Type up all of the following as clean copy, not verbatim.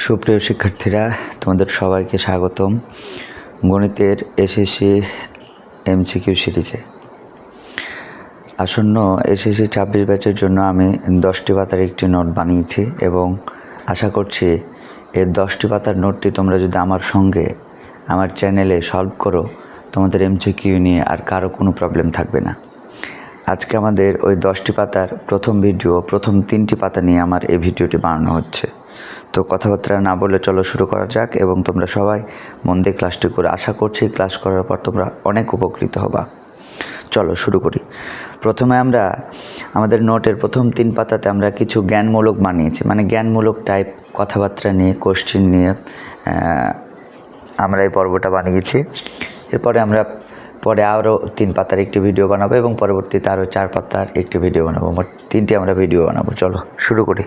সুপ্রিয় শিক্ষার্থীরা, তোমাদের সবাইকে স্বাগতম গণিতের এসএসসি এমসিকিউ সিরিজে। আসন্ন এসএসসি 26 ব্যাচের জন্য আমি 10টি পাতার একটি নোট বানিয়েছি এবং আশা করছি এই 10টি পাতার নোটটি তোমরা যদি আমার সঙ্গে আমার চ্যানেলে সলভ করো, তোমাদের এমসিকিউ নিয়ে আর কারো কোনো প্রবলেম থাকবে না। আজকে আমাদের ওই 10টি পাতার প্রথম 3টি পাতা নিয়ে আমার এই ভিডিওটি বানানো হচ্ছে। তো কথাবার্তা না বলে চলো শুরু করা যাক এবং তোমরা সবাই মন দিয়ে ক্লাসটি করে, আশা করছি ক্লাস করার পর তোমরা অনেক উপকৃত হবা। চলো শুরু করি। প্রথমে আমরা আমাদের নোটের প্রথম 3 পাতাতে আমরা কিছু জ্ঞানমূলক বানিয়েছি, মানে জ্ঞানমূলক টাইপ কথাবার্তা নিয়ে, কোশ্চেন নিয়ে আমরা এই পর্বটা বানিয়েছি। এরপরে আমরা পরে আরও 3 পাতার একটি ভিডিও বানাবো এবং পরবর্তীতে আরও 4 পাতার একটি ভিডিও বানাবো। মোট 3টি আমরা ভিডিও বানাবো। চলো শুরু করি।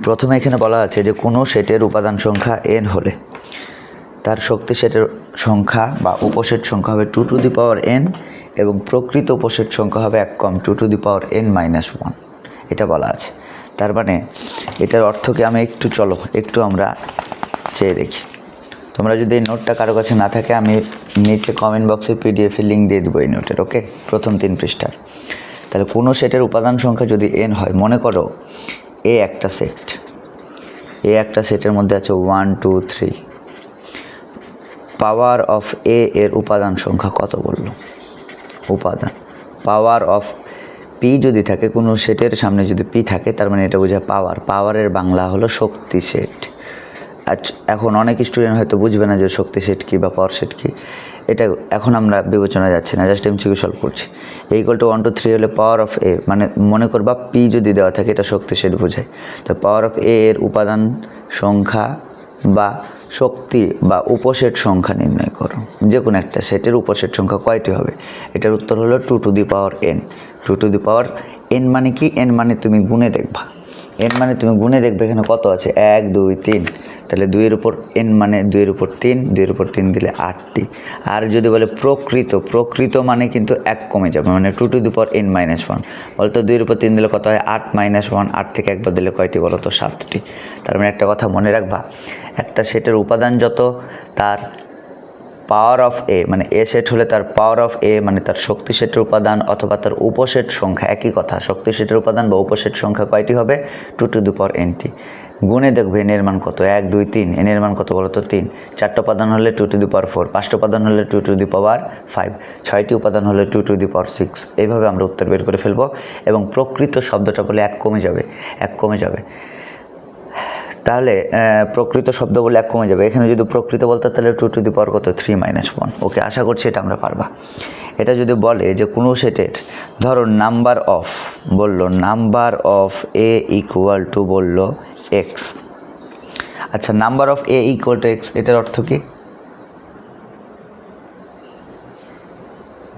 প্রথমে এখানে বলা আছে যে কোনো সেটের উপাদান সংখ্যা n হলে তার শক্তি সেটের সংখ্যা বা উপসেট সংখ্যা হবে 2 টু দি পাওয়ার n এবং প্রকৃত উপসেট সংখ্যা হবে 1 কম 2 টু দি পাওয়ার n-1। এটা বলা আছে। তার মানে এটার অর্থকে আমি একটু আমরা চেয়ে দেখি। তোমরা যদি এই নোটটা কারো কাছে না থাকে, আমি নিচে কমেন্ট বক্সে পিডিএফ লিঙ্ক দিয়ে দেবো এই নোটের। ওকে, প্রথম 3 পৃষ্ঠার। তাহলে কোনো সেটের উপাদান সংখ্যা যদি n হয়, মনে করো একটা সেটের মধ্যে আছে 1 2 3, পাওয়ার অফ এর উপাদান সংখ্যা কত বললো? উপাদান পাওয়ার অফ পি যদি থাকে, কোনো সেটের সামনে যদি পি থাকে, তার মানে এটা বোঝায় পাওয়ারের বাংলা হলো শক্তি সেট। আচ্ছা, এখন অনেক স্টুডেন্ট হয়তো বুঝবে না যে শক্তি সেট কী বা পাওয়ার সেট কী। এটা এখন আমরা বিবেচনা যাচ্ছি না, জাস্ট এমসিকিউ সলভ করছি। ইকুয়াল টু 1 2 3 হলে পাওয়ার অফ এ, মানে মনে করবা পি যদি দেওয়া থাকে, এটা শক্তি সেট বোঝায়। তো পাওয়ার অফ এর উপাদান সংখ্যা বা শক্তি বা উপসেট সংখ্যা নির্ণয় করো। যে কোনো একটা সেটের উপসেট সংখ্যা কয়টি হবে? এটার উত্তর হলো 2 to the power n। 2 to the power n মানে কি? n মানে তুমি গুণে দেখবা। n মানে তুমি গুণে দেখবে এখানে কত আছে, 1 2 3। তাহলে 2 এর উপর n মানে 2 এর উপর 3, 2 এর উপর 3 দিলে 8টি। আর যদি বলে প্রকৃত মানে কিন্তু 1 কমে যাবে, মানে 2 টু দি পাওয়ার n-1। বলতো 2 এর উপর 3 দিলে কত হয়? 8 - 1। 8 থেকে একবার দিলে কয়টি বলো তো? 7টি। তার মানে একটা কথা মনে রাখবা, একটা সেটের উপাদান যত, তার পাওয়ার অফ এ, মানে এ সেট হলে তার পাওয়ার অফ এ মানে তার শক্তি সেটের উপাদান অথবা তার উপসেট সংখ্যা, একই কথা। শক্তি সেটের উপাদান বা উপসেট সংখ্যা কয়টি হবে? 2 টু দি পাওয়ার n-টি। গুণে দেখবে n এর মান কত, 1 2 3। n এর মান কত বলো তো? 3। 4টা উপাদান হলে 2 টু দি পাওয়ার 4, 5টা উপাদান হলে 2 টু দি পাওয়ার 5, 6টি উপাদান হলে 2 টু দি পাওয়ার 6। এইভাবে আমরা উত্তর বের করে ফেলবো। এবং প্রকৃত শব্দটা বলে 1 কমে যাবে। তাহলে প্রকৃত শব্দ বলে 1 কমে যাবে। এখানে যদি প্রকৃত বলতে, তাহলে 2 টু দি পাওয়ার কত? 3-1। ওকে, আশা করছি এটা আমরা পারবা। এটা যদি বলে যে কোনো সেটের, ধরো number of A equal two বললো এক্স। আচ্ছা, number of A equal to x, এটার অর্থ কি?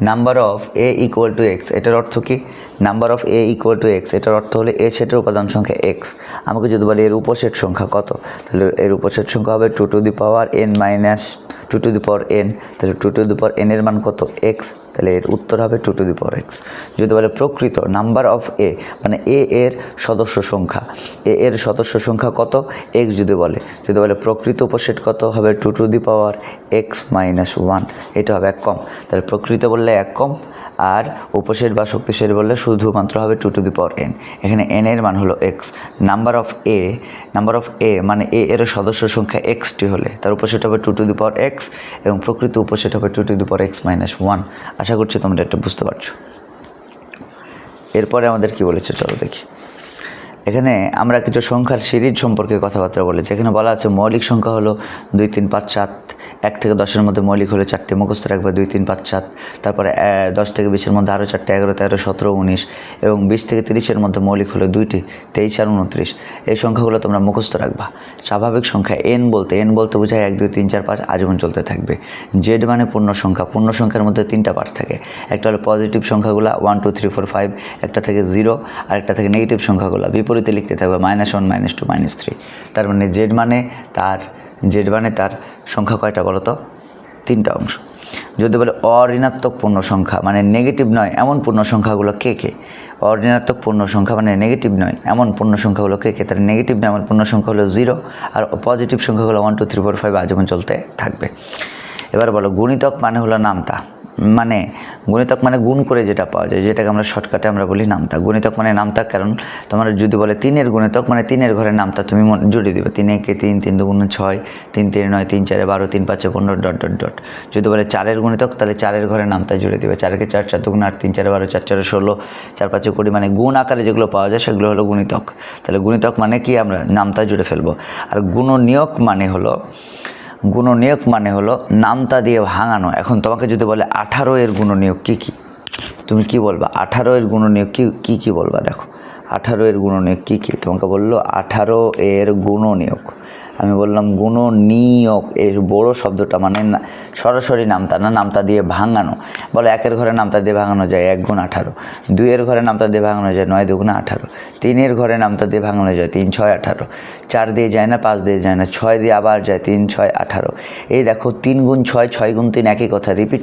Number of A equal to x, এটার অর্থ কি? Number of A equal to x, এটার অর্থ হলে এ সেটের উপাদান সংখ্যা এক্স। আমাকে যদি বলে এর উপসেট সংখ্যা কত, তাহলে এর উপসেট সংখ্যা হবে 2 to the power n-2 to the power n। তাহলে 2 টু দি পাওয়ার n এর মান কত? এক্স। তাহলে এর উত্তর হবে 2 টু দি পাওয়ার এক্স। যদি বলে প্রকৃত নাম্বার অফ এ, মানে এর সদস্য সংখ্যা কত? এক্স। যদি বলে প্রকৃত উপসেট কত হবে? 2 টু দি পাওয়ার x-1। এটা হবে 1 কম। তাহলে প্রকৃত বললে 1 কম, আর উপসেট বা শক্তি সেট বললে শুধুমাত্র হবে 2 টু দি পাওয়ার n। এখানে n এর মান হলো x। নাম্বার অফ এ মানে এর সদস্য সংখ্যা x-টি হলে তার উপসেট হবে 2 টু দি পাওয়ার x এবং প্রকৃত উপসেট হবে 2 টু দি পাওয়ার x-1। আশা করছি তোমরা এটা বুঝতে পারছো। এরপরে আমাদের কি বলেছে চলো দেখি। এখানে আমরা কিছু সংখ্যার সিরিজ সম্পর্কে কথাবার্তা বলেছি। এখানে বলা আছে মৌলিক সংখ্যা হলো 2 3 5 7। 1 থেকে 10-এর মধ্যে মৌলিক হলো 4টে, মুখস্থ রাখবে 2 3 5 7। তারপরে 10 থেকে 20-এর মধ্যে আরও 4টে, 11 13 17 19। এবং 20 থেকে 30-এর মধ্যে মৌলিক হলো 2টি, 23 আর 29। এই সংখ্যাগুলো তোমরা মুখস্থ রাখবা। স্বাভাবিক সংখ্যা n বলতে বোঝায় 1 2 3 4 5 আজীবন চলতে থাকবে। জেড মানে পূর্ণ সংখ্যার মধ্যে 3টা পার্ট থাকে। একটা হলো পজিটিভ সংখ্যাগুলো 1 2 3 4 5, একটা থেকে 0, আর একটা থেকে নেগেটিভ সংখ্যাগুলো বিপরীতে লিখতে থাকবে -1 -2 -3। তার মানে জেড মানে তার সংখ্যা কয়টা বলো তো? তিনটা অংশ। যদি বলে অঋণাত্মক পূর্ণ সংখ্যা মানে নেগেটিভ নয় এমন পূর্ণ সংখ্যাগুলো কে কে, অঋণাত্মক পূর্ণ সংখ্যা মানে নেগেটিভ নয় এমন পূর্ণ সংখ্যাগুলো কে কে, তাহলে নেগেটিভ নয় এমন পূর্ণ সংখ্যা হলো 0, আর পজিটিভ সংখ্যাগুলো 1 2 3 4 5 আজীবন চলতে থাকবে। এবার বলো গুণিতক মানে হলো নামতা, মানে গুণিতক মানে গুণ করে যেটা পাওয়া যায়, যেটাকে আমরা শর্টকাটে আমরা বলি নামতা। গুণিতক মানে নামতা, কারণ তোমার যদি বলে 3-এর গুণিতক মানে 3-এর ঘরে নামতা তুমি জুড়ে দিবে, 3 একে 3, 3 2 6, 3 3 9, 3 4 12, 3 5 15 ডট ডট ডট। যদি বলে 4-এর গুণিতক তাহলে 4-এর ঘরে নামতা জুড়ে দিবে, 4-কে 4, 4 2 8, 3 4 12, 4 4 16, 4 5 20, মানে গুণ আকারে যেগুলো পাওয়া যায় সেগুলো হলো গুণিতক। তাহলে গুণিতক মানে কি আমরা নামতা জুড়ে ফেলবো। আর গুণনীয়ক মানে হলো নামতা দিয়ে ভাঙানো। এখন তোমাকে যদি বলে 18 এর গুণনীয়ক কী কী, তুমি কি বলবা? 18 এর গুণনীয়ক কী বলবা? দেখো 18 এর গুণনীয়ক কী কী, তোমাকে বললো 18 এর গুণনীয়ক, আমি বললাম গুণনীয়ক, এর বড় শব্দটা মানে সরাসরি নামতা না, নামতা দিয়ে ভাঙানো। বলে 1-এর ঘরে নামতা দিয়ে ভাঙানো যায় 1 গুণ 18, 2-এর ঘরে নামতা দিয়ে ভাঙানো যায় 9 2 18, 3-এর ঘরে নামতা দিয়ে ভাঙানো যায় 3 6 18, 4 দিয়ে যায় না, 5 দিয়ে যায় না, 6 দিয়ে আবার যায় 3 6 18। এই দেখো 3 গুণ 6, 6 গুণ 3 একই কথা, রিপিট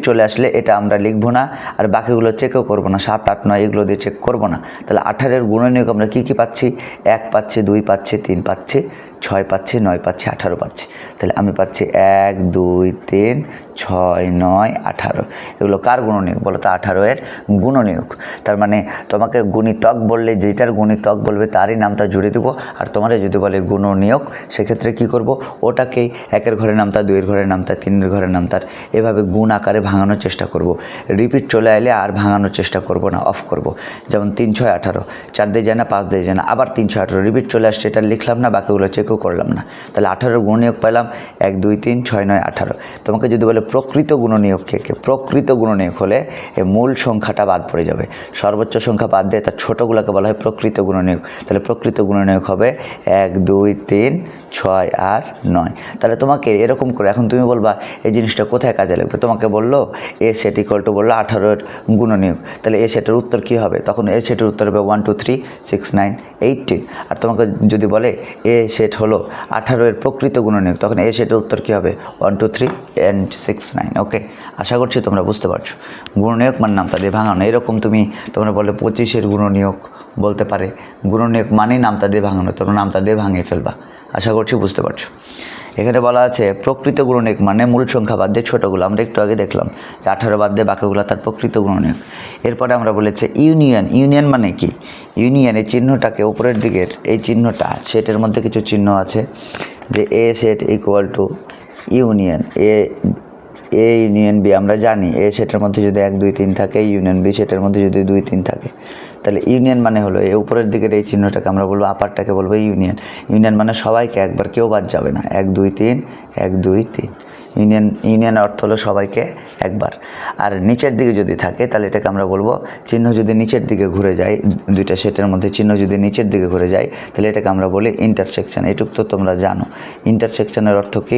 চলে আসলে এটা আমরা লিখবো না, আর বাকিগুলো চেকও করবো না, 7 8 9 এগুলো দিয়ে চেক করবো না। তাহলে 18 এর গুণনীয়ক আমরা কী পাচ্ছি? 1 পাচ্ছি, 2 পাচ্ছি, 3 পাচ্ছি, 6 পাচ্ছি, 9 পাচ্ছি, 18 পাচ্ছি। তাহলে আমি পাচ্ছি 1 2 3 6 9 18। এগুলো কার গুণনীয়ক বলো তো? 18 এর গুণনীয়ক। তার মানে তোমাকে গুণিতক বললে যেটার গুণিতক বলবে তারই নামটা জুড়ে দেবো, আর তোমারে যদি বলে গুণনীয়ক সেক্ষেত্রে কি করব? ওটাকেই 1-এর ঘরে নামতা, 2-এর ঘরে নামতা, 3-এর ঘরে নামতার, এভাবে গুণ আকারে ভাঙানোর চেষ্টা করব। রিপিট চলে এলে আর ভাঙানোর চেষ্টা করব না, অফ করব। যেমন 3 6 18, 4 দিয়ে যায় না, 5 দিয়ে যায় না, আবার 3 6 18, রিপিট চলে আসছে, এটা লিখলাম না, বাকিগুলো চেকও করলাম না। তাহলে 18 গুণনীয়ক পেলাম 1 2 3 6 9 18। তোমাকে যদি বলে প্রকৃত গুণনীয়ক কে, প্রকৃত গুণনীয়ক হলে এই মূল সংখ্যাটা বাদ পড়ে যাবে, সর্বোচ্চ সংখ্যা বাদ দিয়ে তার ছোটোগুলোকে বলা হয় প্রকৃত গুণনীয়ক। তাহলে প্রকৃত গুণনীয়ক হবে 1 2 3 6 আর 9। তাহলে তোমাকে এরকম করে এখন তুমি বলবা এই জিনিসটা কোথায় কাজে লাগবে? তোমাকে বললো এ সেট ইকুয়াল টু বললো 18-এর গুণনীয়ক, তাহলে এ সেটের উত্তর কী হবে? তখন এ সেটের উত্তর হবে 1 2 3 6 9 18। আর তোমাকে যদি বলে এ সেট হলো 18-এর প্রকৃত গুণনীয়ক, তখন এ সেটের উত্তর কী হবে? 1 2 3 and 6 9। ওকে, আশা করছি তোমরা বুঝতে পারছো। গুণনীয়ক মানে নামতা দিয়ে ভাঙানো। এরকম তোমরা বলে 25-এর গুণনীয়ক বলতে পারে, গুণনীয়ক মানেই নামতা দিয়ে ভাঙানো, তোমরা নামতা দিয়ে ভাঙিয়ে ফেলবা। আশা করছি বুঝতে পারছো। এখানে বলা আছে প্রকৃত গুণনীয়ক মানে মূল সংখ্যা বাদ দিয়ে ছোটোগুলো, আমরা একটু আগে দেখলাম যে 18 বাদ দিয়ে বাকিগুলো তার প্রকৃত গুণনীয়ক। এরপরে আমরা বলেছি ইউনিয়ন মানে কি? ইউনিয়ন এই চিহ্নটাকে উপরের দিকের এই চিহ্নটা, সেটের মধ্যে কিছু চিহ্ন আছে যে A set equal to union A union B. আমরা জানি এ সেটের মধ্যে যদি 1 2 3 থাকে, ইউনিয়ন বি সেটের মধ্যে যদি 2 3 থাকে, তাহলে ইউনিয়ন মানে হলো এই উপরের দিকের এই চিহ্নটাকে আমরা বলবো, আপারটাকে বলবো ইউনিয়ন মানে সবাইকে একবার, কেউ বাদ যাবে না, 1 2 3 1 2 3। ইউনিয়নের অর্থ হলো সবাইকে একবার। আর নিচের দিকে যদি থাকে তাহলে এটাকে আমরা বলবো, চিহ্ন যদি নিচের দিকে ঘুরে যায়, দুইটা সেটের মধ্যে চিহ্ন যদি নিচের দিকে ঘুরে যায় তাহলে এটাকে আমরা বলি ইন্টারসেকশন। এটুক তো তোমরা জানো। ইন্টারসেকশনের অর্থ কি?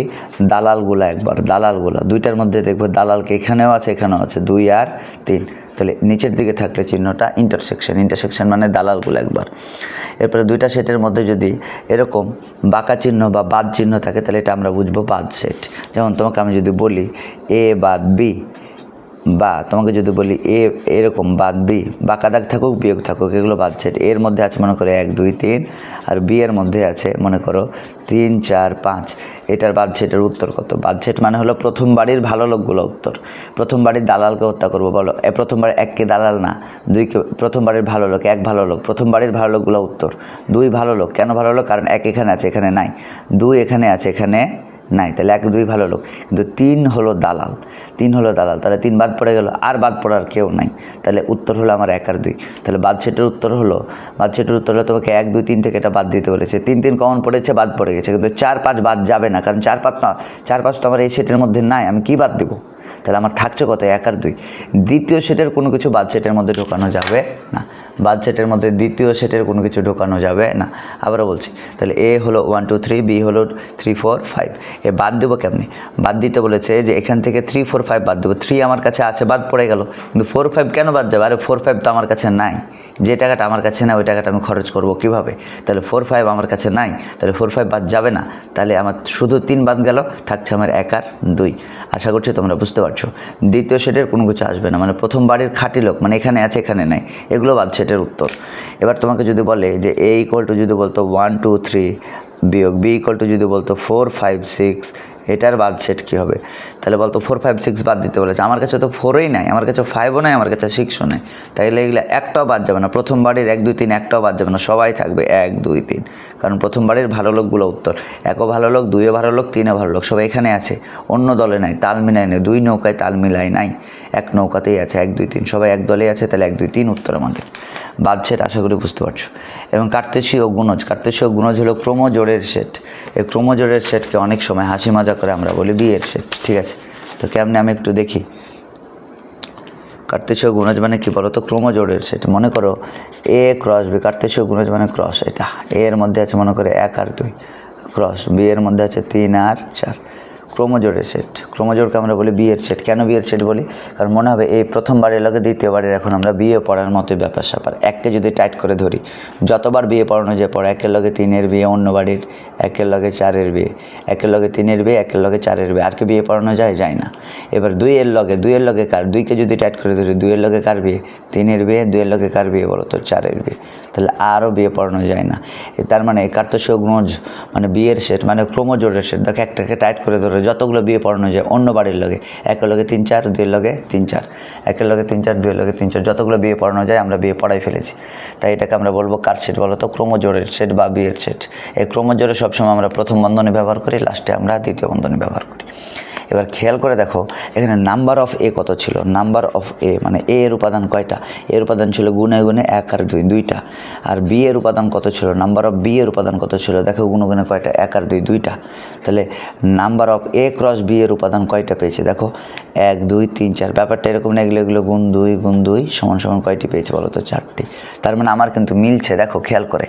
দালালগুলো একবার, দালালগুলো দুইটার মধ্যে দেখবো দালালকে এখানেও আছে এখানেও আছে, 2 আর 3। তাহলে নিচের দিকে থাকলে চিহ্নটা ইন্টারসেকশন মানে দালালগুলো একবার। এরপরে দুইটা সেটের মধ্যে যদি এরকম বাঁকা চিহ্ন বা বাদ চিহ্ন থাকে তাহলে এটা আমরা বুঝবো বাদ সেট। যেমন তোমাকে আমি যদি বলি এ বাদ বি, বা তোমাকে যদি বলি এ এরকম বাদ বি, বাঁকা দাগ থাকুক বিয়োগ থাকুক, এগুলো বাদ সেট। এর মধ্যে আছে মনে করো 1 2 3, আর বি এর মধ্যে আছে মনে করো 3 4 5। এটার বাদ সেটের উত্তর কত? বাদ সেট মানে হলো প্রথম বাড়ির ভালো লোকগুলো উত্তর। প্রথম বাড়ির দালালকে হত্যা করবো, বলো প্রথম বাড়ির 1কে দালাল না, 2কে প্রথম বাড়ির ভালো লোক, 1 ভালো লোক, প্রথম বাড়ির ভালো লোকগুলো উত্তর। 2 ভালো লোক, কেন ভালো লোক? কারণ 1 এখানে আছে এখানে নাই, 2 এখানে আছে এখানে নাই, তাহলে 1 2 ভালো লোক। কিন্তু 3 হলো দালাল, তাহলে 3 বাদ পড়ে গেল, আর বাদ পড়ার কেউ নাই, তাহলে উত্তর হলো আমার 1 আর 2। তাহলে বাদ সেটের উত্তর হলো তোমাকে 1 2 3 থেকে এটা বাদ দিতে বলেছে। 3 3 কমন পড়েছে, বাদ পড়ে গেছে, কিন্তু 4 5 বাদ যাবে না, কারণ 4 5 তো আমার এই সেটের মধ্যে নাই, আমি কি বাদ দেবো? তাহলে আমার থাকছে কত? 1 আর 2। দ্বিতীয় সেটের কোনো কিছু বাদ সেটের মধ্যে ঢোকানো যাবে না। বাদ সেটের মধ্যে দ্বিতীয় সেটের কোনো কিছু ঢোকানো যাবে না। আবারও বলছি, তাহলে এ হলো 1 2 3, বি হলো 3 4 5। এ বাদ দেবো কেমনি? বাদ দিতে বলেছে যে এখান থেকে 3 4 5 বাদ দেবো। 3 আমার কাছে আছে, বাদ পড়ে গেল, কিন্তু 4 5 কেন বাদ যাবে? আরে 4 5 তো আমার কাছে নাই, যে টাকাটা আমার কাছে না ওই টাকাটা আমি খরচ করব কিভাবে? তাহলে 4 5 আমার কাছে নাই, তাহলে 4 5 বাদ যাবে না, তাহলে আমার শুধু 3 বাদ গেল, থাকছে আমার 1 আর 2। আশা করছি তোমরা বুঝতে পারছো। দ্বিতীয় সেটের কোনো কিছু আসবে না, মানে প্রথম বাড়ির খাঁটি লোক, মানে এখানে আছে এখানে নাই, এগুলো বাদ সেটের উত্তর। এবার তোমাকে যদি বলে যে এ ইকুয়াল টু যদি বলতো 1 2 3 বিয়োগ বি ইকুয়াল টু যদি বলতো 4 5 6, এটার বাদ সেট কী হবে? তাহলে বলতো 4 5 6 বাদ দিতে বলেছে। আমার কাছে তো 4ই নাই, আমার কাছে 5ও নাই, আমার কাছে 6ও নাই, তাইলে এগুলো একটাও বাদ যাবে না। প্রথম বাড়ির 1 2 3 একটাও বাদ যাবে না, সবাই থাকবে 1 2 3, কারণ প্রথম বাড়ির ভালো লোকগুলো উত্তর। 1ও ভালো লোক, 2ও ভালো লোক, 3ও ভালো লোক, সবাই এখানে আছে, অন্য দলে নাই, তাল মিলাই নেই, 2 নৌকায় তাল মিলাই নাই, 1 নৌকাতেই আছে 1 2 3, সবাই এক দলেই আছে, তাহলে 1 2 3 উত্তর আমাদের। বাদ সেট আশা করি বুঝতে পারছো। এবং কার্তেশীয় গুণজ, কার্তেশীয় গুণজ হলো ক্রোমোজোড়ের সেট। এই ক্রোমোজোড়ের সেটকে অনেক সময় হাসি মজা করে আমরা বলি বিয়ের সেট, ঠিক আছে? তো কেমনে আমি একটু দেখি। কার্তেশীয় গুণজ মানে কি বলো তো? ক্রোমোজোড়ের সেট। মনে করো এ ক্রস বি, কার্তেশীয় গুণজ মানে ক্রস, এটা এ এর মধ্যে আছে মনে করে 1 আর 2, ক্রস বি এর মধ্যে আছে 3 আর 4, ক্রোমোজোড়ের সেট। ক্রোমোজোড়কে আমরা বলি বিয়ের সেট। কেন বিয়ের সেট বলি? কারণ মনে হবে এই প্রথম বারের লগে দ্বিতীয় বারের এখন আমরা বিয়ে পড়ার মতোই ব্যাপার স্যাপার। এককে যদি টাইট করে ধরি, যতবার বিয়ে পড়ানো যায় পড়া, 1 এর লগে 3 এর বিয়ে, অন্য বাড়ির 1 এর লগে 4 এর বিয়ে, 1 এর লগে 3 এর বিয়ে, 1 এর লগে 4 এর বিয়ে, আর কি বিয়ে পড়ানো যায় না। এবার 2 এর লগে কার, 2কে যদি টাইট করে ধরি, 2 এর লগে কার বিয়ে? 3 এর বিয়ে, 2 এর লগে কার বিয়ে বলো তো? 4 এর বিয়ে, তাহলে আরও বিয়ে পড়ানো যায় না। তার মানে কার্তেশীয় গুণজ মানে বিয়ের সেট, মানে ক্রোমোজোড়ের সেট। দেখো একটাকে টাইট করে ধরে যতগুলো বিয়ে পড়ানো যায় অন্য বাড়ির লগে, 1 এর লগে 3 4, 2 এর লগে 3 4, 1 এর লগে 3 4, 2 এর লগে 3 4, যতগুলো বিয়ে পড়ানো যায় আমরা বিয়ে পড়াই ফেলেছি। তাই এটাকে আমরা বলবো কার সেট বলো তো? ক্রোমোজোড়ের সেট বা বিয়ের সেট। এই ক্রোমোজোড়ে সবসময় আমরা প্রথম বন্ধনী ব্যবহার করি, লাস্টে আমরা দ্বিতীয় বন্ধনী ব্যবহার করি। এবার খেয়াল করে দেখো এখানে নাম্বার অফ এ কত ছিল? নাম্বার অফ এ মানে এ এর উপাদান কয়টা? এর উপাদান ছিল গুণে গুণে 1 আর 2, 2টা। আর বি এর উপাদান কত ছিল? নাম্বার অফ বি এর উপাদান কত ছিল? দেখো গুণে গুণে কয়টা? 1 আর 2, 2টা। তাহলে number of A cross B এর উপাদান কয়টা পেয়েছে? দেখো 1 2 3 4। ব্যাপারটা এরকম না, এগুলো গুণ 2 সমান সমান কয়টি পেয়েছে বলো তো? 4টি। তার মানে আমার কিন্তু মিলছে। দেখো খেয়াল করে,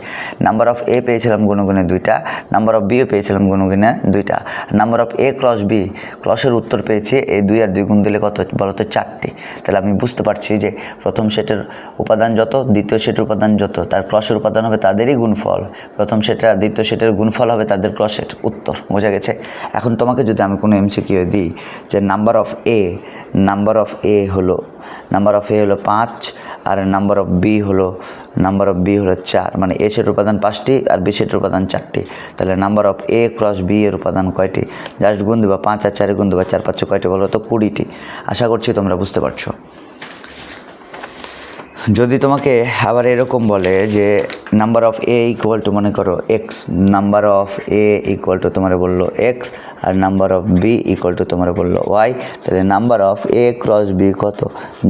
নাম্বার অফ এ পেয়েছিলাম গুণে গুণে 2টা, নাম্বার অফ বিও পেয়েছিলাম গুণে গুণে 2টা, number of A cross B, ক্রসের উত্তর পেয়েছি এই 2 আর 2 গুণ দিলে কত বলো তো? 4টি। তাহলে আমি বুঝতে পারছি যে প্রথম সেটের উপাদান যত, দ্বিতীয় সেটের উপাদান যত, তার ক্রসের উপাদান হবে তাদেরই গুণফল। প্রথম সেটের আর দ্বিতীয় সেটের গুণফল হবে তাদের ক্রসের উত্তর। বোঝা গেছে? এখন তোমাকে যদি আমি কোনো এমসিকিউ দিই যে নাম্বার অফ এ হলো 5 আর নাম্বার অফ বি হলো 4, মানে এ সেটের উপাদান 5টি আর বি সেটের উপাদান 4টি, তাহলে number of A cross B এর উপাদান কয়টি? জাস্ট গুণ দেবা, 5 আর 4 গুণ দেবা, 4 5 কয়টি বলো তো? 20টি। আশা করছি তোমরা বুঝতে পারছো। যদি তোমাকে আবার এরকম বলে যে number of A equal to মনে করো x, number of A equal to তোমার বললো এক্স আর number of B equal to তোমার বললো ওয়াই, তাহলে number of A cross B কত?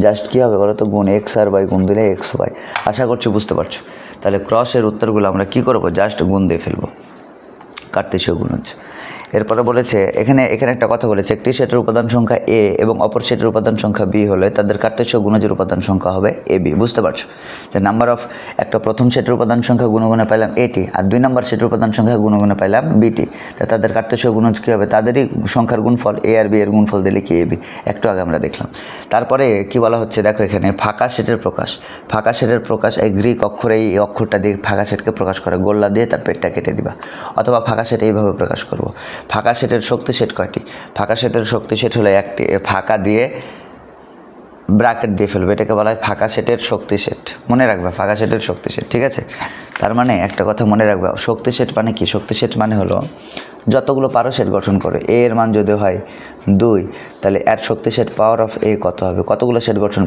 জাস্ট কী হবে বলো তো? গুণ এক্স আর ওয়াই, গুণ দিলে এক্স ওয়াই। আশা করছি বুঝতে পারছো। তাহলে ক্রসের উত্তরগুলো আমরা কী করবো? জাস্ট গুণ দিয়ে ফেলবো, কার্তেশীয় গুণজ। এরপরে বলেছে এখানে একটা কথা বলেছে, একটি সেটের উপাদান সংখ্যা এ এবং অপর সেটের উপাদান সংখ্যা বি হলে তাদের কার্তেশীয় গুণজের উপাদান সংখ্যা হবে এ বি। বুঝতে পারছো যে নাম্বার অফ একটা প্রথম সেটের উপাদান সংখ্যা গুণগুণে পাইলাম এটি, আর 2 নম্বর সেটের উপাদান সংখ্যা গুণগুণে পাইলাম বিটি। তাদের কার্তেশীয় গুণজ কী হবে? তাদেরই সংখ্যার গুণফল, এ আর বি এর গুণফল দিলে কি এ বি। একটু আগে আমরা দেখলাম। তারপরে কি বলা হচ্ছে দেখো এখানে ফাঁকা সেটের প্রকাশ। ফাঁকা সেটের প্রকাশ, এই গ্রিক অক্ষরে এই অক্ষরটা দিয়ে ফাঁকা সেটকে প্রকাশ করে, গোল্লা দিয়ে তার পেটটা কেটে দিবা, অথবা ফাঁকা সেট এইভাবে প্রকাশ করবো। ফাঁকা সেটের শক্তি সেট কয়টি? ফাঁকা সেটের শক্তি সেট হলো একটি, ফাঁকা দিয়ে ব্র্যাকেট দিয়ে ফেলবে, এটাকে বলা হয় ফাঁকা সেটের শক্তি সেট। মনে রাখবা ফাঁকা সেটের শক্তি সেট, ঠিক আছে? তার মানে একটা কথা মনে রাখবা, শক্তি সেট মানে কি? শক্তি সেট মানে হলো যতগুলো পারো সেট গঠন করে। এ এর মান যদি হয় 2, তাহলে এর শক্তি সেট পাওয়ার অফ এ কত হবে? কতগুলো সেট গঠন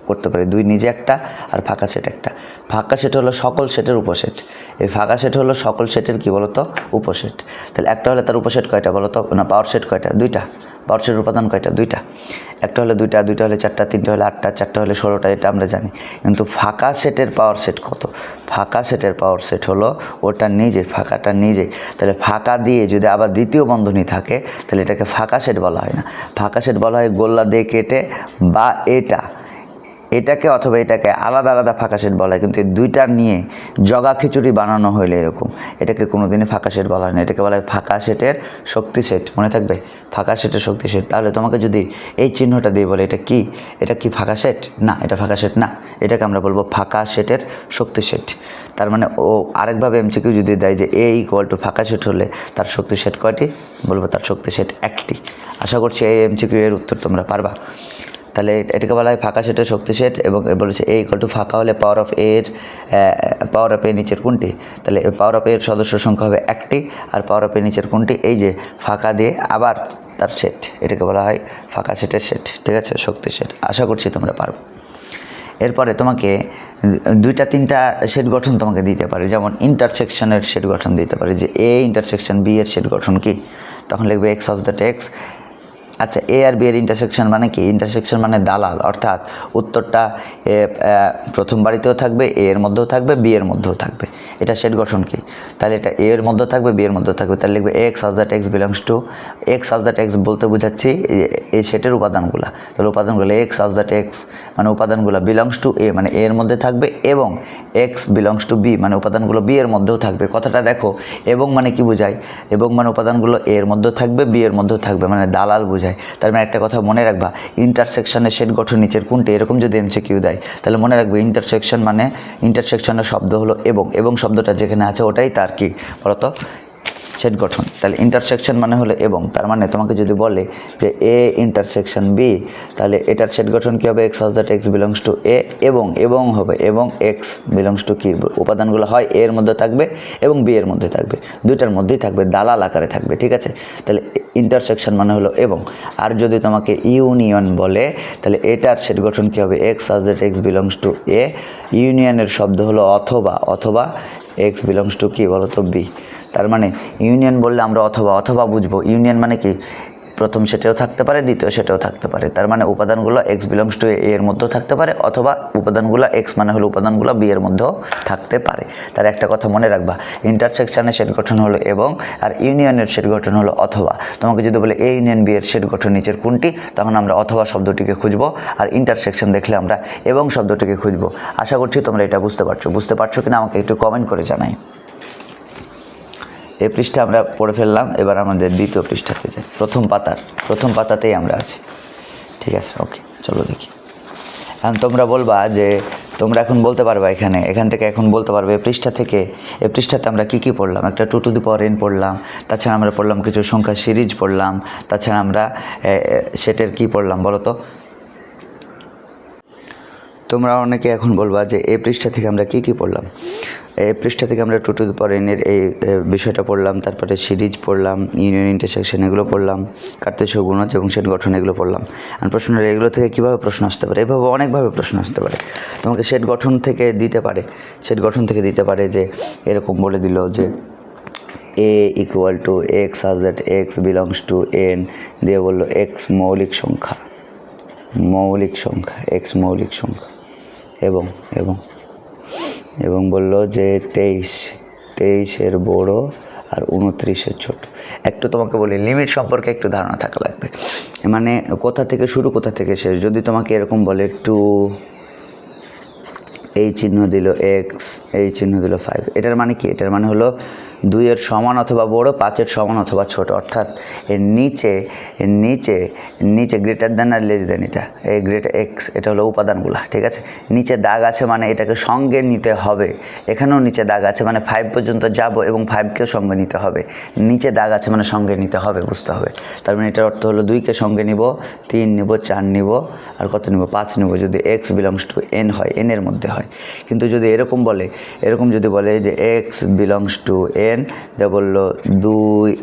করতে পারে? 2 নিজে একটা আর ফাঁকা সেট একটা। ফাঁকা সেট হলো সকল সেটের উপসেট। এই ফাঁকা সেট হলো সকল সেটের কি বলতো? উপসেট। তাহলে একটা হলে তার উপসেট কয়টা বলতো? না, পাওয়ার সেট কয়টা? 2টা। পাওয়ার সেটের উপাদান কয়টা? 2টা। একটা হলে 2টা, 2টা হলে 4টা, 3টা হলে 8টা, 4টা হলে 16টা, এটা আমরা জানি। কিন্তু ফাঁকা সেটের পাওয়ার সেট কত? ফাঁকা সেটের পাওয়ার সেট হলো ওটা নিজে, ফাঁকাটা নিজে। তাহলে ফাঁকা দিয়ে যদি আবার দ্বিতীয় বন্ধনী থাকে তাহলে এটাকে ফাঁকা সেট বলা হয় না। ফাঁকা সেট বলা হয় গোল্লা দিয়ে কেটে বা এটা এটাকে অথবা এটাকে আলাদা আলাদা ফাঁকা সেট বলা হয়, কিন্তু এই দুইটা নিয়ে জগা খিচুড়ি বানানো হইলে এরকম, এটাকে কোনোদিনই ফাঁকা সেট বলা হয় না, এটাকে বলা হয় ফাঁকা সেটের শক্তি সেট। মনে থাকবে, ফাঁকা সেটের শক্তি সেট। তাহলে তোমাকে যদি এই চিহ্নটা দিয়ে বলে এটা কি ফাঁকা সেট? না, এটা ফাঁকা সেট না, এটাকে আমরা বলবো ফাঁকা সেটের শক্তি সেট। তার মানে ও আরেকভাবে এমসিকিউ যদি দেয় যে এ ইকুয়াল টু ফাঁকা সেট হলে তার শক্তি সেট কয়টি, বলবো তার শক্তি সেট একটি। আশা করছি এই এমসিকিউ এর উত্তর তোমরা পারবা। তাহলে এটাকে বলা হয় ফাঁকা সেটের শক্তি সেট, এবং বলেছে এ ইকুয়াল টু ফাঁকা হলে পাওয়ার অফ এ নিচের কোনটি? তাহলে পাওয়ার অফ এর সদস্য সংখ্যা হবে একটি, আর পাওয়ার অফ এ নিচের কোনটি? এই যে ফাঁকা দিয়ে আবার তার সেট, এটাকে বলা হয় ফাঁকা সেটের সেট। ঠিক আছে, শক্তি সেট। আশা করছি তোমরা পারবে। এরপরে তোমাকে দুইটা তিনটা সেট গঠন তোমাকে দিতে পারে, যেমন ইন্টারসেকশনের সেট গঠন দিতে পারে, যে এ ইন্টারসেকশন বি এর সেট গঠন কি? তখন লিখবে এক্স অফ দ্যাট এক্স। আচ্ছা, এ আর বি এর ইন্টারসেকশন মানে কি? ইন্টারসেকশন মানে দালাল, অর্থাৎ উত্তরটা প্রথম বাড়িতেও থাকবে, এ এর মধ্যেও থাকবে, বি এর মধ্যেও থাকবে। এটা সেট গঠন কি? তাহলে এটা এ এর মধ্যেও থাকবে, বি এর মধ্যেও থাকবে। তাহলে লিখবে x such that x belongs two, x such that x বলতে বোঝাচ্ছি এই সেটের উপাদানগুলো। তাহলে উপাদানগুলো এক্স সাজ দ্যাট এক্স মানে উপাদানগুলো বিলংস টু এ মানে এ এর মধ্যে থাকবে, এবং এক্স বিলংস টু বি মানে উপাদানগুলো বি এর মধ্যেও থাকবে। কথাটা দেখো, এবং মানে কি বোঝায়? এবং মানে উপাদানগুলো এ এর মধ্যেও থাকবে, বি এর মধ্যেও থাকবে, মানে দালাল বোঝায়। তার মানে একটা কথা মনে রাখবা, ইন্টারসেকশনের সেট গঠন নিচের কোনটি, এরকম যদি এমসিকিউ দেয় তাহলে মনে রাখবে ইন্টারসেকশন মানে ইন্টারসেকশনের শব্দ হলো এবং শব্দটা যেখানে আছে ওটাই তার কি বলতো সেট গঠন। তাহলে ইন্টারসেকশন মানে হলো এবং, তার মানে তোমাকে যদি বলে যে এ ইন্টারসেকশন বি, তাহলে এটার সেট গঠন কী হবে? X such that x belongs to A, এবং হবে, এবং এক্স বিলংস টু কি? উপাদানগুলো হয় এ এর মধ্যে থাকবে এবং বি এর মধ্যে থাকবে, দুইটার মধ্যেই থাকবে, দালাল আকারে থাকবে। ঠিক আছে, তাহলে ইন্টারসেকশন মানে হলো এবং। আর যদি তোমাকে ইউনিয়ন বলে তাহলে এটার সেট গঠন কী হবে? X such that x belongs to A, ইউনিয়নের শব্দ হলো অথবা এক্স বিলংস টু কি বলো তো? বি। তার মানে ইউনিয়ন বললে আমরা অথবা বুঝবো। ইউনিয়ন মানে কি? প্রথম সেটাও থাকতে পারে, দ্বিতীয় সেটাও থাকতে পারে। তার মানে উপাদানগুলো এক্স বিলংস টু এ এর মধ্যেও থাকতে পারে, অথবা উপাদানগুলো এক্স মানে হলো উপাদানগুলো বি এর মধ্যেও থাকতে পারে। তার একটা কথা মনে রাখবা, ইন্টারসেকশনের সেট গঠন হলো এবং, আর ইউনিয়নের সেট গঠন হলো অথবা। তোমাকে যদি বলে এ ইউনিয়ন বি এর সেট গঠন নিচের কোনটি, তখন আমরা অথবা শব্দটিকে খুঁজবো, আর ইন্টারসেকশন দেখলে আমরা এবং শব্দটিকে খুঁজবো। আশা করছি তোমরা এটা বুঝতে পারছো কিনা আমাকে একটু কমেন্ট করে জানাই। এই পৃষ্ঠা আমরা পড়ে ফেললাম, এবার আমাদের দ্বিতীয় পৃষ্ঠাতে যাই। প্রথম পাতাতেই আমরা আছি। ঠিক আছে, ওকে, চলো দেখি। এখন তোমরা বলবা যে তোমরা এখন বলতে পারবা এখান থেকে এখন বলতে পারবে এই পৃষ্ঠাতে আমরা কী পড়লাম? একটা 2 টু দি পাওয়ার n পড়লাম, তাছাড়া আমরা পড়লাম কিছু সংখ্যা সিরিজ পড়লাম, তাছাড়া আমরা সেটের কি পড়লাম বলো তো? তোমরা অনেকে এখন বলবা যে এই পৃষ্ঠা থেকে আমরা কী পড়লাম? এই পৃষ্ঠা থেকে আমরা 2 টু দি পাওয়ার n এর এই বিষয়টা পড়লাম, তারপরে সিরিজ পড়লাম, ইউনিয়ন ইন্টারসেকশন এগুলো পড়লাম, কার্তেশীয় গুণজ এবং সেট গঠন এগুলো পড়লাম। আর প্রশ্ন এগুলো থেকে কীভাবে প্রশ্ন আসতে পারে? এভাবে অনেকভাবে প্রশ্ন আসতে পারে। তোমাকে সেট গঠন থেকে দিতে পারে যে এরকম বলে দিল যে A equal to x such that x belongs to N, দিয়ে বললো এক্স মৌলিক সংখ্যা, এক্স মৌলিক সংখ্যা, এবং বলল যে 23 বড় আর 29 ছোট। একটু তোমাকে বলি, লিমিট সম্পর্কে একটু ধারণা থাকা লাগবে, মানে কোথা থেকে শুরু কোথা থেকে শেষ। যদি তোমাকে এরকম বলে টু, এই চিহ্ন দিল এক্স, এই চিহ্ন দিল 5, এটার মানে কি? এটার মানে হলো 2 এর সমান অথবা বড়, 5 এর সমান অথবা ছোট, অর্থাৎ এর নিচে গ্রেটার দ্যান আর লেস দ্যান, এটা এই গ্রেটার এক্স, এটা হলো উপাদানগুলো। ঠিক আছে, নিচে দাগ আছে মানে এটাকে সঙ্গে নিতে হবে। এখানেও নিচে দাগ আছে মানে 5 পর্যন্ত যাব এবং 5কেও সঙ্গে নিতে হবে। নিচে দাগ আছে মানে সঙ্গে নিতে হবে, বুঝতে হবে। তার মানে এটার অর্থ হলো 2কে সঙ্গে নিব, 3 নিব, 4 নিব, আর কত নিব? 5 নিব, যদি এক্স বিলংস টু এন হয়, এন এর মধ্যে হয়। কিন্তু যদি এরকম যদি বলে যে এক্স বিলংস টু এন, যা বললো 2,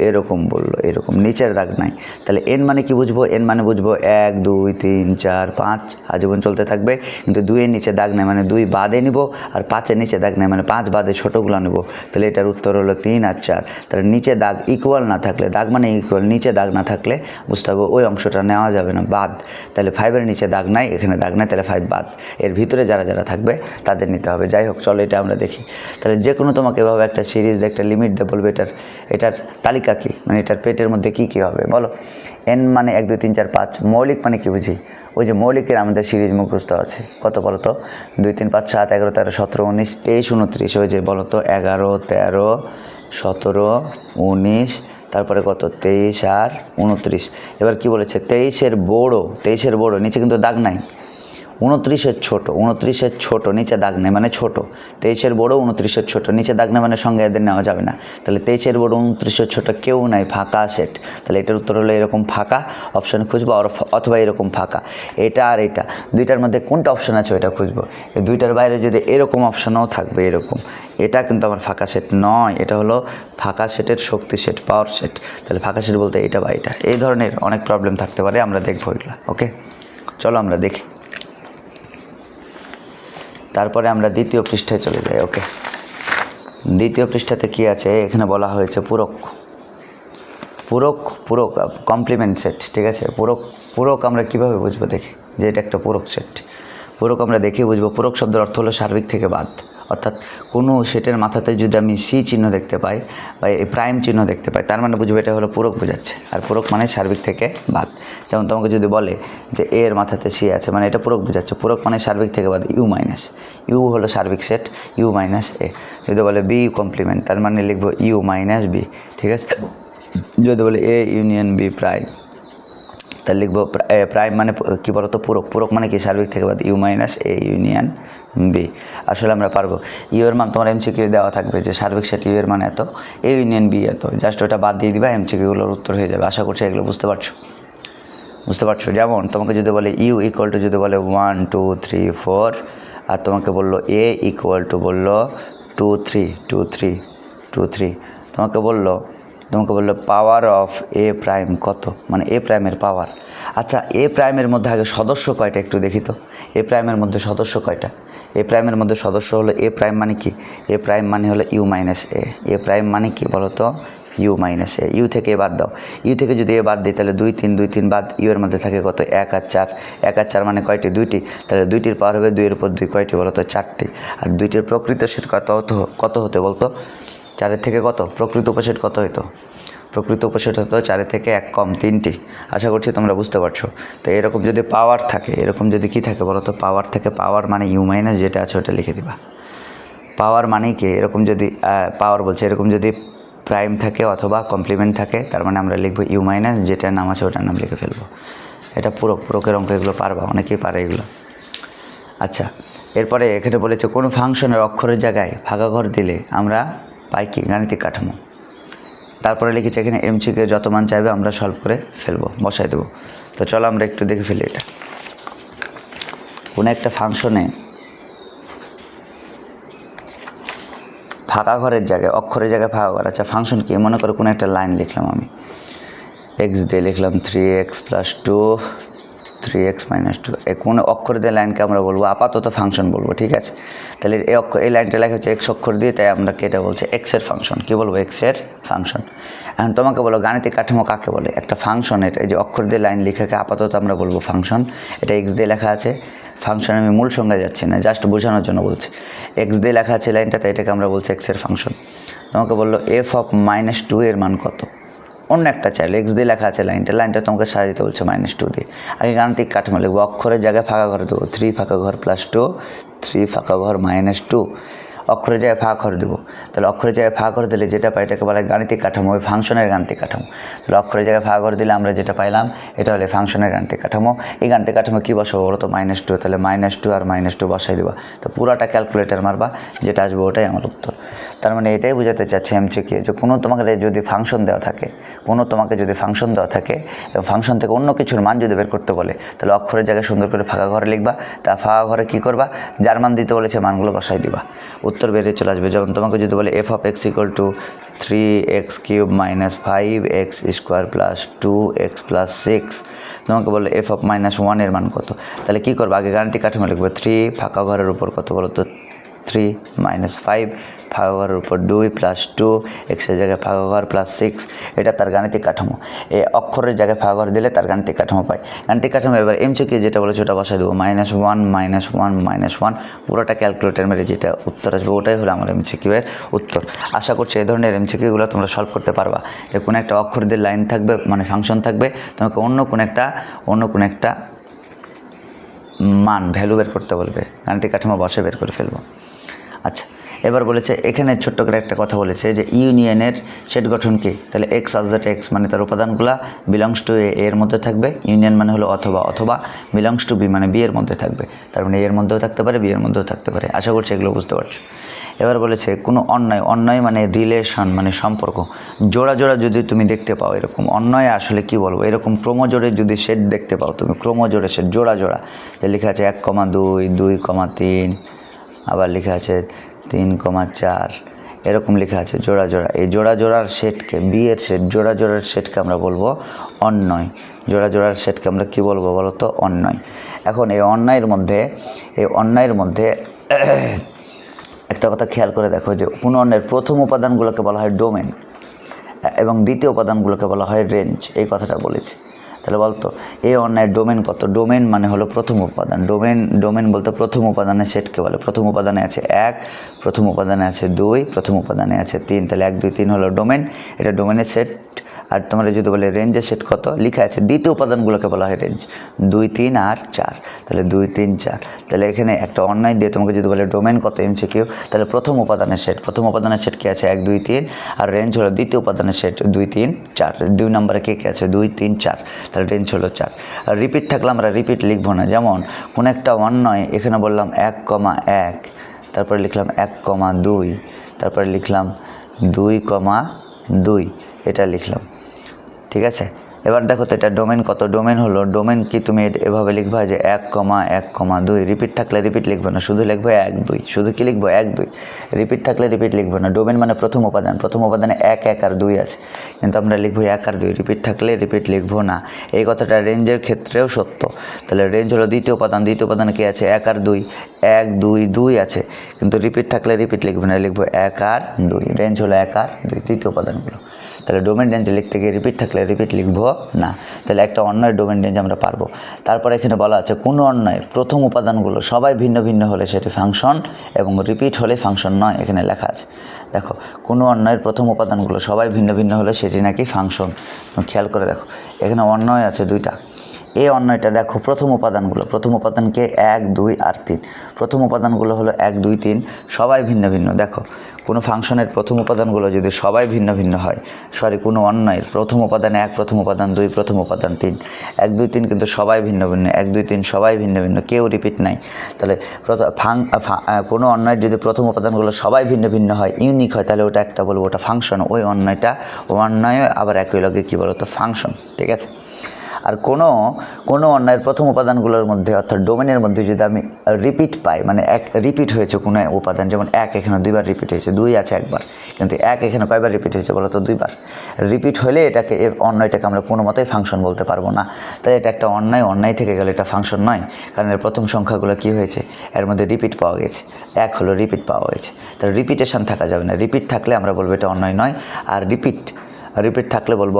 এরকম নিচের দাগ নাই, তাহলে এন মানে কি বুঝবো? এন মানে বুঝবো 1 2 3 4 5 আজীবন চলতে থাকবে। কিন্তু 2 এর নিচে দাগ নাই মানে 2 বাদে নিব, আর 5 এর নিচে দাগ নাই মানে 5 বাদে ছোটোগুলো নেব। তাহলে এটার উত্তর হলো 3 আর 4। তাহলে নিচে দাগ ইকুয়াল না থাকলে, দাগ মানে ইকুয়াল, নিচে দাগ না থাকলে বুঝতে হবে ওই অংশটা নেওয়া যাবে না, বাদ। তাহলে 5 এর নিচে দাগ নাই, এখানে দাগ নাই, তাহলে 5 বাদ। এর ভিতরে যারা থাকবে তাদের নিতে হবে। যাই হোক, চলো এটা আমরা দেখি। তাহলে যে কোনো তোমাকে এভাবে একটা সিরিজ, একটা লিমিট দিয়ে বলবে এটার তালিকা কী, মানে এটার পেটের মধ্যে কী হবে বলো। এন মানে 1 2 3 4 5, মৌলিক মানে কি বুঝি? ওই যে মৌলিকের আমাদের সিরিজ মুখস্থ আছে, কত বলো তো? 2 3 5 7 11 13 17 19 23 29, ওই যে বলো তো 11 13 17 19, তারপরে কত 23 আর 29। এবার কি বলেছে? 23-এর বড়, নিচে কিন্তু দাগ নাই। 29-এর ছোট, নিচে দাগ নেই মানে ছোট। 23-এর বড়, 29-এর ছোট, নিচে দাগ নেই মানে সঙ্গে এদের নেওয়া যাবে না। তাহলে 23-এর বড় 29-এর ছোট কেউ নাই, ফাঁকা সেট। তাহলে এটার উত্তর হলো এরকম ফাঁকা, অপশান খুঁজবো, অথবা এরকম ফাঁকা। এটা আর এটা দুইটার মধ্যে কোনটা অপশান আছে ওইটা খুঁজবো। এই দুইটার বাইরে যদি এরকম অপশানও থাকবে, এরকম, এটা কিন্তু আমার ফাঁকা সেট নয়, এটা হলো ফাঁকা সেটের শক্তি সেট, পাওয়ার সেট। তাহলে ফাঁকা সেট বলতে এটা বা এটা। এই ধরনের অনেক প্রবলেম থাকতে পারে, আমরা দেখবো এগুলো। ওকে, চলো আমরা দেখি। তারপরে আমরা দ্বিতীয় পৃষ্ঠায় চলে যাই। ওকে, দ্বিতীয় পৃষ্ঠাতে কি আছে? এখানে বলা হয়েছে পূরক কমপ্লিমেন্ট সেট। ঠিক আছে, পূরক আমরা কিভাবে বুঝবো দেখি যে এটা একটা পূরক সেট। পূরক আমরা দেখে বুঝবো। পূরক শব্দের অর্থ হলো সার্বিক থেকে বাদ, অর্থাৎ কোনো সেটের মাথাতে যদি আমি সি চিহ্ন দেখতে পাই বা এই প্রাইম চিহ্ন দেখতে পাই, তার মানে বুঝবো এটা হলো পূরক বোঝাচ্ছে। আর পূরক মানে সার্বিক থেকে বাদ। যেমন তোমাকে যদি বলে যে এ এর মাথাতে সি আছে, মানে এটা পূরক বোঝাচ্ছে। পূরক মানে সার্বিক থেকে বাদ, ইউ হলো সার্বিক সেট, ইউ মাইনাস এ। যদি বলে বি কমপ্লিমেন্ট, তার মানে লিখবো ইউ মাইনাস বি। ঠিক আছে, যদি বলে এ ইউনিয়ন বি প্রাইম, তাহলে লিখবো প্রাইম মানে কী বলো তো? পূরক মানে কি? সার্বিক থেকে বাদ, U minus A union B. আসলে আমরা পারবো। ইউ এর মান তোমার এমসিকিউ দেওয়া থাকবে যে সার্বিক সেট ইউ এর মান এত, এ ইউনিয়ন বি এত, জাস্ট ওটা বাদ দিয়ে দিবা, এমসিকিউগুলোর উত্তর হয়ে যাবে। আশা করছি এগুলো বুঝতে পারছো। যেমন তোমাকে যদি বলে ইউ ইকুয়াল টু, যদি বলে 1 2 3 4, আর তোমাকে বললো এ ইকুয়াল টু, বললো 2 3, তোমাকে বললো পাওয়ার অফ এ প্রাইম কত, মানে এ প্রাইমের পাওয়ার। আচ্ছা, এ প্রাইমের মধ্যে আগে সদস্য কয়টা একটু দেখি তো। এ প্রাইমের মধ্যে সদস্য কয়টা? এ প্রাইমের মধ্যে সদস্য হলো, এ প্রাইম মানে কি? এ প্রাইম মানে হলো U minus A. A prime মানে কি বলো তো? You minus A. ইউ থেকে এ বাদ দাও। ইউ থেকে যদি এ বাদ দিই তাহলে 2 3 বাদ, ইউ এর মধ্যে থাকে কত? 1 আর 4। 1 আর 4 মানে কয়টি? 2টি। তাহলে 2টির পাওয়ার হবে 2 এর উপর 2 কয়টি বলো তো? 4টি। আর 2টির প্রকৃত সেট কত হতে বলতো? 4-এর থেকে কত? প্রকৃত উপসেট কত হতো? প্রকৃত উপসেট হতো 4-এর থেকে 1 কম 3টি। আশা করছি তোমরা বুঝতে পারছো। তো এরকম যদি পাওয়ার থাকে, এরকম যদি কি থাকে বলো তো? পাওয়ার থেকে, পাওয়ার মানে ইউ মাইনাস যেটা আছে ওটা লিখে দিবা। পাওয়ার মানে কি? এরকম যদি পাওয়ার বলছে, এরকম যদি প্রাইম থাকে অথবা কমপ্লিমেন্ট থাকে, তার মানে আমরা লিখবো ইউ মাইনাস যেটার নাম আছে ওটার নাম লিখে ফেলবো। এটা পূরকের অঙ্ক, এগুলো পারবা, অনেকেই পারে এগুলো। আচ্ছা, এরপরে এখানে বলেছে কোনো ফাংশনের অক্ষরের জায়গায় ফাঁকা ঘর দিলে আমরা পাই কি? গাণিতিক কাঠামো। তারপরে লিখেছি এখানে এমসিকিউ যত মান চাইবে আমরা সলভ করে ফেলবো, বসাই দেবো। তো চলো আমরা একটু দেখে ফেলি। এটা কোনো একটা ফাংশনে ফাঁকা ঘরের জায়গায়, অক্ষরের জায়গায় ফাঁকা ঘর। আচ্ছা, ফাংশন কি? মনে করো কোনো একটা লাইন লিখলাম আমি, এক্স দিয়ে লিখলাম 3x + 2 3x - 2। কোনো অক্ষর দিয়ে লাইনকে আমরা বলবো আপাতত ফাংশন বলবো। ঠিক আছে, তাহলে এই লাইনটা লেখা হচ্ছে এক্স অক্ষর দিয়ে, তাই আমরা এটা বলছে এক্সের ফাংশন। কী বলবো? এক্সের ফাংশন। এখন তোমাকে বলো গাণিতিক কাঠামো কাকে বলে? একটা ফাংশনের এই যে অক্ষর দিয়ে লাইন লেখাকে আপাতত আমরা বলবো ফাংশন। এটা এক্স দিয়ে লেখা আছে। ফাংশন আমি মূল সংজ্ঞায় যাচ্ছি না, জাস্ট বোঝানোর জন্য বলছি। এক্স দিয়ে লেখা আছে লাইনটাতে, এটাকে আমরা বলছি এক্সের ফাংশন। তোমাকে বললো এফ অফ -2 এর মান কত? অন্য একটা চাইলো, এক্স দিয়ে লেখা আছে লাইনটা তোমাকে সাজিয়ে দিতে বলছে -2 দিয়ে। আগে গাণিতিক কাঠামো লিখবো, অক্ষরের জায়গায় ফাঁকা ঘর দেবো 3 ফাঁকা ঘর +2 3 ফাঁকা ঘর -2। অক্ষরের জায়গায় ফাঁকা ঘর দেবো, তাহলে অক্ষরের জায়গায় ফাঁকা ঘর দিলে যেটা পাই এটাকে বলা হয় গাণিতিক কাঠামো, ওই ফাংশনের গাণিতিক কাঠামো। তাহলে অক্ষরের জায়গায় ফাঁকা ঘর দিলে আমরা যেটা পাইলাম এটা হলে ফাংশনের গাণিতিক কাঠামো। এই গাণিতিক কাঠামো কী বসাবো বলো তো? -2। তাহলে -2 আর -2 বসাই দেবা। তো পুরাটা ক্যালকুলেটার মারবা, যেটা আসবে ওটাই আমার উত্তর। তার মানে এটাই বোঝাতে চাচ্ছি এমসিকিউ যে কোনো তোমাকে যদি ফাংশন দেওয়া থাকে, এবং ফাংশন থেকে অন্য কিছুর মান যদি বের করতে বলে, তাহলে অক্ষরের জায়গায় সুন্দর করে ফাঁকা ঘরে লিখবা। তা ফাঁকা ঘরে কী করবা? যার মান দিতে বলেছে মানগুলো বসাই দিবা, উত্তর বেরিয়ে চলে আসবে। যেমন তোমাকে যদি বলে F of x equal to 3x³ - 5x² + 2x + 6, তোমাকে বললো এফ অফ -1 এর মান কত? তাহলে কী করবো? আগে গাণিতিক কাঠামো লিখবো। 3 ফাঁকা ঘরের উপর কত বলো তো? 3 - 5 ফাঁকা ঘরের উপর 2 + 2 এক্সের জায়গায় ফাঁকা ঘর +6, এটা তার গাণিতিক কাঠামো। এই অক্ষরের জায়গায় ফাঁকা ঘর দিলে তার গাণিতিক কাঠামো পাই। গাণিতিক কাঠামো এবার এমসিকিউ যেটা বলেছে ওটা বসাই দেবো, -1 - 1 পুরোটা ক্যালকুলেটার মেরে যেটা উত্তর আসবে ওটাই হলো আমার এমসিকিউ এর উত্তর। আশা করছি এই ধরনের এমসিকিউগুলো তোমরা সলভ করতে পারবা। যে কোনো একটা অক্ষর দিয়ে লাইন থাকবে, মানে ফাংশন থাকবে, তোমাকে অন্য কোনো একটা মান ভ্যালু বের করতে বলবে, গাণিতিক কাঠামো বসে বের করে ফেলবো। আচ্ছা, এবার বলেছে এখানে ছোট্ট করে একটা কথা বলেছে যে ইউনিয়নের সেট গঠন কি, তাহলে এক্স আজ দ্যাট এক্স মানে তার উপাদানগুলো বিলংস টু এ এর মধ্যে থাকবে, ইউনিয়ন মানে হলো অথবা, অথবা বিলংস টু বি মানে বি এর মধ্যে থাকবে, তার মানে এর মধ্যেও থাকতে পারে বি এর মধ্যেও থাকতে পারে। আশা করছি এগুলো বুঝতে পারছো। এবার বলেছে কোনো অন্যায়, অন্যায় মানে রিলেশন মানে সম্পর্ক, জোড়া জোড়া যদি তুমি দেখতে পাও, এরকম অন্যায় আসলে কি বলবো, এরকম ক্রমজোড়ে যদি সেট দেখতে পাও তুমি, ক্রমজোড়ে সেট জোড়া জোড়া, যে লেখা আছে 1,2 2,3, আবার লেখা আছে 3,4, এরকম লেখা আছে জোড়া জোড়া, এই জোড়া জোড়ার সেটকে বি এর সেট, জোড়া জোড়ার সেটকে আমরা বলবো অন্যায়। জোড়া জোড়ার সেটকে আমরা কি বলবো বলো তো, অন্যায়। এখন এই অন্যায়ের মধ্যে একটা কথা খেয়াল করে দেখো যে কোনো অন্যায়ের প্রথম উপাদানগুলোকে বলা হয় ডোমেন এবং দ্বিতীয় উপাদানগুলোকে বলা হয় রেঞ্জ, এই কথাটা বলেছি। তাহলে বলতো এই অন্যায়ের ডোমেন কত, ডোমেন মানে হলো প্রথম উপাদান, ডোমেন বলতে প্রথম উপাদানের সেটকে বলে। প্রথম উপাদানে আছে 1, প্রথম উপাদানে আছে 2, প্রথম উপাদানে আছে 3, তাহলে 1 2 3 হলো ডোমেন, এটা ডোমেনের সেট। আর তোমরা যদি বলে রেঞ্জের সেট কত, লেখা আছে দ্বিতীয় উপাদানগুলোকে বলা হয় রেঞ্জ, 2 3 আর 4, তাহলে 2 3 4। তাহলে এখানে একটা অন্যায় দিয়ে তোমাকে যদি বলে ডোমেন কত এমসিকিউ, তাহলে প্রথম উপাদানের সেট, প্রথম উপাদানের সেট কি আছে 1 2 3, আর রেঞ্জ হলো দ্বিতীয় উপাদানের সেট 2 3 4, 2 নম্বরে কে আছে 2 3 4, তাহলে রেঞ্জ হলো 4। আর রিপিট থাকলে আমরা রিপিট লিখবো না, যেমন কোনো একটা অন্যায় এখানে বললাম 1,1, তারপরে লিখলাম 1,2, তারপরে লিখলাম 2,2, এটা লিখলাম, ঠিক আছে। এবার দেখো তো এটা ডোমেন কত, ডোমেন হলো, ডোমেন কি তুমি এভাবে লিখবা যে 1,1,2, রিপিট থাকলে রিপিট লিখবে না, শুধু লিখবো 1 2, শুধু কি লিখবো 1 2, রিপিট থাকলে রিপিট লিখবো না। ডোমেন মানে প্রথম উপাদান, প্রথম উপাদানে 1 1 আর 2 আছে, কিন্তু আমরা লিখবো 1 আর 2, রিপিট থাকলে রিপিট লিখবো না। এই কথাটা রেঞ্জের ক্ষেত্রেও সত্য। তাহলে রেঞ্জ হলো দ্বিতীয় উপাদান, দ্বিতীয় উপাদানে কি আছে 1 আর 2, 1 2 2 আছে, কিন্তু রিপিট থাকলে রিপিট লিখবো না, লিখবো 1 আর 2, রেঞ্জ হলো 1 আর 2, দ্বিতীয় উপাদানগুলো। তাহলে ডোমেন রেঞ্জ লিখতে গিয়ে রিপিট থাকলে রিপিট লিখবো না, তাহলে একটা অন্যায়ের ডোমেন রেঞ্জ আমরা পারবো। তারপর এখানে বলা আছে কোনো অন্যায়ের প্রথম উপাদানগুলো সবাই ভিন্ন ভিন্ন হলে সেটি ফাংশন এবং রিপিট হলে ফাংশন নয়, এখানে লেখা আছে। দেখো কোনো অন্যায়ের প্রথম উপাদানগুলো সবাই ভিন্ন ভিন্ন হলে সেটি নাকি ফাংশন। খেয়াল করে দেখো এখানে অন্যায় আছে 2টা, এই অন্যায়টা দেখো প্রথম উপাদানগুলো, প্রথম উপাদানকে 1 2 আর 3, প্রথম উপাদানগুলো হলো 1 2 3, সবাই ভিন্ন ভিন্ন। দেখো কোনো ফাংশনের প্রথম উপাদানগুলো যদি সবাই ভিন্ন ভিন্ন হয়, কোনো অন্যায়ের প্রথম উপাদান 1, প্রথম উপাদান 2, প্রথম উপাদান 3, 1 2 3 কিন্তু সবাই ভিন্ন ভিন্ন, 1 2 3 সবাই ভিন্ন ভিন্ন, কেউ রিপিট নাই। তাহলে কোনো অন্যায়ের যদি প্রথম উপাদানগুলো সবাই ভিন্ন ভিন্ন হয়, ইউনিক হয়, তাহলে ওটা একটা বলবো ওটা ফাংশন, ওই অন্যায় আবার একই লগে কী বলো তো ফাংশন, ঠিক আছে। আর কোনো অন্যায়ের প্রথম উপাদানগুলোর মধ্যে অর্থাৎ ডোমেনের মধ্যে যদি আমি রিপিট পাই, মানে রিপিট হয়েছে কোনো উপাদান, যেমন 1 এখানে 2বার রিপিট হয়েছে, 2 আছে 1বার, কিন্তু 1 এখানে কয়বার রিপিট হয়েছে বলো তো 2বার। রিপিট হলে এটাকে অন্যায়টাকে আমরা কোনো মতেই ফাংশন বলতে পারবো না। তাই এটা একটা অন্যায় থেকে গেলে এটা ফাংশন নয়, কারণ এর প্রথম সংখ্যাগুলো কী হয়েছে, এর মধ্যে রিপিট পাওয়া গেছে, 1 হলো রিপিট পাওয়া গেছে, তাহলে রিপিটেশন থাকা যাবে না। রিপিট থাকলে আমরা বলবো এটা অন্যায় নয়, আর রিপিট থাকলে বলবো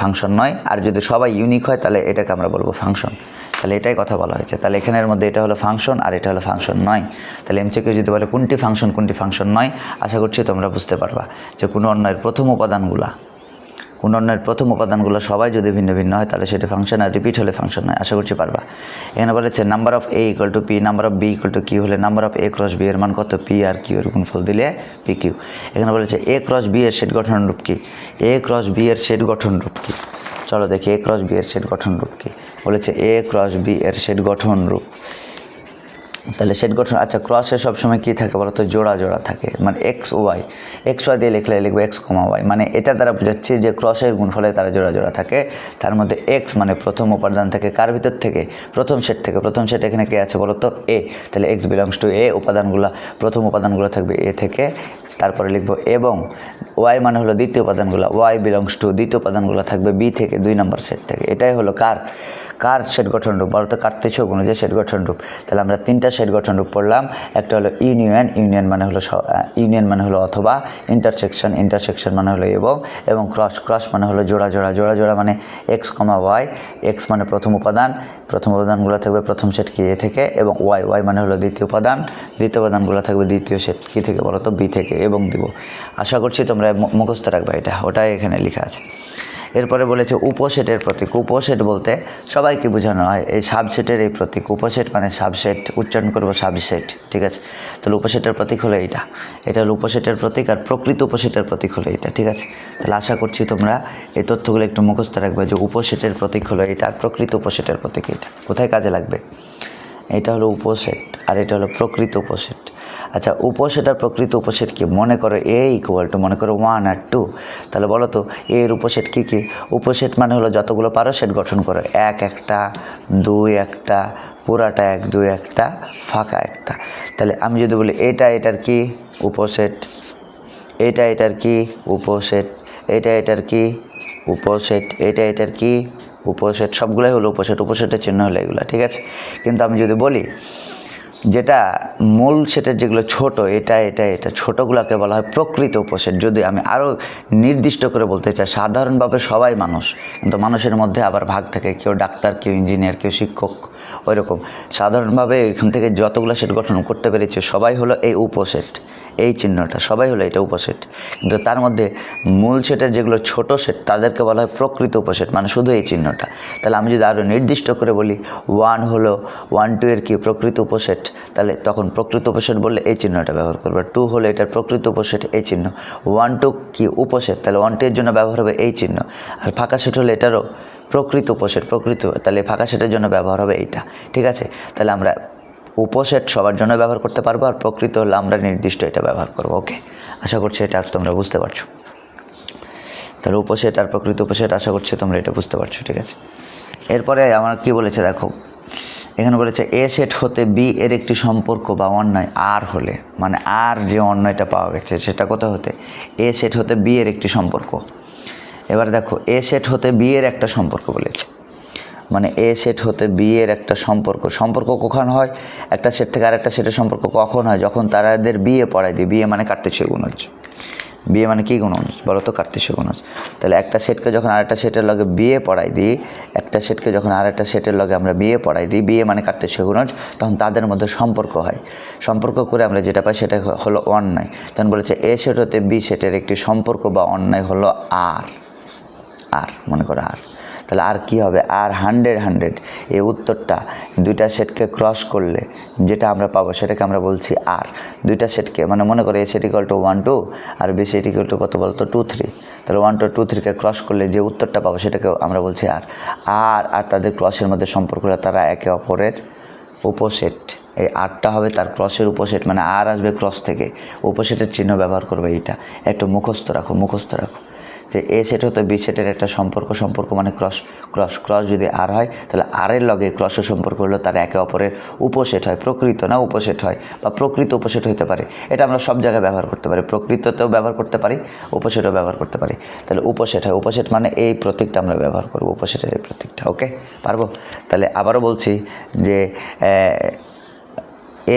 ফাংশন নয়। আর যদি সবাই ইউনিক হয় তাহলে এটাকে আমরা বলবো ফাংশন। তাহলে এটাই কথা বলা হয়েছে। তাহলে এখানের মধ্যে এটা হলো ফাংশন আর এটা হলো ফাংশন নয়। তাহলে এমসিকিউ যদি বলে কোনটি ফাংশন নয়, আশা করছি তোমরা বুঝতে পারবা যে কোনো অন্যায়ের প্রথম উপাদানগুলো সবাই যদি ভিন্ন ভিন্ন হয় তাহলে সেটা ফাংশন, আর রিপিট হলে ফাংশন নয়। আশা করছি পারবা। এখানে বলেছে number of A equal to P, number of B equal to Q হলে number of A cross B এর মান কত, পি আর কিউ এর গুণফল দিলে পি কিউ। এখানে বলেছে এ ক্রস বি এর সেট গঠন রূপ কি, এ ক্রস বি এর সেট গঠন রূপ কি, চলো দেখি এ ক্রস বি এর সেট গঠন রূপ কি। বলেছে এ ক্রস বি এর সেট গঠন রূপ, তাহলে সেট গঠন, আচ্ছা ক্রসে সবসময় কী থাকে বলো তো, জোড়া জোড়া থাকে, মানে এক্স ওয়াই দিয়ে লিখবো এক্স কমা ওয়াই, মানে এটা দ্বারা বোঝাচ্ছি যে ক্রসের গুণফলে তারা জোড়া জোড়া থাকে। তার মধ্যে এক্স মানে প্রথম উপাদান থেকে, কার ভিতর থেকে, প্রথম সেট এখানে কে আছে বলো তো এ, তাহলে এক্স বিলংস টু এ, প্রথম উপাদানগুলো থাকবে এ থেকে, তারপরে লিখবো এবং ওয়াই মানে হলো দ্বিতীয় উপাদানগুলো, ওয়াই বিলংস টু দ্বিতীয় উপাদানগুলো থাকবে বি থেকে, 2 নম্বর সেট থেকে। এটাই হলো কার সেট গঠন রূপ, বলো তো কার্তেজ অনুযায়ী সেট গঠন রূপ। তাহলে আমরা 3টা সেট গঠন রূপ পড়লাম। একটা হলো ইউনিয়ন মানে হলো অথবা, ইন্টারসেকশন মানে হলো এবং ক্রস মানে হলো জোড়া জোড়া মানে এক্স কমা ওয়াই, এক্স মানে প্রথম উপাদানগুলো থাকবে প্রথম সেট কি এ থেকে, এবং ওয়াই মানে হলো দ্বিতীয় উপাদানগুলো থাকবে দ্বিতীয় সেট কি থেকে বলো তো বি থেকে, এবং দিব। আশা করছি তোমরা মুখস্থ রাখবে, ওটাই এখানে লেখা আছে। এরপরে বলেছে উপসেটের প্রতীক। উপসেট বলতে সবাইকে বোঝানো হয় এই সাবসেটের এই প্রতীক। উপসেট মানে সাবসেট, উচ্চারণ করবো সাবসেট, ঠিক আছে। তাহলে উপসেটের প্রতীক হলো এইটা, এটা হলো উপসেটের প্রতীক। আর প্রকৃত উপসেটের প্রতীক হলো এইটা, ঠিক আছে। তাহলে আশা করছি তোমরা এই তথ্যগুলো একটু মুখস্থ রাখবে যে উপসেটের প্রতীক হলো এইটা আর প্রকৃত উপসেটের প্রতীক এইটা। কোথায় কাজে লাগবে? এটা হলো উপসেট আর এটা হলো প্রকৃত উপসেট। আচ্ছা, উপসেট আর প্রকৃত উপসেট কি? মনে করো এ ইকুয়াল টু, মনে করো 1 আর 2। তাহলে বলো তো এর উপসেট কী কী? উপসেট মানে হলো যতগুলো পারো সেট গঠন করো, 1 একটা, 2 একটা, পুরাটা 1, 2 একটা, ফাঁকা একটা। তাহলে আমি যদি বলি এটা এটার কি? উপসেট। এটা এটার কি? উপসেট। এটা এটার কি? উপসেট। এটা এটার কি? উপসেট। সবগুলোই হলো উপসেট, উপসেটের চিহ্ন হলো এগুলো, ঠিক আছে। কিন্তু আমি যদি বলি যেটা মূল সেটের যেগুলো ছোট, এটা এটা এটা ছোটোগুলোকে বলা হয় প্রকৃত উপসেট। যদি আমি আরও নির্দিষ্ট করে বলতে চাই, সাধারণভাবে সবাই মানুষ, কিন্তু মানুষের মধ্যে আবার ভাগ থাকে, কেউ ডাক্তার, কেউ ইঞ্জিনিয়ার, কেউ শিক্ষক, ওই রকম সাধারণভাবে এখান থেকে যতগুলো সেট গঠন করতে পেরেছে সবাই হলো এই উপসেট, এই চিহ্নটা সবাই হলো এটা উপসেট। কিন্তু তার মধ্যে মূল সেটের যেগুলো ছোট সেট তাদেরকে বলা হয় প্রকৃত উপসেট, মানে শুধু এই চিহ্নটা। তাহলে আমি যদি আরও নির্দিষ্ট করে বলি 1 হলো 1, 2 এর কি? প্রকৃত উপসেট। তাহলে তখন প্রকৃত উপসেট বললে এই চিহ্নটা ব্যবহার করবে। 2 হলো এটার প্রকৃত উপসেট, এই চিহ্ন। 1, 2 কি? উপসেট, তাহলে 1, 2 এর জন্য ব্যবহার হবে এই চিহ্ন। আর ফাঁকা সেট হলে এটারও প্রকৃত উপসেট, প্রকৃত, তাহলে ফাঁকা সেটের জন্য ব্যবহার হবে এইটা, ঠিক আছে। তাহলে আমরা উপসেট সবার জন্য ব্যবহার করতে পারবো, আর প্রকৃত হলে আমরা নির্দিষ্ট এটা ব্যবহার করবো। ওকে, আশা করছি এটা তোমরা বুঝতে পারছো। তাহলে উপসেট আর প্রকৃত উপসেট, আশা করছি তোমরা এটা বুঝতে পারছো, ঠিক আছে। এরপরে আমার কি বলেছে দেখো, এখানে বলেছে এ সেট হতে বি এর একটি সম্পর্ক বা অন্যায় আর হলে, মানে আর যে অন্যায়টা পাওয়া গেছে সেটা কোথায় হতে? এ সেট হতে বি এর একটি সম্পর্ক। এবার দেখো এ সেট হতে বি এর একটা সম্পর্ক বলেছে, মানে এ সেট হতে বি এর একটা সম্পর্ক। সম্পর্ক কখন হয়? একটা সেট থেকে আরেকটা সেটের সম্পর্ক কখন হয়? যখন তাদের বিয়ে পড়ায় দিই। বিয়ে মানে কার্তেশীয় গুণজ। বিয়ে মানে কী গুণজ বলো তো? কার্তেশীয় গুণজ। তাহলে একটা সেটকে যখন আরেকটা সেটের লগে বিয়ে পড়াই দিই, একটা সেটকে যখন আরেকটা সেটের লগে আমরা বিয়ে পড়াই দিই, বিয়ে মানে কার্তেশীয় গুণজ, তখন তাদের মধ্যে সম্পর্ক হয়। সম্পর্ক করে আমরা যেটা পাই সেটা হলো অন্যায়। তখন বলেছে এ সেট হতে বি সেটের একটি সম্পর্ক বা অন্যায় হলো আর। আর মনে করো আর, তাহলে আর কি হবে? আর 100 এই উত্তরটা দুইটা সেটকে ক্রস করলে যেটা আমরা পাবো সেটাকে আমরা বলছি আর। দুইটা সেটকে, মানে মনে করো এ সেট ইকুয়াল টু 1, 2 আর বি সেট ইকুয়াল টু কত বলতো? 2, 3। তাহলে 1, 2, 2, 3কে ক্রস করলে যে উত্তরটা পাবো সেটাকে আমরা বলছি আর। আর তাদের ক্রসের মধ্যে সম্পর্ক হলো তারা একে অপরের উপসেট। এই আরটা হবে তার ক্রসের উপসেট, মানে আর আসবে ক্রস থেকে, উপসেটের চিহ্ন ব্যবহার করবে। এইটা একটু মুখস্থ রাখো, মুখস্থ রাখো যে এ সেট হতে বি সেটের একটা সম্পর্ক, সম্পর্ক মানে ক্রস, ক্রস ক্রস যদি আর হয় তাহলে আরের লগে ক্রসের সম্পর্ক হলো তারা একে অপরের উপসেট হয়, প্রকৃত না উপসেট হয়, বা প্রকৃত উপসেট হতে পারে। এটা আমরা সব জায়গায় ব্যবহার করতে পারি, প্রকৃততেও ব্যবহার করতে পারি, উপসেটও ব্যবহার করতে পারি। তাহলে উপসেট হয়, উপসেট মানে এই প্রতীকটা আমরা ব্যবহার করবো, উপসেটের এই প্রতীকটা। ওকে, পারবো? তাহলে আবারও বলছি যে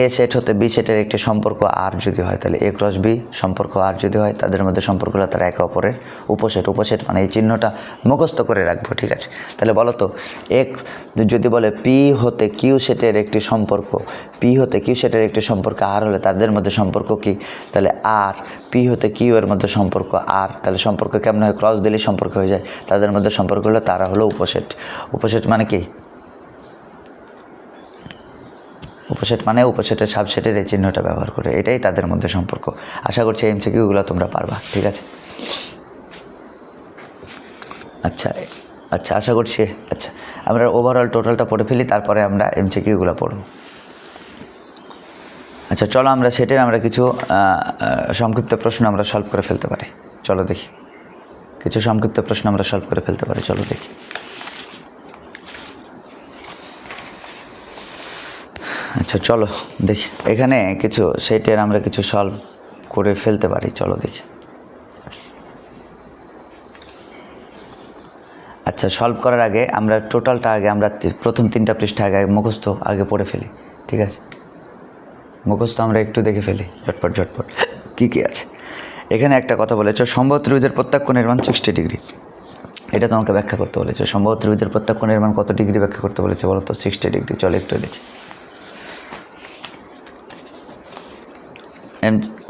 এ সেট হতে বি সেটের একটি সম্পর্ক আর যদি হয়, তাহলে এ ক্রস বি সম্পর্ক আর যদি হয়, তাদের মধ্যে সম্পর্ক হলো তারা একে অপরের উপসেট। উপসেট মানে এই চিহ্নটা মুখস্থ করে রাখবো, ঠিক আছে। তাহলে বলো তো এক্স যদি বলে পি হতে কিউ সেটের একটি সম্পর্ক, পি হতে কিউ সেটের একটি সম্পর্ক আর হলে তাদের মধ্যে সম্পর্ক কি? তাহলে আর পি হতে কিউ এর মধ্যে সম্পর্ক আর, তাহলে সম্পর্ক কেমন হয়? ক্রস দিলেই সম্পর্ক হয়ে যায়। তাদের মধ্যে সম্পর্ক হলো তারা হলো উপসেট। উপসেট মানে কি? উপসেট মানে উপসেটের সাবসেটের এই চিহ্নটা ব্যবহার করে, এটাই তাদের মধ্যে সম্পর্ক। আশা করছি এমসিকিউগুলো তোমরা পারবা, ঠিক আছে। আচ্ছা আচ্ছা, আশা করছি। আচ্ছা, আমরা ওভারঅল টোটালটা পড়ে ফেলি, তারপরে আমরা এমসিকিউগুলো পড়ব। আচ্ছা চলো আমরা সেটের আমরা কিছু সংক্ষিপ্ত প্রশ্ন আমরা সলভ করে ফেলতে পারি। চলো দেখি, কিছু সংক্ষিপ্ত প্রশ্ন আমরা সলভ করে ফেলতে পারি। চলো দেখি। আচ্ছা চলো দেখি, এখানে কিছু সেটের আমরা কিছু সলভ করে ফেলতে পারি। চলো দেখি। আচ্ছা, সলভ করার আগে আমরা টোটালটা আগে আমরা প্রথম 3টা পৃষ্ঠা আগে মুখস্থ আগে পড়ে ফেলি, ঠিক আছে। মুখস্থ আমরা একটু দেখে ফেলি ঝটপট ঝটপট কী কী আছে। এখানে একটা কথা বলেছ, সম্ভব ত্রিভুজের প্রত্যেক কোণের মান 60 ডিগ্রি। এটা তোমাকে ব্যাখ্যা করতে বলেছে। সম্ভব ত্রিভুজের প্রত্যেক কোণের মান কত ডিগ্রি ব্যাখ্যা করতে বলেছে বলো তো? 60 ডিগ্রি। চলো একটু দেখি।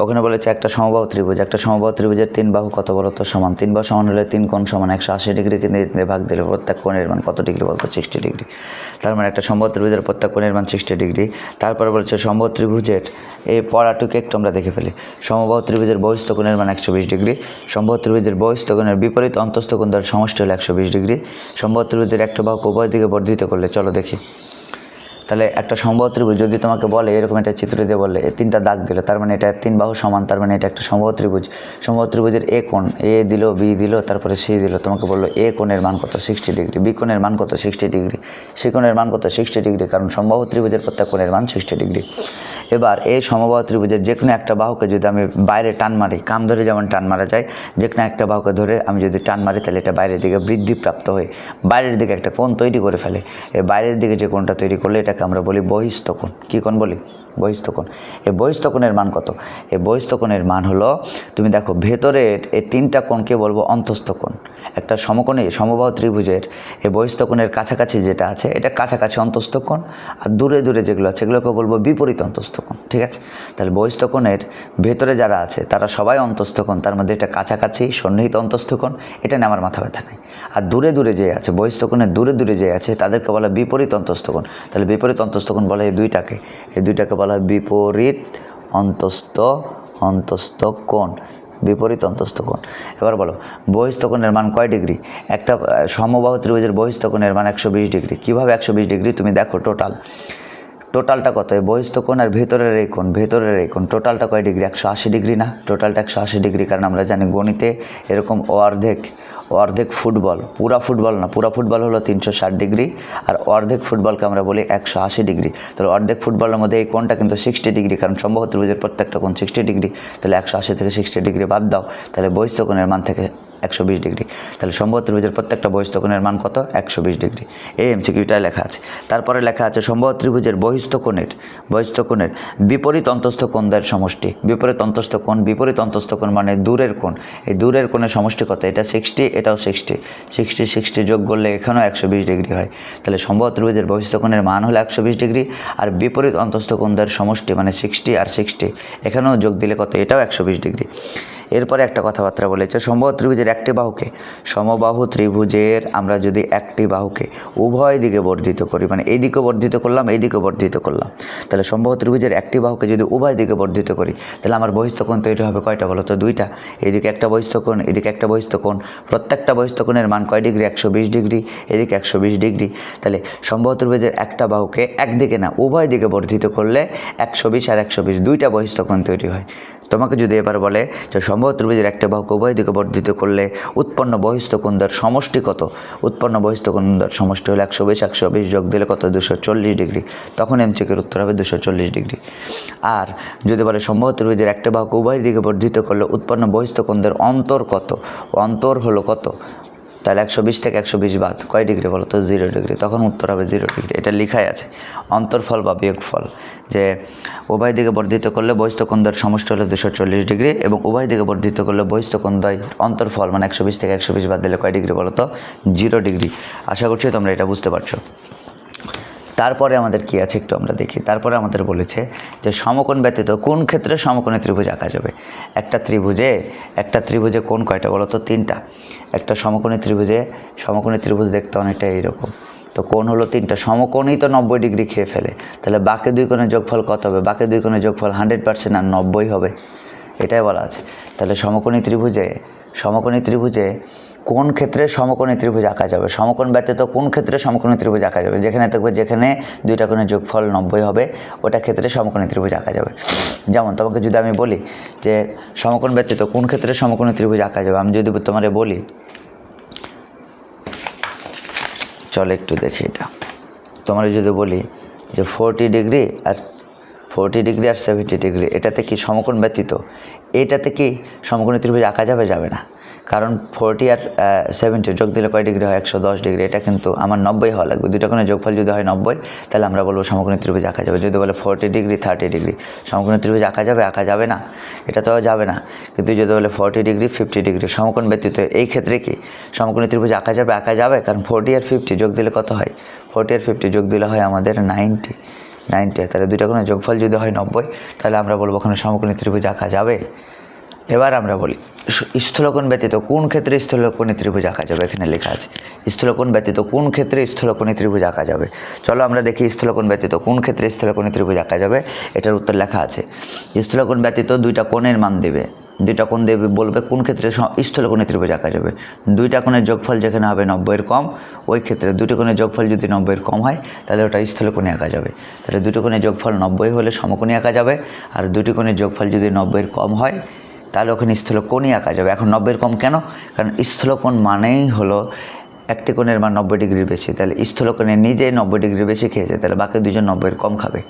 ওখানে বলেছে একটা সমবাহু ত্রিভুজ, একটা সমবাহু ত্রিভুজের 3 বাহু কত বলো তো সমান, 3 বাহু সমান হলে 3 কোণ সমান 180 ডিগ্রি কিন্তু ভাগ দিলে প্রত্যেক কোণের মান কত ডিগ্রি বলতো 60 ডিগ্রি। তার মানে একটা সমবাহু ত্রিভুজের প্রত্যেক কোণের মান 60 ডিগ্রি। তারপরে বলেছে সমবাহু ত্রিভুজের এই পড়াটুকু একটু আমরা দেখে ফেলি। সমবাহু ত্রিভুজের বহিস্থ কোণের মান 120 ডিগ্রি, সমবাহু ত্রিভুজের বহিস্থ কোণের বিপরীত অন্তস্থ কোণ দ্বারা সমষ্টি হলো 120 ডিগ্রি। সমবাহু ত্রিভুজের একটা বাহুকে উভয় দিকে বর্ধিত করলে, চলো দেখি। তাহলে একটা সমবাহু ত্রিভুজ যদি তোমাকে বলে এরকম একটা চিত্র দিয়ে বললে 3টা দাগ দিল, তার মানে এটা 3 বাহু সমান, তার মানে এটা একটা সমবাহু ত্রিভুজ। সমবাহু ত্রিভুজের এ কোণ, এ দিল, বি দিল, তারপরে সি দিল, তোমাকে বললো এ কোণের মান কত 60 ডিগ্রি, বি কোণের মান কত 60 ডিগ্রি, সি কোণের মান কত 60 ডিগ্রি, কারণ সমবাহু ত্রিভুজের প্রত্যেক কোণের মান 60 ডিগ্রি। এবার এই সমবাহু ত্রিভুজের যে কোনো একটা বাহুকে যদি আমি বাইরে টান মারি, কাম ধরে যেমন টান মারা যায়, যে কোনো একটা বাহুকে ধরে আমি যদি টান মারি তাহলে এটা বাইরের দিকে বৃদ্ধিপ্রাপ্ত হয়ে বাইরের দিকে একটা কোণ তৈরি করে ফেলে। এই বাইরের দিকে যে কোণটা তৈরি করলে এটাকে আমরা বলি বহিস্থ কোণ। কী কোণ বলি? বহিস্থ কোণ। এই বহিস্থ কোণের মান কত? এই বহিস্থ কোণের মান হলো, তুমি দেখো ভেতরের এই 3টা কোণকে বলবো অন্তস্থ কোণ। একটা সমকোণে সমবাহু ত্রিভুজের এই বহিস্থ কোণের কাছাকাছি যেটা আছে এটা কাছাকাছি অন্তস্থ কোণ, আর দূরে দূরে যেগুলো আছে সেগুলোকে বলবো বিপরীত অন্তস্থ কোণ। ঠিক আছে, তাহলে বহিস্থ কোণের ভেতরে যারা আছে তারা সবাই অন্তস্থ কোণ, তার মধ্যে এটা কাছাকাছি সন্নিহিত অন্তস্থ কোণ, এটা নিয়ে আমার মাথা ব্যথা নেই। আর দূরে দূরে যে আছে, বহিস্থ কোণের দূরে দূরে যে আছে তাদেরকে বলা বিপরীত অন্তস্থ কোণ। তাহলে বিপরীত অন্তস্থ কোণ বলা হয় এই দুইটাকে বলা হয় বিপরীত অন্তস্থ কোণ, বিপরীত অন্তস্থ কোণ। এবার বলো বহিস্থ কোণের মান কয় ডিগ্রি? একটা সমবাহু ত্রিভুজের বহিস্থ কোণের মান 120 ডিগ্রি। কীভাবে 120 ডিগ্রি? তুমি দেখো টোটালটা কত? বহিস্থ কোণ আর ভেতরের এই কোণ টোটালটা কয় ডিগ্রি? 180 ডিগ্রি না? টোটালটা 180 ডিগ্রি, কারণ আমরা জানি গণিতে এরকম অর্ধেক ফুটবল, পুরা ফুটবল না, পুরা ফুটবল হলো 360 ডিগ্রি, আর অর্ধেক ফুটবলকে আমরা বলি 180 ডিগ্রি। তাহলে অর্ধেক ফুটবলের মধ্যে এই কোণটা কিন্তু 60 ডিগ্রি, কারণ সমবাহু ত্রিভুজের প্রত্যেকটা কোণ 60 ডিগ্রি। তাহলে 180 থেকে 60 ডিগ্রি বাদ দাও, তাহলে বহিস্থ কোণের মান থেকে 120 ডিগ্রি। তাহলে সমবাহু ত্রিভুজের প্রত্যেকটা বহিস্থ কোণের মান কত? 120 ডিগ্রি। এই এমসিকিউটায় লেখা আছে। তারপরে লেখা আছে সমবাহু ত্রিভুজের বহিস্থ কোণের বিপরীত অন্তস্থ কোণ দ্বয়ের সমষ্টি। বিপরীত অন্তস্থ কোণ মানে দূরের কোণ। এই দূরের কোণের সমষ্টি কত? এটা 60, এটাও 60 যোগ করলে এখানেও 120 ডিগ্রি হয়। তাহলে সমবাহু ত্রিভুজের বহিস্থ কোণের মান হলো 120 ডিগ্রি, আর বিপরীত অন্তস্থ কোণ দ্বয়ের সমষ্টি মানে 60 আর 60 এখানেও যোগ দিলে কত? এটাও 120 ডিগ্রি। এরপরে একটা কথাবার্তা বলেছে, সমবাহু ত্রিভুজের আমরা যদি একটি বাহুকে উভয় দিকে বর্ধিত করি, মানে এই দিকে বর্ধিত করলাম, এই দিকে বর্ধিত করলাম, তাহলে সমবাহু ত্রিভুজের একটি বাহুকে যদি উভয় দিকে বর্ধিত করি তাহলে আমার বহিস্থ কোণ তৈরি হবে কয়টা বলো তো? 2টা। এইদিকে একটা বহিস্থ কোণ, এদিকে একটা বহিস্থ কোণ, প্রত্যেকটা বহিস্থ কোণের মান কয় ডিগ্রি? 120 ডিগ্রি, এদিকে 120 ডিগ্রি। তাহলে সমবাহু ত্রিভুজের একটা বাহুকে একদিকে না উভয় দিকে বর্ধিত করলে 120 আর 120 2টা বহিস্থ কোণ তৈরি হয়। তোমাকে যদি এবার বলে যে সমবাহু ত্রিভুজের একটা বাহুকে উভয় দিকে বর্ধিত করলে উৎপন্ন বহিস্থ কোণ দ্বয়ের সমষ্টি কত? উৎপন্ন বহিস্থ কোণ দ্বয়ের সমষ্টি হলো 120 যোগ দিলে কত? 240 ডিগ্রি। তখন এমসিকিউর উত্তর হবে 240 ডিগ্রি। আর যদি বলে সমবাহু ত্রিভুজের একটা বাহুকে উভয় দিকে বর্ধিত করলে উৎপন্ন বহিস্থ কোণ দ্বয়ের অন্তর কত? অন্তর হলো কত? তাহলে 120 থেকে 120 বাদ কয় ডিগ্রি বলো তো? 0 ডিগ্রি। তখন উত্তর হবে 0 ডিগ্রি। এটা লেখাই আছে অন্তরফল বা বিয়োগফল, যে উভয় দিকে বর্ধিত করলে বহিস্থ কোণ দ্বয়ের সমষ্টি হলো 240 ডিগ্রি, এবং উভয় দিকে বর্ধিত করলে বহিস্থ কোণ দ্বয়ের অন্তরফল মানে 120 থেকে 120 বাদ দিলে কয় ডিগ্রি বলো তো? 0 ডিগ্রি। আশা করছি তোমরা এটা বুঝতে পারছো। তারপরে আমাদের কি আছে একটু আমরা দেখি। তারপরে আমাদের বলেছে যে সমকোণ ব্যতীত কোন ক্ষেত্রে সমকোণী ত্রিভুজ আঁকা যাবে? একটা ত্রিভুজে কোণ কয়টা বলো তো? 3টা। একটা সমকোণী ত্রিভুজ দেখতে অনেকটা এইরকম, তো কোণ হলো 3টা। সমকোণই তো 90 ডিগ্রি খেয়ে ফেলে, তাহলে বাকি দুই কোণের যোগফল কত হবে? বাকি দুই কোণের যোগফল 100% আর 90 হবে, এটাই বলা আছে। তাহলে সমকোণী ত্রিভুজে কোন ক্ষেত্রে সমকোণী ত্রিভুজ আঁকা যাবে? সমকোণ ব্যতীত কোন ক্ষেত্রে সমকোণী ত্রিভুজ আঁকা যাবে? যেখানে দেখবে যেখানে দুইটা কোণের যোগফল 90 হবে ওটা ক্ষেত্রে সমকোণী ত্রিভুজ আঁকা যাবে। যেমন তোমাকে যদি আমি বলি যে সমকোণ ব্যতীত কোন ক্ষেত্রে সমকোণী ত্রিভুজ আঁকা যাবে, আমি যদি তোমারে বলি, চলো একটু দেখি এটা। তোমার যদি বলি যে 40 ডিগ্রি আর 70 ডিগ্রি, এটাতে কি সমকোণ ব্যতীত এটাতে কি সমকোণী ত্রিভুজ আঁকা যাবে? যাবে না, কারণ 40 আর 70 যোগ দিলে কয় ডিগ্রি হয়? 110 ডিগ্রি। এটা কিন্তু আমার 90 হওয়া লাগবে। দুইটা কোণের যোগফল যদি হয় 90 তাহলে আমরা বলবো সমকোণী ত্রিভুজ আঁকা যাবে। যদি বলে 40 ডিগ্রি 30 ডিগ্রি, সমকোণী ত্রিভুজ আঁকা যাবে না, এটা তো যাবে না। কিন্তু যদি বলে 40 ডিগ্রি 50 ডিগ্রি, সমকোণ ব্যতীত এই ক্ষেত্রে কি সমকোণী ত্রিভুজ আঁকা যাবে, কারণ 40 আর 50 যোগ দিলে কত হয়? 40 আর 50 যোগ দিলে হয় আমাদের 90 হয়। তাহলে দুইটা কোণের যোগফল যদি হয় 90, তাহলে আমরা বলবো ওখানে সমকোণী ত্রিভুজ আঁকা যাবে। এবার আমরা বলি স্থূলকোণ ব্যতীত কোন ক্ষেত্রে স্থূলকোণী ত্রিভুজ আঁকা যাবে। এখানে লেখা আছে স্থূলকোণ ব্যতীত কোন ক্ষেত্রে স্থূলকোণী ত্রিভুজ আঁকা যাবে। চলো আমরা দেখি স্থূলকোণ ব্যতীত কোন ক্ষেত্রে স্থূলকোণী ত্রিভুজ আঁকা যাবে। এটার উত্তর লেখা আছে স্থূলকোণ ব্যতীত দুইটা কোণের মান দেবে, দুইটা কোণ দেবে, বলবে কোন ক্ষেত্রে স্থূলকোণী ত্রিভুজ আঁকা যাবে। দুইটা কোণের যোগফল যেখানে হবে 90-এর কম, ওই ক্ষেত্রে দুটি কোণের যোগফল যদি 90-এর কম হয় তাহলে ওটা স্থূলকোণী আঁকা যাবে। তাহলে দুটি কোণের যোগফল 90 হলে সমকোণী আঁকা যাবে, আর দুটি কোণের যোগফল যদি 90-এর কম হয় তাহলে ওখানে স্থূলকোণই আঁকা যাবে। এখন 90-এর কম কেন? কারণ স্থূলকোণ মানেই হলো একটি কোণের মান 90 ডিগ্রি বেশি, তাহলে স্থূলকোণে নিজে 90 ডিগ্রি বেশি খেয়েছে, তাহলে বাকি দুজন 90-এর কম খাবে।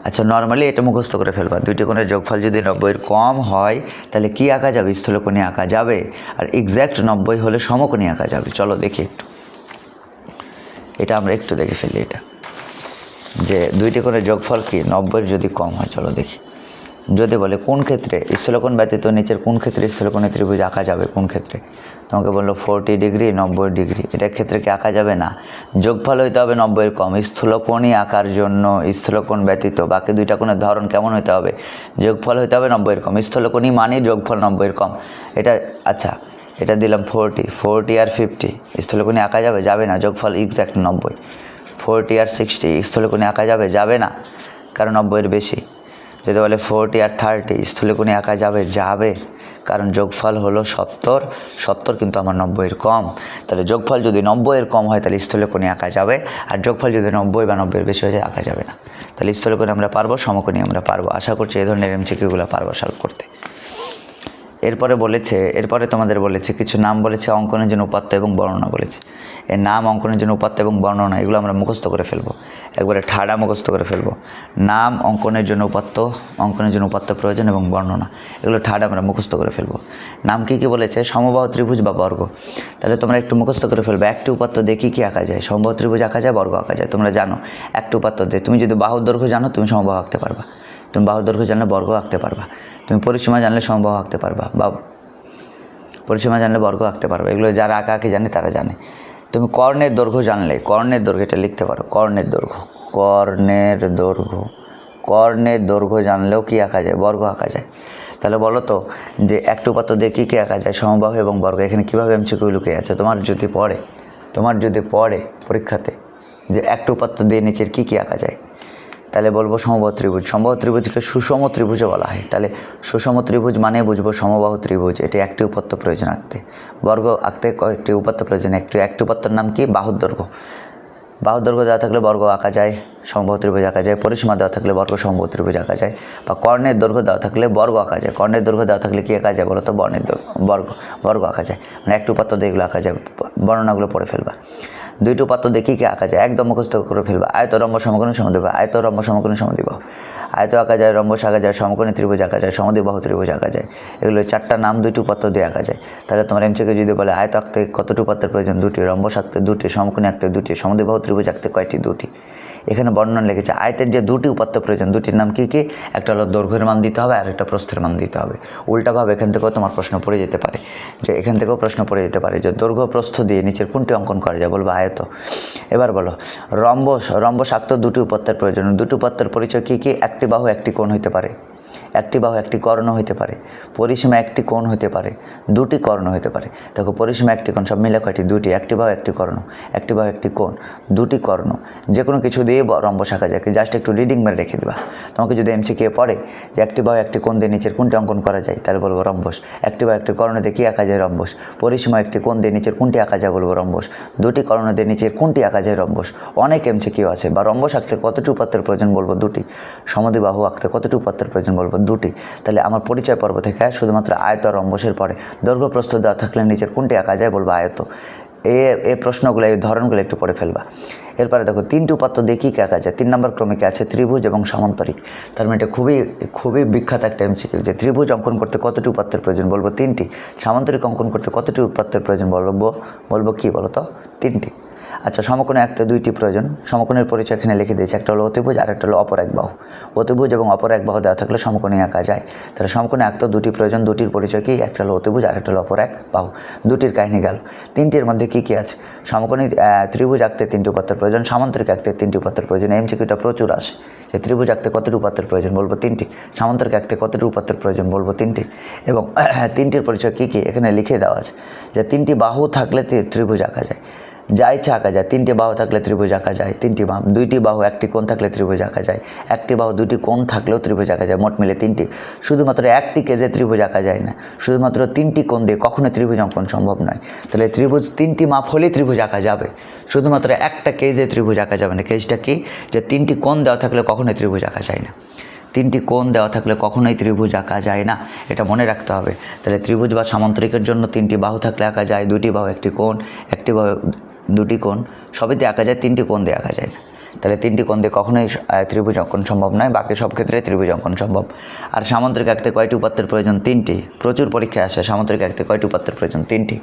আচ্ছা, নর্মালি এটা মুখস্থ করে ফেলবা, দুইটি কোণের যোগফল যদি 90-এর কম হয় তাহলে কি আঁকা যাবে? স্থূলকোণী আঁকা যাবে। আর এক্স্যাক্ট 90 হলে সমকোণী আঁকা যাবে। চলো দেখি একটু, এটা আমরা একটু দেখে ফেলি, এটা যে দুইটি কোণের যোগফল কি 90-এর যদি কম হয়। চলো দেখি, যদি বলে কোন ক্ষেত্রে স্থূলকোণ ব্যতীত নিচের কোন ক্ষেত্রে স্থূলকোণী ত্রিভুজ আঁকা যাবে, কোন ক্ষেত্রে তোমাকে বললো 40 ডিগ্রি 90 ডিগ্রি, এটার ক্ষেত্রে কি আঁকা যাবে না? যোগফল হইতে হবে 90-এর কম। স্থূলকোণই আঁকার জন্য স্থূলকোণ ব্যতীত বাকি দুইটা কোণের ধরন কেমন হইতে হবে? যোগফল হইতে হবে 90-এর কম। স্থূলকোণই মানে যোগফল 90-এর কম। এটা আচ্ছা, এটা দিলাম 40 আর 50, স্থূলকোণী আঁকা যাবে? যাবে না, যোগফল এক্স্যাক্ট 90। 40 আর 60 স্থূলকোণী আঁকা যাবে? যাবে না, কারণ 90-এর বেশি। যদি বলে 40 আর 30 স্থূলকোণী আঁকা যাবে? যাবে, কারণ যোগফল হলো 70 কিন্তু আমার 90-এর কম। তাহলে যোগফল যদি 90-এর কম হয় তাহলে স্থূলকোণী আঁকা যাবে, আর যোগফল যদি 90 বা 90-এর বেশি হয়ে যায় আঁকা যাবে না। তাহলে স্থূলকোণী আমরা পারবো, সমকোণী আমরা পারবো। আশা করছি এই ধরনের এমসিকিউগুলো পারবো সলভ করতে। এরপরে তোমাদের বলেছে কিছু নাম বলেছে, অঙ্কনের জন্য উপাত্ত এবং বর্ণনা বলেছে। এই নাম, অঙ্কনের জন্য উপাত্ত এবং বর্ণনা এগুলো আমরা মুখস্থ করে ফেলবো, একবারে ঠাড়া মুখস্থ করে ফেলবো। নাম, অঙ্কনের জন্য উপাত্ত প্রয়োজন এবং বর্ণনা এগুলো ঠাড়া আমরা মুখস্থ করে ফেলবো। নাম কী কী বলেছে? সমবাহু ত্রিভুজ বা বর্গ। তাহলে তোমরা একটু মুখস্থ করে ফেলবে, একটি উপাত্ত দিয়ে কী কী আঁকা যায়? সমবাহু ত্রিভুজ আঁকা যায়, বর্গ আঁকা যায়। তোমরা জানো একটি উপাত্ত দিয়ে, তুমি যদি বাহুর দৈর্ঘ্য জানো তুমি সমবাহু আঁকতে পারবা, তুমি বাহুর দৈর্ঘ্য জানলে বর্গ আঁকতে পারবা, তুমি পরিসীমা জানলে সমবাহু আঁকতে পারবা, বা পরিসীমা জানলে বর্গ আঁকতে পারবে। এগুলো যারা আঁকাআঁকি জানে তারা জানে। তুমি কর্ণের দৈর্ঘ্য জানলে, কর্ণের দৈর্ঘ্য এটা লিখতে পারো, কর্ণের দৈর্ঘ্য জানলেও কি আঁকা যায়? বর্গ আঁকা যায়। তাহলে বলো তো যে একটি উপাত্ত দিয়ে কী কী আঁকা যায়? সমবাহু এবং বর্গ। এখানে কীভাবে এমসিকিউ লুকিয়ে আছে? তোমার যদি পড়ে পরীক্ষাতে যে একটি উপাত্ত দিয়ে নিচের কী কী আঁকা যায়, তাহলে বলবো সমবাহু ত্রিভুজ। সমবাহু ত্রিভুজকে সুষম ত্রিভুজও বলা হয়। তাহলে সুষম ত্রিভুজ মানে বুঝবো সমবাহু ত্রিভুজ, এটি একটি উপাত্ত প্রয়োজন আঁকতে। বর্গ আঁকতে কয়েকটি উপাত্ত প্রয়োজন, একটি উপাত্তর নাম কি? বাহুর দৈর্ঘ্য। বাহুর দৈর্ঘ্য দেওয়া থাকলে বর্গ আঁকা যায়, সমবাহু ত্রিভুজ আঁকা যায়। পরিসীমা দেওয়া থাকলে বর্গ সমবাহু ত্রিভুজ আঁকা যায়। বা কর্ণের দৈর্ঘ্য দেওয়া থাকলে বর্গ আঁকা যায়। কর্ণের দৈর্ঘ্য দেওয়া থাকলে কি আঁকা যায় বলো তো? বর্গ আঁকা যায়। মানে একটি উপাত্ত দিয়ে এগুলো আঁকা যায়। বর্ণনাগুলো পড়ে ফেলবা। দুইটি উপাত্ত দিয়ে কী কী আঁকা যায় একদম মুখস্থ করে ফেলবা। আয়ত, রম্ব, সমকোণী, সমদ্বিবাহু। আয়ত, রম্ব, সমকোণী, সমদ্বিবাহু। আয়ত আঁকা যায়, রম্বস আঁকা যায়, সমকোণী ত্রিভুজ আঁকা যায়, সমদ্বিবাহু ত্রিভুজ আঁকা যায়। এগুলো চারটা নাম, দুইটি উপাত্ত দিয়ে আঁকা যায়। তাহলে তোমার এমসিকিউ যদি বলে আয়ত আঁকতে কতটি উপাত্তের প্রয়োজন? দুটি। রম্বস আঁকতে দুটি, সমকোণী আঁকতে দুটি, সমদ্বিবাহু ত্রিভুজ আঁকতে কয়টি? দুটি। এখানে বর্ণনা লিখেছে আয়তের যে দুটি উপাত্ত প্রয়োজন, দুটির নাম কী কী? একটা হলো দৈর্ঘ্যের মান দিতে হবে, আর একটা প্রস্থের মান দিতে হবে। উল্টাভাবে এখান থেকেও তোমার প্রশ্ন পড়ে যেতে পারে, যে দৈর্ঘ্য প্রস্থ দিয়ে নিচের কোনটি অঙ্কন করা যায়? বলবো আয়ত। এবার বলো রম্বস আঁকতেও দুটি উপাত্তের প্রয়োজন। দুটি উপাত্তের পরিচয় কী কী? একটি বাহু একটি কোণ হইতে পারে, একটি বাহু একটি কর্ণ হইতে পারে, পরিসীমা একটি কোণ হইতে পারে, দুটি কর্ণ হইতে পারে। দেখো পরিসীমা একটি কোণ সব মিলে কয়টি? দুটি। একটি বাহু একটি কর্ণ, একটি বাহু একটি কোণ, দুটি কর্ণ। যে কোনো কিছু দিয়ে রম্বস আঁকা যায়, জাস্ট একটু রিডিং মেরে রেখে দেবা। তোমাকে যদি এমসিকিউ পড়ে যে একটি বাহু একটি কোণ দিয়ে নিচের কোনটি অঙ্কন করা যায়, তাহলে বলবো রম্বস। একটি বাহু একটি কর্ণ দিয়ে কী আঁকা যায়? রম্বস। পরিসীমা একটি কোণ দিয়ে নিচের কোনটি আঁকা যায়? বলবো রম্বস। দুটি কর্ণ দিয়ে নিচের কোনটি আঁকা যায়? রম্বস। অনেক এমসিকিউ আছে। বা রম্বস আঁকতে কতটি উপাত্তের প্রয়োজন? বলবো দুটি। সমদ্বিবাহু আঁকতে কতটি উপাত্তের প্রয়োজন? বলবো দুটি। তাহলে আমার পরিচয় পর্ব থেকে শুধুমাত্র আয়ত আর রম্বসের পরে দৈর্ঘ্য প্রস্থ দেওয়া থাকলে নিচের কোনটি আঁকা যায়? বলবো আয়ত। এই প্রশ্নগুলো, এই ধরনগুলো একটু পড়ে ফেলবা। এরপরে দেখো তিনটি উপাত্ত দিয়ে কী আঁকা যায়? 3 নম্বর ক্রমিকে আছে ত্রিভুজ এবং সামান্তরিক। তার মানে এটা খুবই বিখ্যাত একটা এমসিকিউ যে ত্রিভুজ অঙ্কন করতে কতটি উপাত্তের প্রয়োজন? বলবো 3টি। সামান্তরিক অঙ্কন করতে কতটি উপাত্তের প্রয়োজন? বলবো কি বলো তো? 3টি। আচ্ছা, সমকোণে আঁকতে দুইটি প্রয়োজন। সমকোণের পরিচয় এখানে লিখে দিয়েছে, একটা হলো অতিভুজ আর একটা হলো অপর এক বাহু। অতিভুজ এবং অপর এক বাহু দেওয়া থাকলে সমকোণে আঁকা যায়। তাহলে সমকোণে আঁকতেও দুটি প্রয়োজন, দুটির পরিচয় কি? একটা হলো অতিভুজ আর একটা হলো অপর এক বাহু। দুটির কাহিনী গেল। তিনটির মধ্যে কী কী আছে? সমকোণী ত্রিভুজ আঁকতে তিনটি উপাত্তের প্রয়োজন, সামান্তরিক আঁকতে তিনটি উপাত্তের প্রয়োজন। এমসিকিউটা প্রচুর আসে যে ত্রিভুজ আঁকতে কতটি উপাত্তের প্রয়োজন, বলবো তিনটি। সামান্তরিক আঁকতে কতটি উপাত্তের প্রয়োজন, বলবো তিনটি। এবং তিনটির পরিচয় কী কী এখানে লিখে দেওয়া আছে, যে তিনটি বাহু থাকলে ত্রিভুজ আঁকা যায়, যা ইচ্ছা আঁকা যায়। তিনটি বাহু থাকলে ত্রিভুজ আঁকা যায়, দুইটি বাহু একটি কোণ থাকলে ত্রিভুজ আঁকা যায়, একটি বাহু দুটি কোণ থাকলেও ত্রিভুজ আঁকা যায়, মোট মিলে তিনটি। শুধুমাত্র একটি কেজে ত্রিভুজ আঁকা যায় না, শুধুমাত্র তিনটি কোণ দিয়ে কখনো ত্রিভুজ অঙ্কন সম্ভব নয়। তাহলে ত্রিভুজ তিনটি মাপ হলেই ত্রিভুজ আঁকা যাবে, শুধুমাত্র একটা কেজে ত্রিভুজ আঁকা যাবে না। কেজটা কি? যে তিনটি কোণ দেওয়া থাকলে কখনোই ত্রিভুজ আঁকা যায় না, তিনটি কোণ দেওয়া থাকলে কখনোই ত্রিভুজ আঁকা যায় না, এটা মনে রাখতে হবে। তাহলে ত্রিভুজ বা সামান্তরিকের জন্য তিনটি বাহু থাকলে আঁকা যায়, দুটি বাহু একটি কোণ, একটি বাহু দুটি কোণ, সবই দিয়ে আঁকা যায়, তিনটি কোণ দিয়ে আঁকা যায় না। তাহলে তিনটি কোণ দিয়ে কখনোই ত্রিভুজ অঙ্কন সম্ভব নয়, বাকি সব ক্ষেত্রে ত্রিভুজ অঙ্কন সম্ভব। আর সামান্তরিক আঁকতে কয়টি উপাত্তের প্রয়োজন? তিনটি। প্রচুর পরীক্ষায় আসে সামান্তরিক আঁকতে কয়টি উপাত্তের প্রয়োজন? তিনটি।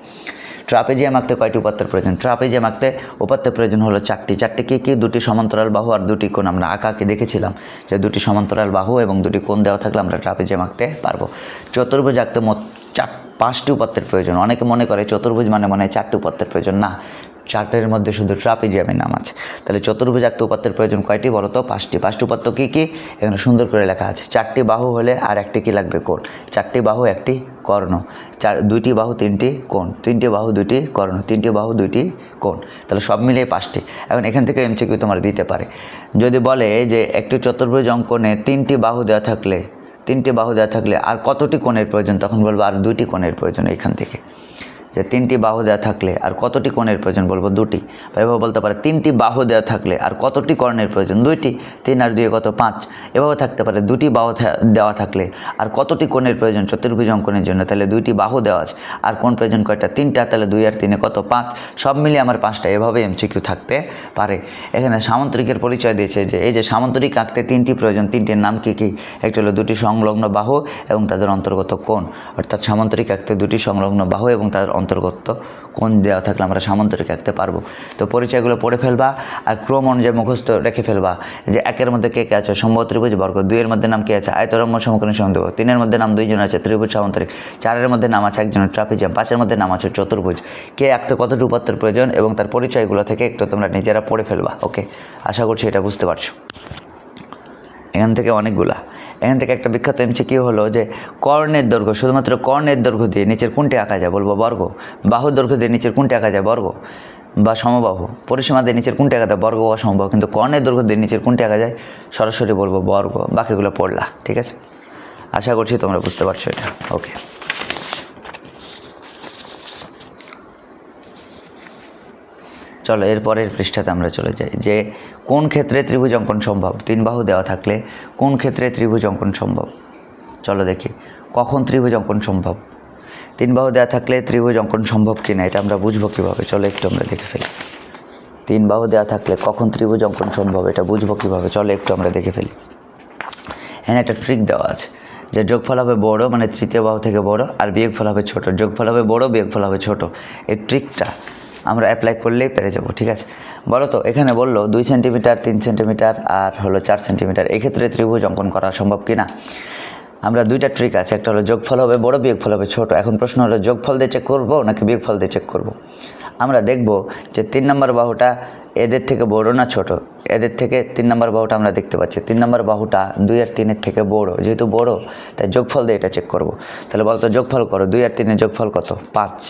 ট্রাপিজিয়াম আঁকতে কয়টি উপাত্তের প্রয়োজন? ট্রাপিজিয়াম আঁকতে উপাত্তের প্রয়োজন হলো চারটি। চারটি কী কী? দুটি সমান্তরাল বাহু আর দুটি কোণ। আমরা আঁকাকে দেখেছিলাম যে দুটি সমান্তরাল বাহু এবং দুটি কোণ দেওয়া থাকলে আমরা ট্রাপিজিয়াম আঁকতে পারবো। চতুর্ভুজ আঁকতে মোট পাঁচটি উপাত্তের প্রয়োজন। অনেকে মনে করে চতুর্ভুজ মানে চারটি উপাত্তের প্রয়োজন, না, চারটের মধ্যে শুধু ট্রাপিজিয়ামের নাম আছে। তাহলে চতুর্ভুজ আঁকতে উপাত্তের প্রয়োজন কয়টি বলো তো? পাঁচটি। পাঁচটি উপাত্ত কী কী? এখানে সুন্দর করে লেখা আছে। চারটি বাহু হলে আর একটি কী লাগবে? কোণ। চারটি বাহু একটি কর্ণ, দুইটি বাহু তিনটি কোণ, তিনটি বাহু দুইটি কর্ণ, তিনটি বাহু দুইটি কোণ। তাহলে সব মিলিয়ে পাঁচটি। এখন এখান থেকে এমসিকিউ তোমার দিতে পারে, যদি বলে যে একটি চতুর্ভুজ অঙ্কনে তিনটি বাহু দেওয়া থাকলে আর কতটি কোণের প্রয়োজন, তখন বলবো আর দুইটি কোণের প্রয়োজন। এখান থেকে যে তিনটি বাহু দেওয়া থাকলে আর কতটি কোণের প্রয়োজন, বলবো দুটি। বা এভাবে বলতে পারে তিনটি বাহু দেওয়া থাকলে আর কতটি কর্ণের প্রয়োজন, দুইটি। 3 আর 2 কত? 5। এভাবে থাকতে পারে দুটি বাহু দেওয়া থাকলে আর কতটি কোণের প্রয়োজন চতুর্ভুজ অঙ্কনের জন্য, তাহলে দুইটি বাহু দেওয়া আছে আর কোণ প্রয়োজন কয়টা? 3টা। তাহলে 2 আর 3 কত? 5। সব মিলিয়ে আমার 5টা। এভাবে এমসিকিউ থাকতে পারে। এখানে সামান্তরিকের পরিচয় দিয়েছে যে এই যে সামান্তরিক আঁকতে তিনটি প্রয়োজন, তিনটির নাম কী কী? একটা হলো দুটি সংলগ্ন বাহু এবং তাদের অন্তর্গত কোণ। অর্থাৎ সামান্তরিক আঁকতে দুটি সংলগ্ন বাহু এবং তাদের অন্তর্গত কোণ দেওয়া থাকলে আমরা সামান্তরিক আঁকতে পারবো। তো পরিচয়গুলো পড়ে ফেলবা আর ক্রম অনুযায়ী মুখস্থ রেখে ফেলবা। যে 1-এর মধ্যে কে কে আছে? সমবাহু ত্রিভুজ বর্গ। 2-এর মধ্যে নাম কে আছে? আয়তরম্য সমকোণী সমদ্বিবাহু। 3-এর মধ্যে নাম 2 জন আছে, ত্রিভুজ সামান্তরিক। 4-এর মধ্যে নাম আছে একজন, ট্রাপিজিয়াম। 5-এর মধ্যে নাম আছে চতুর্ভুজ। কে আঁকতে কতটি উপাত্তের প্রয়োজন এবং তার পরিচয়গুলো থেকে একটু তোমরা নিজেরা পড়ে ফেলবা। ওকে, আশা করছি এটা বুঝতে পারছো। এখান থেকে অনেকগুলা। এখান থেকে একটা বিখ্যাত এমসিকিউ হলো যে কর্ণের দৈর্ঘ্য, শুধুমাত্র কর্ণের দৈর্ঘ্য দিয়ে নিচের কোণটি আঁকা যায়, বলবো বর্গ। বাহুর দৈর্ঘ্য দিয়ে নিচের কোণটি আঁকা যায়, বর্গ বা সমবাহু। পরিসীমা দিয়ে নিচের কোণটি আঁকা যায়, বর্গ বা সমবাহু। কিন্তু কর্ণের দৈর্ঘ্য দিয়ে নিচের কোণটি আঁকা যায়, সরাসরি বলবো বর্গ। বাকিগুলো পড়লা, ঠিক আছে? আশা করছি তোমরা বুঝতে পারছো এটা। ওকে, চলো এরপরের পৃষ্ঠাতে আমরা চলে যাই। যে কোন ক্ষেত্রে ত্রিভুজ অঙ্কন সম্ভব? 3 বাহু দেওয়া থাকলে কোন ক্ষেত্রে ত্রিভুজ অঙ্কন সম্ভব? চলো দেখি কখন ত্রিভুজ অঙ্কন সম্ভব। 3 বাহু দেওয়া থাকলে ত্রিভুজ অঙ্কন সম্ভব কিনা এটা আমরা বুঝবো কীভাবে? চলো একটু আমরা দেখে ফেলি। 3 বাহু দেওয়া থাকলে কখন ত্রিভুজ অঙ্কন সম্ভব এটা বুঝবো কীভাবে? চলো একটু আমরা দেখে ফেলি। এখানে একটা ট্রিক দেওয়া আছে যে যোগফল হবে বড়, মানে তৃতীয় বাহু থেকে বড়, আর বিয়োগফল হবে ছোট। যোগফল হবে বড়, বিয়োগফল হবে ছোট। এই ট্রিকটা আমরা অ্যাপ্লাই করলেই পেরে যাব, ঠিক আছে? বলো তো, এখানে বললো 2 সেন্টিমিটার, 3 সেন্টিমিটার আর হলো 4 সেন্টিমিটার। এক্ষেত্রে ত্রিভুজ অঙ্কন করা সম্ভব কিনা? আমরা দুইটা ট্রিক আছে, একটা হলো যোগফল হবে বড়, বিয়োগফল হবে ছোট। এখন প্রশ্ন হলো যোগফল দিয়ে চেক করবো নাকি বিয়োগফল দিয়ে চেক করব? আমরা দেখব যে 3 নম্বর বাহুটা এদের থেকে বড় না ছোট? এদের থেকে 3 নম্বর বাহুটা আমরা দেখতে পাচ্ছি 3 নম্বর বাহুটা 2 আর 3-এর থেকে বড়। যেহেতু বড় তাই যোগফল দিয়ে এটা চেক করব। তাহলে বলতো যোগফল করো, 2 আর 3-এর যোগফল কত? 5।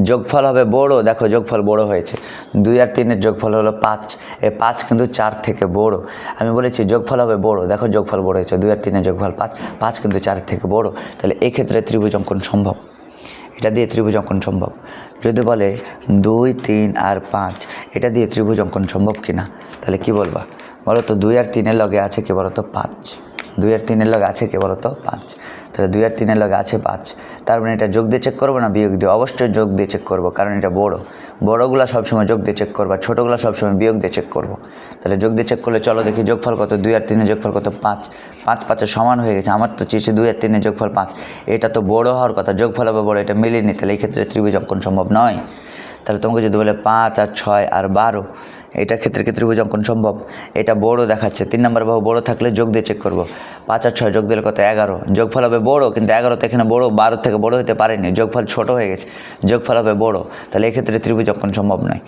যোগফল হবে বড়, দেখো যোগফল বড় হয়েছে। 2 আর 3-এর যোগফল হলো 5। এই 5 কিন্তু 4 থেকে বড়। আমি বলেছি যোগফল হবে বড়, দেখো যোগফল বড় হয়েছে। 2 আর 3-এর যোগফল 5, 5 কিন্তু 4 থেকে বড়। তাহলে এই ক্ষেত্রে ত্রিভুজ অঙ্কন সম্ভব, এটা দিয়ে ত্রিভুজ অঙ্কন সম্ভব। যদি বলে 2, 3 আর 5 এটা দিয়ে ত্রিভুজ অঙ্কন সম্ভব কিনা, তাহলে কি বলবা? বলো তো 2 আর 3-এর লগে আছে কে বলো তো? 5। 2 আর 3-এর লগে আছে কে বলো তো? 5। তাহলে 2 আর 3-এর লগে আছে 5। তার মানে এটা যোগ দিয়ে চেক করবো না বিয়োগ দিয়ে? অবশ্যই যোগ দিয়ে চেক করবো, কারণ এটা বড়। বড়গুলো সবসময় যোগ দিয়ে চেক করবা, ছোটোগুলো সবসময় বিয়োগ দিয়ে চেক করবো। তাহলে যোগ দিয়ে চেক করলে চলো দেখি যোগফল কত? 2 আর 3-এর যোগফল কত? 5। 5 5-এর সমান হয়ে গেছে। আমার তো চেয়েছে 2 আর 3-এর যোগফল 5। এটা তো বড় হওয়ার কথা, যোগফল হবে বড়, এটা মিলিয়ে নি। তাহলে এই ক্ষেত্রে ত্রিভুজ অঙ্কন সম্ভব নয়। তাহলে তোমাকে যদি বলে 5 আর 6 আর 12, এটা ক্ষেত্রে ত্রিভুজ অঙ্কন সম্ভব। এটা বড় দেখাচ্ছে, 3 নম্বর বাহু বড় থাকলে যোগ দিয়ে চেক করব। 5 আর 6 যোগ দিলে কত? 11। যোগফল হবে বড়, কিন্তু 11 তো এখানে বড়, 12 থেকে বড় হতে পারেনি, যোগফল ছোট হয়ে গেছে, যোগফল হবে বড়, তাহলে এক্ষেত্রে ত্রিভুজ অঙ্কন সম্ভব নয়।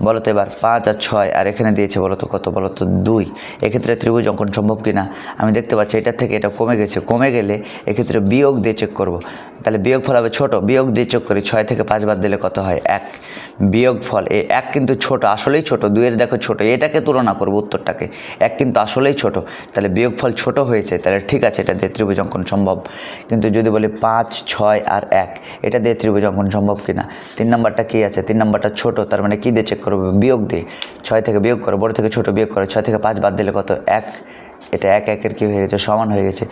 বলো তো এবার 5 আর 6 আর এখানে দিয়েছে বলো তো কত? বলো তো 2। এক্ষেত্রে ত্রিভুজ অঙ্কন সম্ভব কি না? আমি দেখতে পাচ্ছি এটার থেকে এটা কমে গেছে, কমে গেলে এক্ষেত্রে বিয়োগ দিয়ে চেক করব। তাহলে বিয়োগফল হবে ছোট, বিয়োগ দিয়ে চেক করি, 6 থেকে 5 বাদ দিলে কত হয়? 1। বিয়োগফল এই 1 কিন্তু ছোট, আসলেই ছোট, 2 এর দেখো ছোট, এটাকে তুলনা করবো উত্তরটাকে, 1 কিন্তু আসলেই ছোট, তাহলে বিয়োগফল ছোট হয়েছে, তাহলে ঠিক আছে, এটা দিয়ে ত্রিভুজ অঙ্কন সম্ভব। কিন্তু যদি বলি 5, 6 আর 1, এটা দিয়ে ত্রিভুজ অঙ্কন সম্ভব কিনা? 3 নম্বরটা কি আছে? 3 নম্বরটা ছোট, তার মানে কি দিয়ে চেক করবো? বিয়োগ দিয়ে, 6 থেকে বিয়োগ করো, বড় থেকে ছোট বিয়োগ করো, 6 থেকে 5 বাদ দিলে কত? 1। এটা 1 1-এর কী হয়ে গেছে? সমান হয়ে গেছে।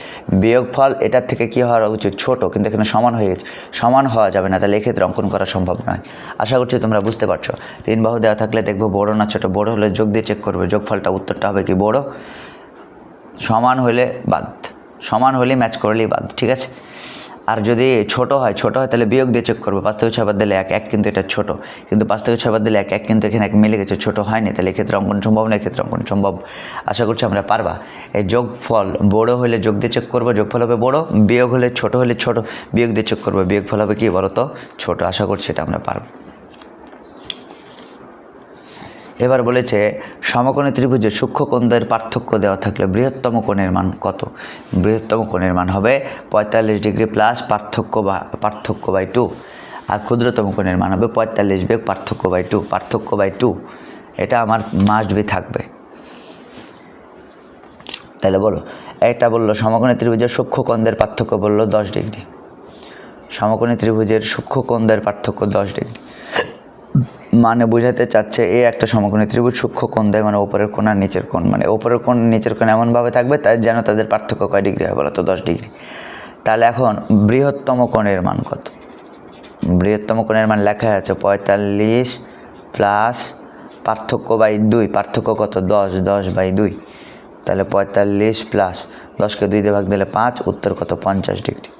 বিয়োগফল এটার থেকে কী হওয়া উচিত? ছোট, কিন্তু এখানে সমান হয়ে গেছে, সমান হওয়া যাবে না, তাহলে এক্ষেত্রে অঙ্কন করা সম্ভব নয়। আশা করছি তোমরা বুঝতে পারছো। 3 বাহু দেওয়া থাকলে দেখবো বড় না ছোট, বড় হলে যোগ দিয়ে চেক করবে, যোগফলটা উত্তরটা হবে কি? বড়। সমান হলে বাদ, সমান হলে ম্যাচ করলেই বাদ, ঠিক আছে। আর যদি ছোট হয় তাহলে বিয়োগ দিয়ে চেক করবে, 5 থেকে 6 বাদ দিলে 1, 1 কিন্তু এটা ছোট, কিন্তু 5 থেকে 6 বাদ দিলে 1, 1 কিন্তু এখানে 1 মিলে গেছে, ছোট হয়নি, তাহলে এক্ষেত্রে অঙ্কন সম্ভব না, এক্ষেত্রে অঙ্কন সম্ভব। আশা করছি আমরা পারবা। এই যোগফল বড় হলে যোগ দিয়ে চেক করবো, যোগফল হবে বড়, বিয়োগ হলে ছোট, বিয়োগ দিয়ে চেক করবো, বিয়োগফল হবে কি বলো তো? ছোট। আশা করছি এটা আমরা পারবো। এবার বলেছে সমকোণী ত্রিভুজের সূক্ষ্ম কোণদ্বয়ের পার্থক্য দেওয়া থাকলে বৃহত্তম কোণের মান কত? বৃহত্তম কোণের মান হবে 45 ডিগ্রি প্লাস পার্থক্য বাই 2, আর ক্ষুদ্রতম কোণের মান হবে 45 বিয়োগ পার্থক্য বাই 2। এটা আমার মাস্ট বি থাকবে। তাহলে বলো, এটা বললো সমকোণী ত্রিভুজের সূক্ষ্ম কোণদ্বয়ের পার্থক্য বললো 10 ডিগ্রি। সমকোণী ত্রিভুজের সূক্ষ্ম কোণদ্বয়ের পার্থক্য 10 ডিগ্রি, মানে বোঝাতে চাচ্ছে এ একটা সমকোণী ত্রিভুজ, সূক্ষ্ম কোণ দেয়, মানে ওপরের কোণ আর নিচের কোণ, মানে ওপরের কোণ নিচের কোণ এমনভাবে থাকবে তাই যেন তাদের পার্থক্য কয় ডিগ্রি হয় বলো তো? 10 ডিগ্রি। তাহলে এখন বৃহত্তম কোণের মান কত? বৃহত্তম কোণের মান লেখা আছে 45 প্লাস পার্থক্য বাই 2, পার্থক্য কত? 10, 10 বাই 2, তাহলে 45 প্লাস 10কে 2 দিয়ে ভাগ দিলে 5, উত্তর কত? 50 ডিগ্রি।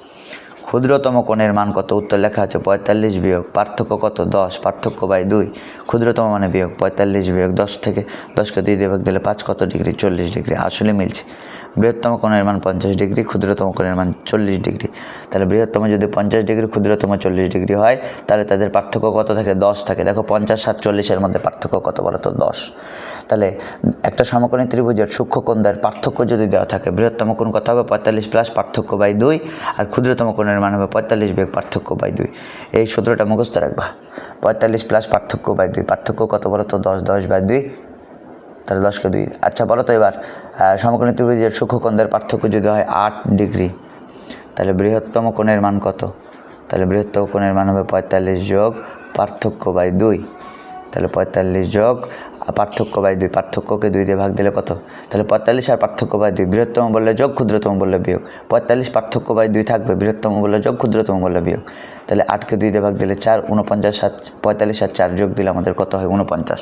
ক্ষুদ্রতম কোণের মান কত? উত্তর লেখা আছে 45 বিয়োগ পার্থক্য কত? 10, পার্থক্য বাই 2, ক্ষুদ্রতম মানে বিয়োগ 45 বিয়োগ 10 থেকে 10কে 2 দিয়ে ভাগ দিলে 5, কত ডিগ্রি? 40 ডিগ্রি। আসলে মিলছে। বৃহত্তম কোণের মান 50 ডিগ্রি, ক্ষুদ্রতম কোণের মান 40 ডিগ্রি। তাহলে বৃহত্তম যদি 50 ডিগ্রি, ক্ষুদ্রতম 40 ডিগ্রি হয়, তাহলে তাদের পার্থক্য কত থাকে? 10 থাকে। দেখো 50 আর 40-এর মধ্যে পার্থক্য কত বলো তো? 10। তাহলে একটা সমকোণী ত্রিভুজের সূক্ষ্ম কোণদ্বয়ের পার্থক্য যদি দেওয়া থাকে, বৃহত্তম কোণ কত হবে? 45 প্লাস পার্থক্য বাই 2, আর ক্ষুদ্রতম কোণের মান হবে 45 বিয়োগ পার্থক্য বাই 2। এই সূত্রটা মুখস্থ রাখবা। 45 প্লাস পার্থক্য বাই 2, পার্থক্য কত বলো তো? 10, 10 বাই 2, তাহলে 10কে 2। আচ্ছা বলো তো এবার সমকোণী ত্রিভুজের সূক্ষ্ম কোণদ্বয়ের পার্থক্য যদি হয় 8 ডিগ্রি, তাহলে বৃহত্তম কোণের মান কত? তাহলে বৃহত্তম কোণের মান হবে 45 যোগ পার্থক্য বাই 2, তাহলে 45 যোগ পার্থক্য বাই 2, পার্থক্যকে 2 দিয়ে ভাগ দিলে কত? তাহলে 45 আর পার্থক্য বাই 2, বৃহত্তম বললে যোগ, ক্ষুদ্রতম বললে বিয়োগ। 45 পার্থক্য বাই 2 থাকবে, বৃহত্তম বললে যোগ, ক্ষুদ্রতম বললে বিয়োগ। তাহলে 8কে 2 দিয়ে ভাগ দিলে 4, 49, 45 আর 4 যোগ দিলে আমাদের কত হয়? 49।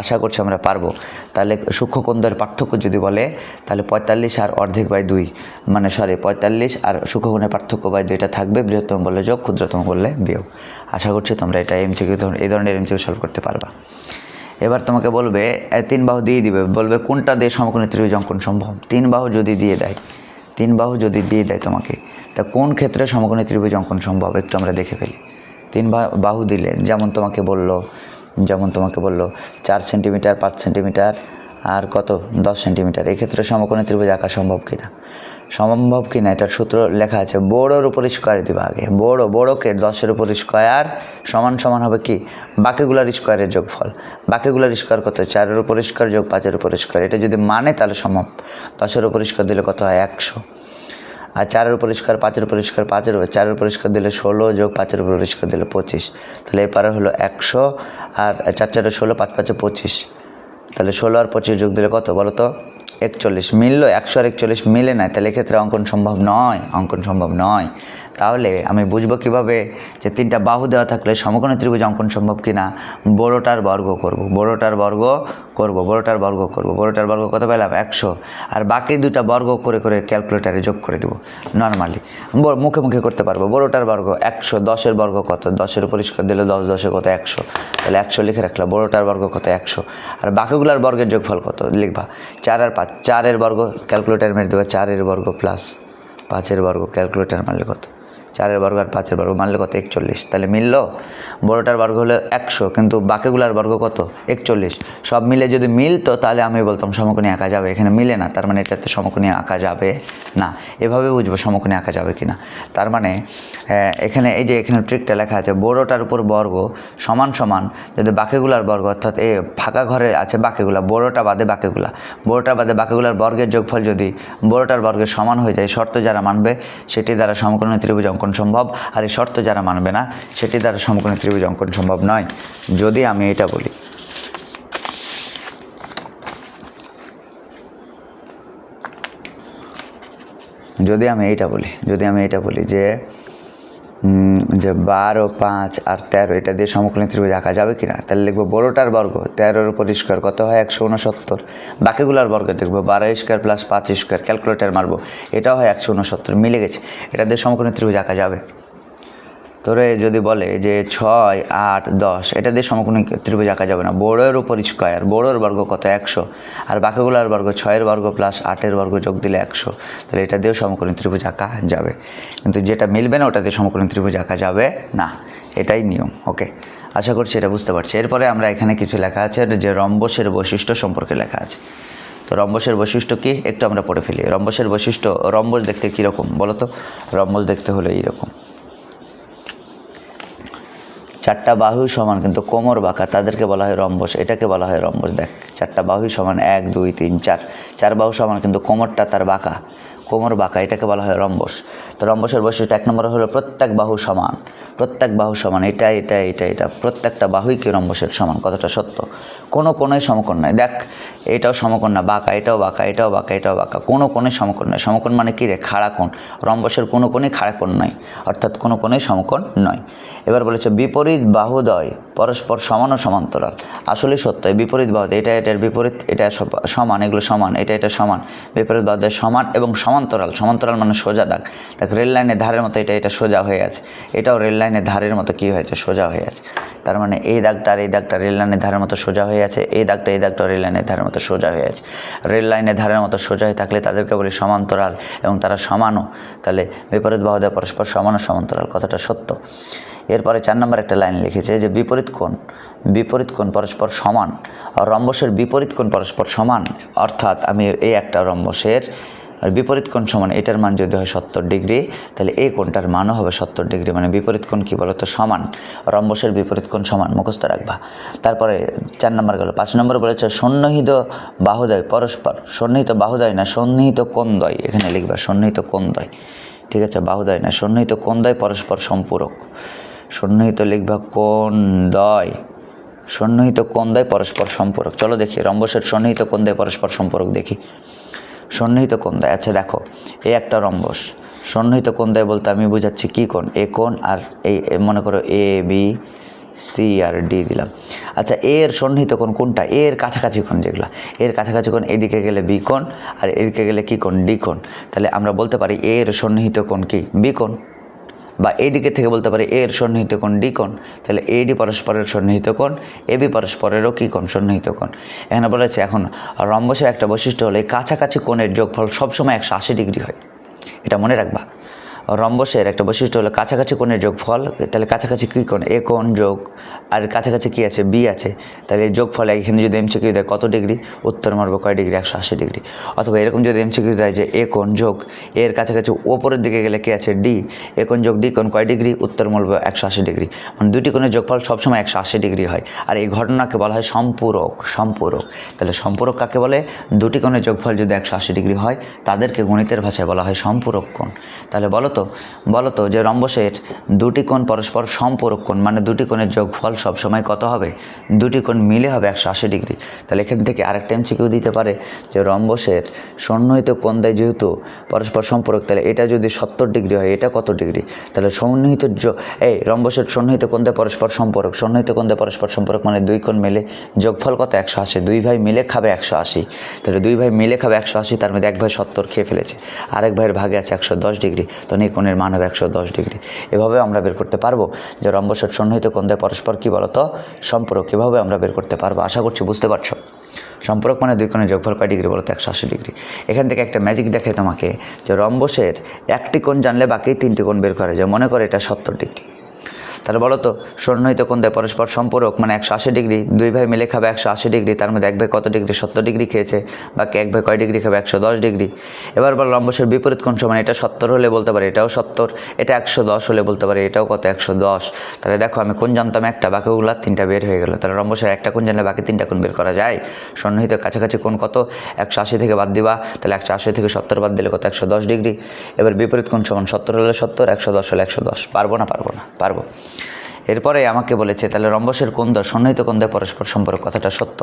আশা করছি আমরা পারবো। তাহলে সূক্ষ্ম কোণদ্বয়ের পার্থক্য যদি বলে, তাহলে 45 আর অর্ধেক বাই 2, মানে 45 আর সূক্ষ্ম কোণের পার্থক্য বাই 2 এটা থাকবে, বৃহত্তম বললে যোগ, ক্ষুদ্রতম বললে বিয়োগ। আশা করছি তোমরা এটা এই ধরনের এমসিকিউ সলভ করতে পারবা। এবার তোমাকে বলবে 3 বাহু দিয়ে দিবে, বলবে কোনটা দিয়ে সমকোণী ত্রিভুজ অঙ্কন সম্ভব? 3 বাহু যদি দিয়ে দেয় তোমাকে, তা কোন ক্ষেত্রে সমকোণী ত্রিভুজ অঙ্কন সম্ভব একটু আমরা দেখে ফেলি। 3 বাহু দিলে যেমন তোমাকে বললো 4 সেন্টিমিটার, 5 সেন্টিমিটার আর কত? 10 সেন্টিমিটার। এক্ষেত্রে সমকোণী ত্রিভুজ আঁকা সম্ভব কিনা এটার সূত্র লেখা আছে। বড়োর উপর স্কোয়ার দিবা আগে, বড়োকে 10-এর উপর স্কোয়ার সমান হবে কি? বাকিগুলার স্কোয়ারের যোগফল। বাকিগুলার স্কোয়ার কত? 4-এর উপর স্কোয়ার যোগ 5-এর উপর স্কোয়ার। এটা যদি মানে তাহলে সম্ভব। 10-এর উপর স্কোয়ার দিলে কত হয়? 100। আর 4-এর উপর স্কোয়ার, 5-এর উপর স্কোয়ার, 4-এর উপর স্কোয়ার দিলে 16 যোগ 5-এর উপর স্কোয়ার দিলে 25। তাহলে এপারে হলো 100, আর 4-4 16, 5-5 25। তাহলে 16 আর 25 যোগ দিলে কত বলো তো? 41। মিললো? 100 আর 41 মিলে না, তাহলে এক্ষেত্রে অঙ্কন সম্ভব নয়। তাহলে আমি বুঝবো কিভাবে যে তিনটা বাহু দেওয়া থাকলে সমকোণী ত্রিভুজ অঙ্কন সম্ভব কিনা? বড়টার বর্গ করব, বড়টার বর্গ করব, বড়টার বর্গ করব, বড়টার বর্গ কত পেলাম? 100। আর বাকি দুটা বর্গ করে করে ক্যালকুলেটারে যোগ করে দেবো নর্মালি, মুখে মুখে করতে পারবো। বড়টার বর্গ 100, 10-এর বর্গ কত? 10-এর পরিষ্কার দিলে 10 10-এ কত? 100। তাহলে 100 লিখে রাখলাম। বড়টার বর্গ কত? 100। আর বাকিগুলার বর্গের যোগফল কত লিখবা? 4 আর 5, 4-এর বর্গ ক্যালকুলেটার মেরে দেবে, 4-এর বর্গ প্লাস 5-এর বর্গ ক্যালকুলেটার মারলে কত? 4-এর বর্গ আর 5-এর বর্গ মারলে কত? 41। তাহলে মিলল? বড়টার বর্গ হলো 100, কিন্তু বাকিগুলার বর্গ কত? 41। সব মিলে যদি মিলতো তাহলে আমি বলতাম সমকোণী আঁকা যাবে। এখানে মিলে না, তার মানে এটাতে সমকোণী আঁকা যাবে না। এভাবে বুঝবো সমকোণী আঁকা যাবে কিনা। তার মানে এখানে এই যে এখানে ট্রিকটা লেখা আছে, বড়টার উপর বর্গ সমান সমান যদি বাকিগুলার বর্গ, অর্থাৎ এই ফাঁকা ঘরে আছে বাকিগুলা, বড়টা বাদে বাকিগুলা, বড়টা বাদে বাকিগুলার বর্গের যোগফল যদি বড়টার বর্গের সমান হয়ে যায়, শর্ত যারা মানবে সেটি দ্বারা সমকোণী ত্রিভুজ অঙ্কন সম্ভব। আর এই শর্ত যারা মানবে না সেটি দ্বারা সমকোণী ত্রিভুজ অঙ্কন সম্ভব নয়। যদি আমি এটা বলি, যদি আমি এটা বলি যে 12, 5 আর 13 এটা দিয়ে সমকোণী ত্রিভুজ আঁকা যাবে কিনা, তাহলে লিখবো বড়টার বর্গ 13-এর উপর স্কোয়ার কত হয়? 169। বাকিগুলার বর্গ দেখবো 12 স্কোয়ার প্লাস 5 স্কোয়ার, ক্যালকুলেটার মারবো, এটাও হয় 169। মিলে গেছে, এটা দিয়ে সমকোণী ত্রিভুজ আঁকা যাবে। তোরে যদি বলে যে 6, 8, 10 এটা দিয়ে সমকোণী ত্রিভুজ আঁকা যাবে না। বড়ের উপর স্কোয়ার, বড়োর বর্গ কত? 100। আর বাকিগুলোর বর্গ 6-এর বর্গ প্লাস 8-এর বর্গ যোগ দিলে 100। তাহলে এটা দিয়েও সমকোণী ত্রিভুজ আঁকা যাবে, কিন্তু যেটা মিলবে না ওটা দিয়ে সমকোণী ত্রিভুজ আঁকা যাবে না। এটাই নিয়ম। ওকে, আশা করছি এটা বুঝতে পারছি। এরপরে আমরা এখানে কিছু লেখা আছে যে রম্বসের বৈশিষ্ট্য সম্পর্কে লেখা আছে। তো রম্বসের বৈশিষ্ট্য কি একটু আমরা পড়ে ফেলি। রম্বসের বৈশিষ্ট্য, রম্বস দেখতে কীরকম বলো তো? রম্বস দেখতে হলে এইরকম, 4টা বাহু সমান কিন্তু কোমর বাঁকা, তাদেরকে বলা হয় রম্বস। এটাকে বলা হয় রম্বস। দেখ, 4টা বাহু সমান 1 2 3 4, 4 বাহু সমান কিন্তু কোমরটা তার বাঁকা, কোমর বাঁকা, এটাকে বলা হয় রম্বস। তো রম্বসের বৈশিষ্ট্য 1 নম্বরে হলো প্রত্যেক বাহু সমান, প্রত্যেক বাহু সমান, এটা এটা এটা এটা প্রত্যেকটা বাহুই কি রম্বসের সমান। কতটা সত্য? কোনো কোণে সমকোণ নাই। দেখ, এটাও সমকোণ না, বাঁকা, এটাও বাঁকা, এটাও বাঁকা, এটাও বাঁকা, কোনো কোণে সমকোণ নয়। সমকোণ মানে কি রে? খাড়া কোণ। রম্বসের কোনো কোণেই খাড়া কোণ নয়, অর্থাৎ কোনো কোণেই সমকোণ নয়। এবার বলেছে বিপরীত বাহুদ্বয় পরস্পর সমান ও সমান্তরাল। আসলেই সত্য, এই বিপরীত বাহুদ্বয়, এটা এটার বিপরীত, এটা সমান, এগুলো সমান, এটা এটা সমান, বিপরীত বাহুদ্বয় সমান এবং সমান্তরাল। সমান্তরাল মানে সোজা দাগ। দেখ, রেল লাইনের ধারের মতো এটা এটা সোজা হয়ে আছে, এটাও রেল লাইনের ধারের মতো কী হয়েছে? সোজা হয়ে আছে। তার মানে এই দাগটা আর এই দাগটা রেল লাইনের ধারের মতো সোজা হয়ে আছে, এই দাগটা এই দাগটা রেল লাইনের ধারের মতো সোজা হয়ে আছে। রেল লাইনের ধারের মতো সোজা হয়ে থাকলে তাদেরকে বলি সমান্তরাল, এবং তারা সমানও। তাহলে বিপরীত বাহুদ্বয় পরস্পর সমান ও সমান্তরাল, কথাটা সত্য। এরপরে 4 নম্বর একটা লাইন লিখেছে যে বিপরীত কোণ পরস্পর সমান, আর রম্বসের বিপরীত কোণ পরস্পর সমান। অর্থাৎ আমি এই একটা রম্বসের বিপরীত কোণ সমান, এটার মান যদি হয় 70 ডিগ্রি, তাহলে এই কোণটার মানও হবে 70 ডিগ্রি। মানে বিপরীত কোণ কী বলো তো? সমান। রম্বসের বিপরীত কোণ সমান, মুখস্থ রাখবা। তারপরে 4 নম্বর গেল। 5 নম্বর বলেছে সন্নিহিত বাহুদ্বয় পরস্পর, সন্নিহিত বাহুদ্বয় না, সন্নিহিত কোণদ্বয়, এখানে লিখবা সন্নিহিত কোণদ্বয়, ঠিক আছে? বাহুদ্বয় না, সন্নিহিত কোণদ্বয় পরস্পর সম্পূরক। সন্নিহিত লিখবা কোণদ্বয়, সন্নিহিত কোণদ্বয় পরস্পর সম্পূরক। চলো দেখি রম্বসের সন্নিহিত কোণদ্বয় পরস্পর সম্পূরক দেখি। সন্নিহিত কোণদ্বয়, আচ্ছা দেখো, এই একটা রম্বস, সন্নিহিত কোণদ্বয় বলতে আমি বুঝাচ্ছি কী কোণ? এ কোণ আর এই মনে করো A B C R D দিলাম। আচ্ছা, এর সন্নিহিত কোণ কোনটা? এর কাছাকাছি কোণ যেগুলো, এর কাছাকাছি কোণ, এদিকে গেলে বি কোণ আর এদিকে গেলে কী কোণ? ডি কোণ। তাহলে আমরা বলতে পারি এর সন্নিহিত কোণ কি? বি কোণ। বা এই দিকে থেকে বলতে পারি এর সন্নিহিত কোণ ডি কোণ। তাহলে এডি পরস্পরের সন্নিহিত কোণ, এবি পরস্পরেরও কী কোণ? সন্নিহিত কোণ। এখানে বলেছে এখন রম্বসের একটা বৈশিষ্ট্য হলো এই কাছাকাছি কোণের যোগফল সবসময় 180 ডিগ্রি হয়, এটা মনে রাখবা। রম্বসের একটা বৈশিষ্ট্য হলো কাছাকাছি কোণের যোগফল, তাহলে কাছাকাছি কী কোণ? এ কোণ যোগ আর কাছাকাছি কী আছে? বি আছে। তাহলে এই যোগফল এখানে যদি এমসিকিউ দেয় কত ডিগ্রি? উত্তর মারবো কয় ডিগ্রি? 180 ডিগ্রি। অথবা এরকম যদি এমসিকিউ দেয় যে এ কোণ যোগ এর কাছাকাছি ওপরের দিকে গেলে কী আছে? ডি, এ কোণ যোগ ডি কোণ কয় ডিগ্রি? উত্তর মারবো 180 ডিগ্রি। মানে দুটি কোণের যোগফল সবসময় 180 ডিগ্রি হয়। আর এই ঘটনাকে বলা হয় সম্পূরক। সম্পূরক, তাহলে সম্পূরক কাকে বলে? দুটি কোণের যোগফল যদি 180 ডিগ্রি হয় তাদেরকে গণিতের ভাষায় বলা হয় সম্পূরক কোণ। তাহলে বলো তো বলো তো যে রম্বসের দুটি কোণ পরস্পর সম্পূরক কোণ, মানে দুটি কোণের যোগফল সবসময় কত হবে? দুটি কোণ মিলে হবে 180 ডিগ্রি। তাহলে এখান থেকে আরেকটা এমসিকিউ দিতে পারে যে রম্বসের সন্নিহিত কোণ দেয় যেহেতু পরস্পর সম্পূরক, তাহলে এটা যদি 70 ডিগ্রি হয়, এটা কত ডিগ্রি? তাহলে সন্নিহিত রম্বসের সন্নিহিত কোণ দেয় পরস্পর সম্পূরক, সন্নিহিত কোণ দেয় পরস্পর সম্পূরক মানে দুই কোণ মিলে যোগফল কত? 180। দুই ভাই মিলে খাবে 180, তাহলে দুই ভাই মিলে খাবে 180, তার মধ্যে এক ভাই 70 খেয়ে ফেলেছে, আরেক ভাইয়ের ভাগে আছে 110 ডিগ্রি, তখন এই কোণের মান হবে 110 ডিগ্রি। এভাবে আমরা বের করতে পারবো যে রম্বসের সন্নিহিত কোণ দেয় পরস্পর কী বলতো? সম্পূরক। এভাবে আমরা বের করতে পারবো। আশা করছি বুঝতে পারছো। সম্পূরক মানে দুই কোণের যোগফল কয় ডিগ্রি বলতো? 180 ডিগ্রি। এখান থেকে একটা ম্যাজিক দেখে তোমাকে যে রম্বসের একটি কোণ জানলে বাকি তিনটি কোণ বের করা যায়। মনে করে এটা 70 ডিগ্রি, তাহলে বলো তো সন্নিহিত কোণ দেয় পরস্পর সম্পূরক মানে 180 ডিগ্রি, দুই ভাই মিলে খাবে 180 ডিগ্রি, তার মধ্যে এক ভাই কত ডিগ্রি? 70 ডিগ্রি খেয়েছে, বাকি এক ভাই কয় ডিগ্রি খাবে? 110 ডিগ্রি। এবার বলো রম্বসের বিপরীত কোণ সমান, এটা 70 হলে বলতে পারি এটাও 70, এটা 110 হলে বলতে পারি এটাও কত? 110। তাহলে দেখো আমি কোণ জানতাম একটা, বাকিগুলো তিনটা বের হয়ে গেল। তাহলে রম্বসের একটা কোণ জানলে বাকি তিনটা কোণ বের করা যায়। সন্নিহিত কাছাকাছি কোণ কত? 180 থেকে বাদ দিবা, তাহলে 180 থেকে 70 বাদ দিলে কত? 110 ডিগ্রি। এবার বিপরীত কোণ সমান 70 হলে 70, 110 হলে 110। পারবো না? পারবো না, পারবো। এরপরে আমাকে বলেছে তাহলে রম্বসের কোণ দ্বয় সন্নিহিত কোণ দ্বয় পরস্পর সম্পর্ক, কথাটা সত্য।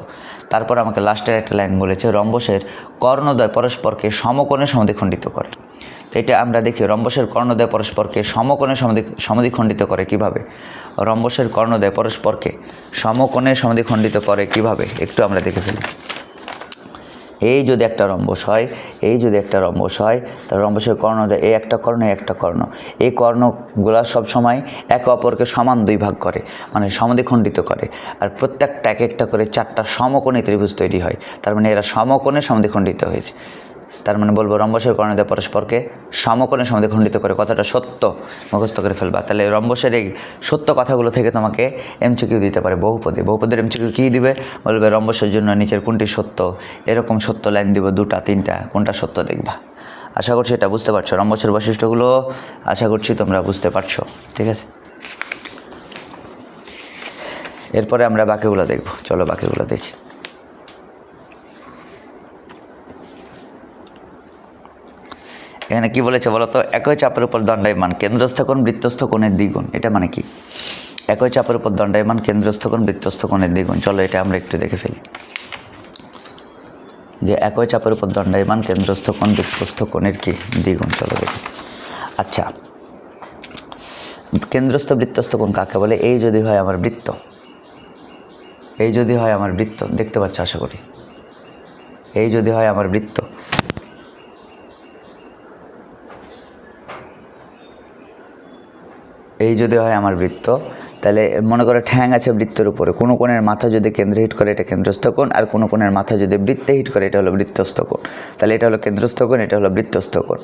তারপর আমাকে লাস্টের একটা লাইন বলেছে রম্বসের কর্ণদ্বয় পরস্পরকে সমকোণে সমদ্বিখণ্ডিত করে। তো এটা আমরা দেখি রম্বসের কর্ণদ্বয় পরস্পরকে সমকোণে সমদ্বিখণ্ডিত করে কিভাবে? রম্বসের কর্ণদ্বয় পরস্পরকে সমকোণে সমদ্বিখণ্ডিত করে কিভাবে একটু আমরা দেখে ফেলি। এই যদি একটা রম্বস হয়, তাহলে রম্বসের কর্ণদ্বয় এই একটা কর্ণ, এই একটা কর্ণ, এই কর্ণগুলো সবসময় একে অপরকে সমান দুই ভাগ করে, মানে সমদ্বিখণ্ডিত করে। আর প্রত্যেকটা এক একটা করে 4টা সমকোণী ত্রিভুজ তৈরি হয়, তার মানে এরা সমকোণে সমদ্বিখণ্ডিত হয়েছে। তার মানে বলবো রম্বসের কর্ণদ্বয় পরস্পরকে সমকোণে সমদ্বিখণ্ডিত করে, কথাটা সত্য, মুখস্থ করে ফেলবা। তাহলে রম্বসের এই সত্য কথাগুলো থেকে তোমাকে এমসিকিউ দিতে পারে বহুপদের এমসিকিউ কী দিবে? বলবে রম্বসের জন্য নিচের কোনটি সত্য, এরকম সত্য লাইন দিব 2টা 3টা, কোনটা সত্য দেখবা। আশা করছি এটা বুঝতে পারছো রম্বসের বৈশিষ্ট্যগুলো, আশা করছি তোমরা বুঝতে পারছো। ঠিক আছে, এরপরে আমরা বাকিগুলো দেখব। চলো বাকিগুলো দেখি। এখানে কি বলেছে বলো তো? একই চাপের উপর দণ্ডায়মান কেন্দ্রস্থ কোণ বৃত্তস্থ কোণের দ্বিগুণ। এটা মানে কি? একই চাপের উপর দণ্ডায়মান কেন্দ্রস্থ কোণ বৃত্তস্থ কোণের দ্বিগুণ। চলো এটা আমরা একটু দেখে ফেলি যে একই চাপের উপর দণ্ডায়মান কেন্দ্রস্থ কোণ বৃত্তস্থ কোণের কি? দ্বিগুণ। চলো দেখি। আচ্ছা, কেন্দ্রস্থ বৃত্তস্থ কোণ কাকে বলে? এই যদি হয় আমার বৃত্ত, দেখতে পাচ্ছ আশা করি। এই যদি হয় আমার বৃত্ত, তাহলে মনে করো ঠ্যাং আছে বৃত্তের উপরে, কোনো কোণের মাথা যদি কেন্দ্রে হিট করে এটা কেন্দ্রস্থ কোণ, আর কোনো কোণের মাথা যদি বৃত্তে হিট করে এটা হলো বৃত্তস্থ কোণ। তাহলে এটা হলো কেন্দ্রস্থ কোণ, এটা হলো বৃত্তস্থ কোণ।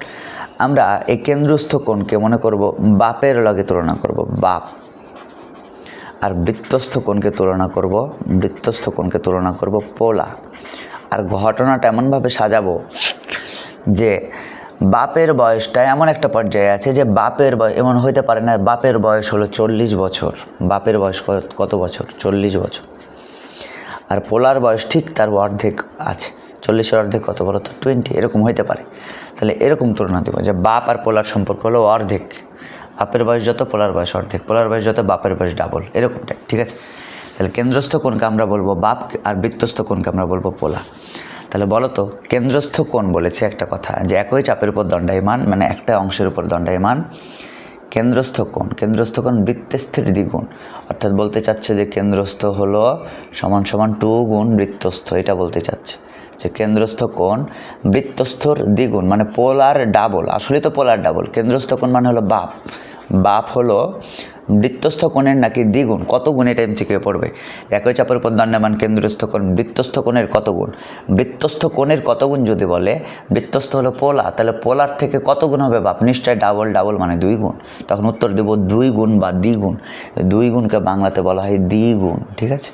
আমরা এই কেন্দ্রস্থ কোণকে মনে করব বাপের লগে তুলনা করব, বাপ, আর বৃত্তস্থ কোণকে তুলনা করব পোলা। আর ঘটনাটা এমনভাবে সাজাবো যে বাপের বয়সটা এমন একটা পর্যায়ে আছে যে বাপের বয়স এমন হইতে পারে না, বাপের বয়স হলো 40 বছর, বাপের বয়স কত বছর? 40 বছর। আর পোলার বয়স ঠিক তার অর্ধেক আছে, 40-এর অর্ধেক কত বলো তো? 20, এরকম হইতে পারে। তাহলে এরকম তুলনা দেবো যে বাপ আর পোলার সম্পর্ক হলো অর্ধেক, বাপের বয়স যত পোলার বয়স অর্ধেক, পোলার বয়স যত বাপের বয়স ডাবল, এরকমটা। ঠিক আছে, তাহলে কেন্দ্রস্থ কোণকে আমরা বলবো বাপ, আর বৃত্তস্থ কোণকে আমরা বলবো পোলা। তাহলে বলো তো কেন্দ্রস্থ কোণ বলেছে একটা কথা যে একই চাপের উপর দণ্ডায়মান, মানে একটা অংশের উপর দণ্ডায়মান কেন্দ্রস্থ কোণ বৃত্তস্থের দ্বিগুণ। অর্থাৎ বলতে চাচ্ছে যে কেন্দ্রস্থ হলো সমান সমান 2 গুণ বৃত্তস্থ, এটা বলতে চাচ্ছে যে কেন্দ্রস্থ কোণ বৃত্তস্থর দ্বিগুণ, মানে পোলার ডাবল। আসলে তো পোলার ডাবল। কেন্দ্রস্থ কোণ মানে হলো বাপ হলো বৃত্তস্থ কোণের নাকি দ্বিগুণ। কত গুণ? এটা এমসিকিউ পড়বে। একই চাপের উপর দণ্ডায়মান কেন্দ্রস্থ কোণ বৃত্তস্থ কোণের কত গুণ? বৃত্তস্থ কোণের কত গুণ যদি বলে, বৃত্তস্থ হলো পোলা, তাহলে পোলার থেকে কত গুণ হবে বাপ? নিশ্চয় ডাবল মানে 2 গুণ। তখন উত্তর দেব 2 গুণ বা দ্বিগুণ। 2 গুণকে বাংলাতে বলা হয় দ্বিগুণ। ঠিক আছে,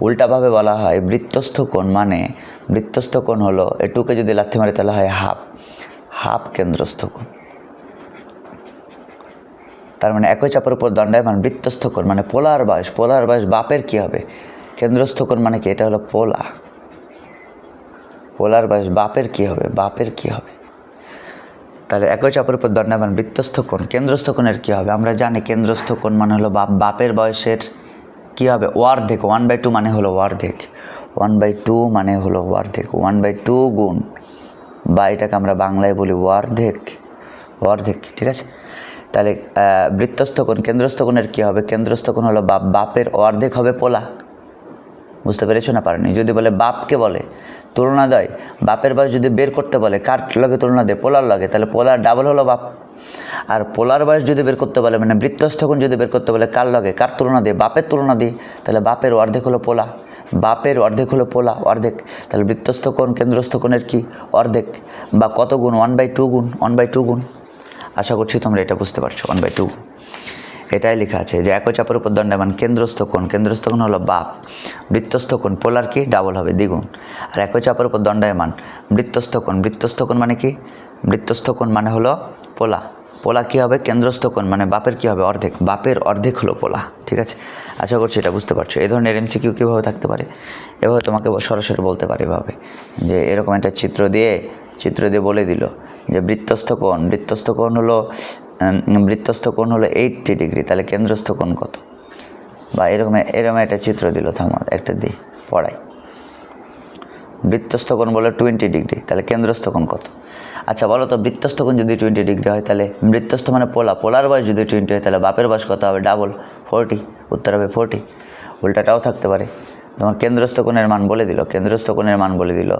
উল্টাভাবে বলা হয় বৃত্তস্থ কোণ মানে বৃত্তস্থ কোণ হলো এটুকে যদি লাথি মারে তাহলে হয় হাফ কেন্দ্রস্থ কোণ। তার মানে একই চাপের উপর দণ্ডায়মান বৃত্তস্থ কোণ মানে পোলার বয়স বাপের কি হবে? কেন্দ্রস্থ কোণ মানে কি? এটা হলো পোলার বয়স বাপের কি হবে? তাহলে একই চাপের উপর দণ্ডায়মান বৃত্তস্থ কোণ, কেন্দ্রস্থ কোণের কী হবে? আমরা জানি কেন্দ্রস্থ কোণ মানে হলো বাপের বয়সের কী হবে? অর্ধেক। 1/2 মানে হলো অর্ধেক। 1/2 মানে হলো অর্ধেক। 1/2 গুণ, বা এটাকে আমরা বাংলায় বলি অর্ধেক। অর্ধেক, ঠিক আছে? তাহলে বৃত্তস্থ কোণ, কেন্দ্রস্থ কোণের কী হবে? কেন্দ্রস্থ কোণ হলো বাপের অর্ধেক হবে পোলা। বুঝতে পেরেছো না পারেনি? যদি বলে বাপকে বলে তুলনা দেয়, বাপের বয়স যদি বের করতে বলে কার লগে তুলনা দেয়? পোলার লগে। তাহলে পোলার ডাবল হলো বাপ। আর পোলার বয়স যদি বের করতে বলে, মানে বৃত্তস্থ কোণ যদি বের করতে বলে কার লগে? কার তুলনা দিয়ে? বাপের তুলনা দিই। তাহলে বাপের অর্ধেক হলো পোলা। বাপের অর্ধেক হলো পোলা, অর্ধেক। তাহলে বৃত্তস্থ কোণ কেন্দ্রস্থ কোণের কি? অর্ধেক। বা কত গুণ? 1/2 গুণ। 1/2 গুণ। আশা করছি তোমরা এটা বুঝতে পারছো। 1/2 গুণ, এটাই লেখা আছে যে একই চাপের উপর দণ্ডায়মান কেন্দ্রস্থ কোণ, কেন্দ্রস্থ কোণ হলো বাপ। বৃত্তস্থ কোণ পোলার কি? ডাবল হবে, দ্বিগুণ। আর একই চাপের উপর দণ্ডায়মান বৃত্তস্থ কোণ, বৃত্তস্থ কোণ মানে কি? বৃত্তস্থ কোণ মানে হলো পোলা। পোলা কী হবে? কেন্দ্রস্থ কোণ মানে বাপের কী হবে? অর্ধেক। বাপের অর্ধেক হলো পোলা, ঠিক আছে? আশা করছি এটা বুঝতে পারছো। এই ধরনের MCQ কীভাবে থাকতে পারে? এভাবে তোমাকে সরাসরি বলতে পারে এভাবে, যে এরকম একটা চিত্র দিয়ে বলে দিল যে বৃত্তস্থ কোণ হলো 80 ডিগ্রি, তাহলে কেন্দ্রস্থ কোণ কত? বা এরকম একটা চিত্র দিল, থামো একটা দিই পড়াই। বৃত্তস্থ কোণ বলে 20 ডিগ্রি, তাহলে কেন্দ্রস্থ কোণ কত? আচ্ছা বলো তো, বৃত্তস্থ কোণ যদি 20 ডিগ্রি হয়, তাহলে বৃত্তস্থ মানে পোলার বয়স যদি 20 হয়, তাহলে বাপের বয়স কত হবে? ডাবল, 40। উত্তর হবে 40। উল্টাটাও থাকতে পারে। তোমার কেন্দ্রস্থ কোণের মান বলে দিল,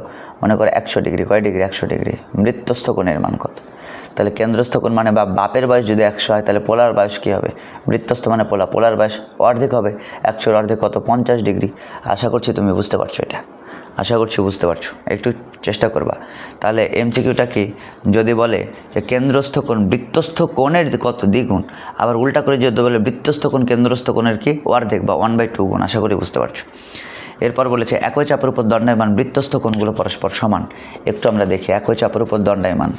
মনে করে 100 ডিগ্রি। কয় ডিগ্রি? 100 ডিগ্রি। বৃত্তস্থ কোণের মান কত? তাহলে কেন্দ্রস্থ কোণ মানে বাপের বয়স যদি 100 হয়, তাহলে পোলার বয়স কী হবে? বৃত্তস্থ মানে পোলার বয়স অর্ধেক হবে। 100-র অর্ধেক কত? 50 ডিগ্রি। আশা করছি তুমি বুঝতে পারছো এটা। আশা করছি বুঝতে পারছো, একটু চেষ্টা করবা। তাহলে MCQটা কি? যদি বলে যে কেন্দ্রস্থ কোণ বৃত্তস্থ কোণের কত? দ্বিগুণ। আবার উল্টা করে যদি বলে বৃত্তস্থ কোণ কেন্দ্রস্থ কোণের কি? অর্ধেক, বা 1/2 গুণ। আশা করি বুঝতে পারছো। এরপর বলেছে একই চাপের উপর দণ্ডায়মান বৃত্তস্থ কোণগুলো পরস্পর সমান। একটু আমরা দেখি একই চাপের উপর দণ্ডায়মান,